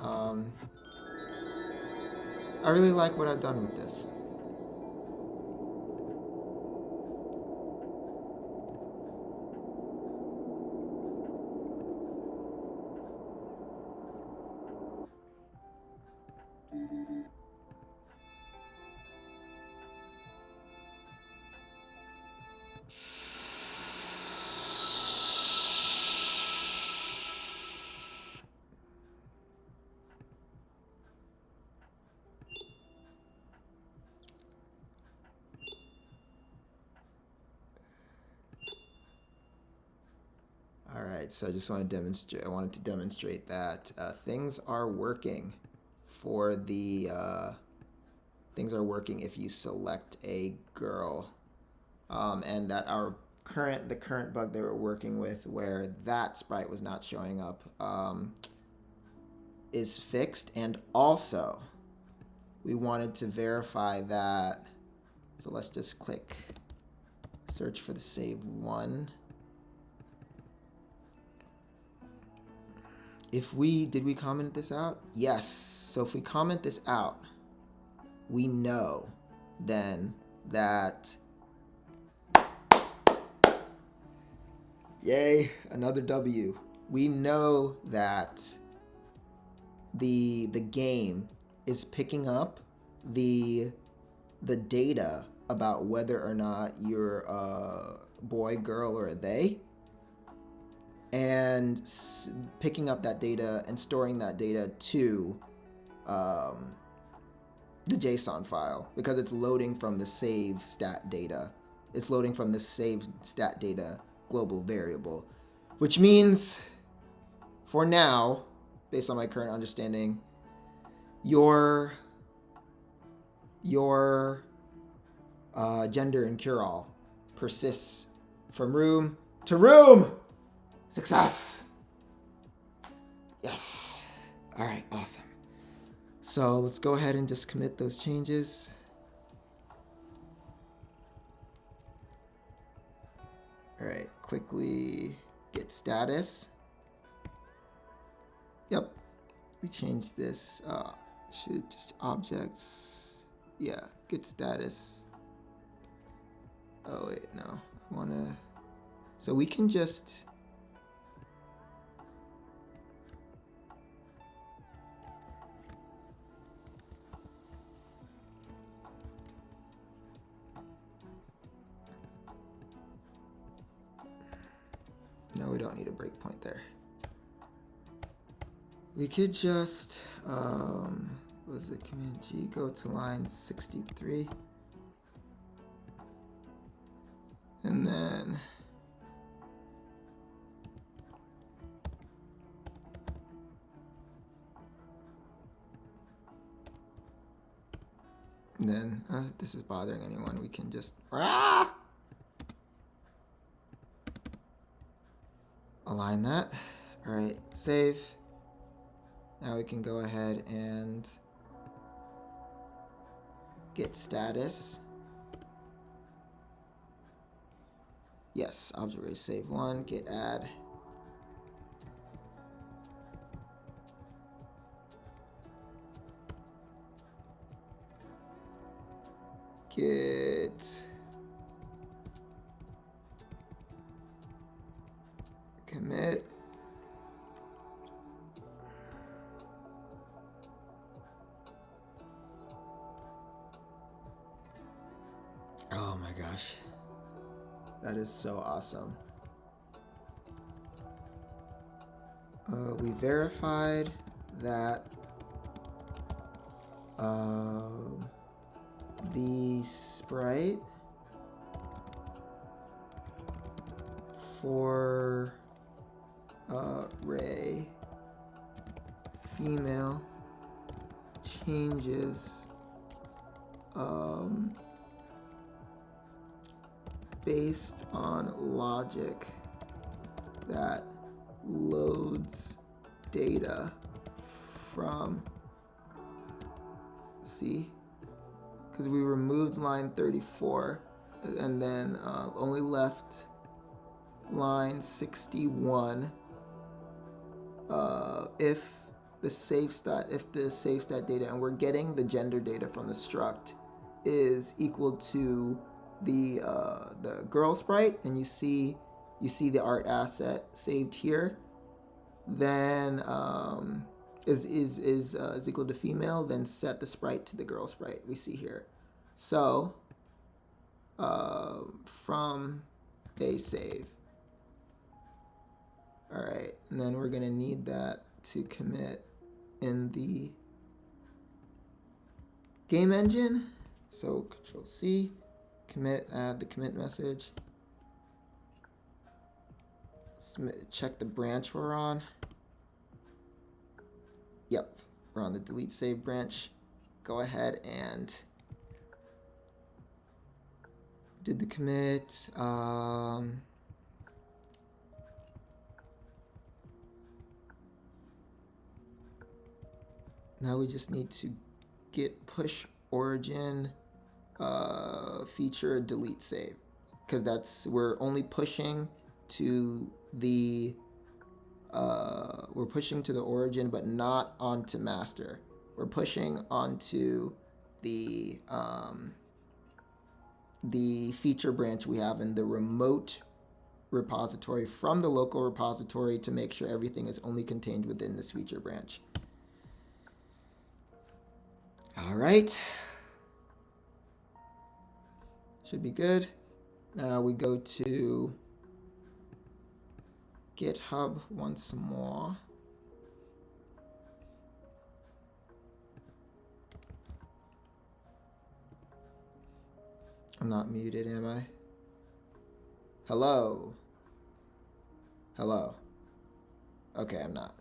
I really like what I've done with this. Alright, so I just want to demonstrate. I wanted to demonstrate that things are working for the things are working if you select a girl. And that the current bug they were working with where that sprite was not showing up is fixed. And also, we wanted to verify that, so let's just click search for the save one. Did we comment this out? Yes. So if we comment this out, we know then that, yay, another W. We know that the game is picking up the data about whether or not you're a boy, girl, or a they, and picking up that data and storing that data to the JSON file, because it's loading from the save stat data. It's loading from the save stat data global variable, which means for now, based on my current understanding, your gender in cure-all persists from room to room. Success. Yes. All right, awesome. So let's go ahead and just commit those changes. All right, quickly get status. Yep, we changed this. Should just objects. Yeah, get status. Oh wait, no, I wanna. So we can just. No, we don't need a breakpoint there. We could just, was it Command G, go to line 63. And then if this is bothering anyone, we can just align that. All right, save. Now we can go ahead and get status. Yes, object array save one, get add. Get commit. Oh my gosh. That is so awesome. We verified that the sprite for Ray female changes based on logic that loads data from, see, because we removed line 34 and then only left line 61 if the save stat data, and we're getting the gender data from the struct, is equal to the girl sprite, and you see the art asset saved here, then is equal to female, then set the sprite to the girl sprite we see here. So from a save. All right, and then we're gonna need that to commit in the game engine. So Control C, commit, add the commit message. Check the branch we're on. Yep, we're on the delete save branch. Go ahead and did the commit. Now we just need to git push origin feature delete save, because we're only pushing to the origin, but not onto master. We're pushing onto the feature branch we have in the remote repository from the local repository to make sure everything is only contained within this feature branch. All right. Should be good. Now we go to GitHub once more. I'm not muted, am I? Hello? Hello? Okay, I'm not.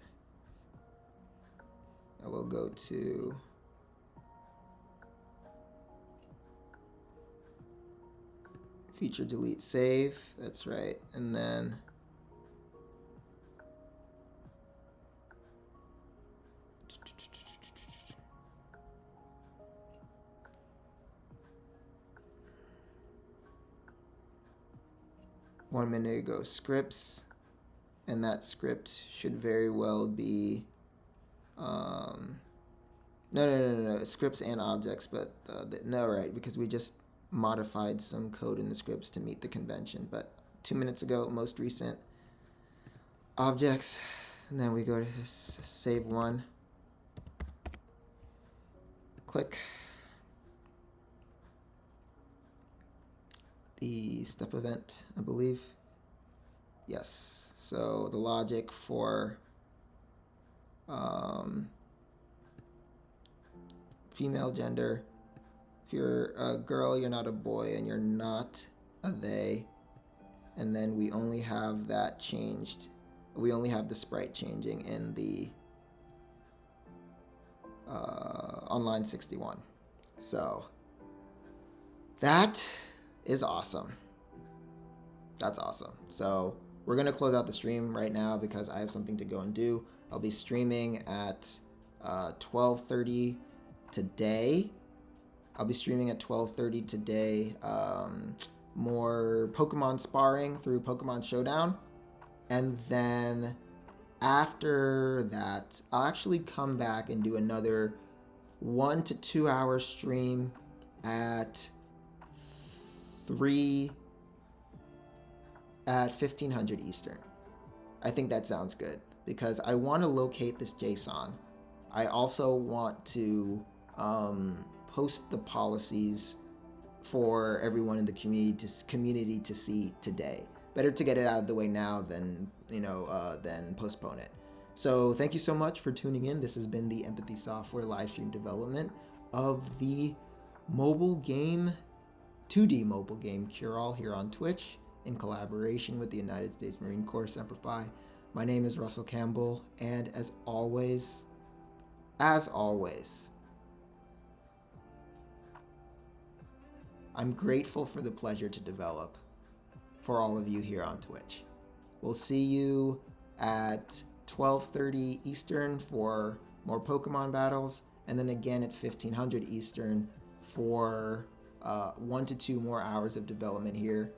I will go to... feature delete save, that's right, and then one minute ago scripts, and that script should very well be no, scripts and objects, but no, right, because we just modified some code in the scripts to meet the convention. But 2 minutes ago, most recent objects, and then we go to save one, click the step event, I believe. Yes, so the logic for female gender. If you're a girl, you're not a boy, and you're not a they. And then we only have that changed. We only have the sprite changing in the online 61. So that is awesome. That's awesome. So we're going to close out the stream right now because I have something to go and do. I'll be streaming at 12:30 today. I'll be streaming at 12:30 today, more Pokemon sparring through Pokemon Showdown. And then after that, I'll actually come back and do another 1 to 2 hour stream at 1500 Eastern. I think that sounds good because I want to locate this JSON. I also want to post the policies for everyone in the community to see today. Better to get it out of the way now than than postpone it. So thank you so much for tuning in. This has been the Empathy Software live stream development of the mobile game, 2D mobile game Cure All here on Twitch in collaboration with the United States Marine Corps Semper Fi. My name is Russell Campbell, and as always, I'm grateful for the pleasure to develop for all of you here on Twitch. We'll see you at 12:30 Eastern for more Pokemon battles, and then again at 1500 Eastern for 1 to 2 more hours of development here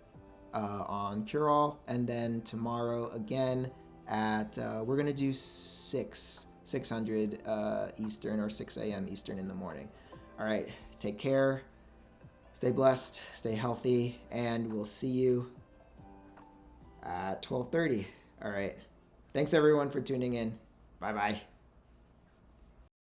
on Cure All, and then tomorrow again at we're gonna do 600 Eastern or 6 a.m. Eastern in the morning. All right, take care. Stay blessed, stay healthy, and we'll see you at 12:30. All right. Thanks everyone for tuning in. Bye-bye.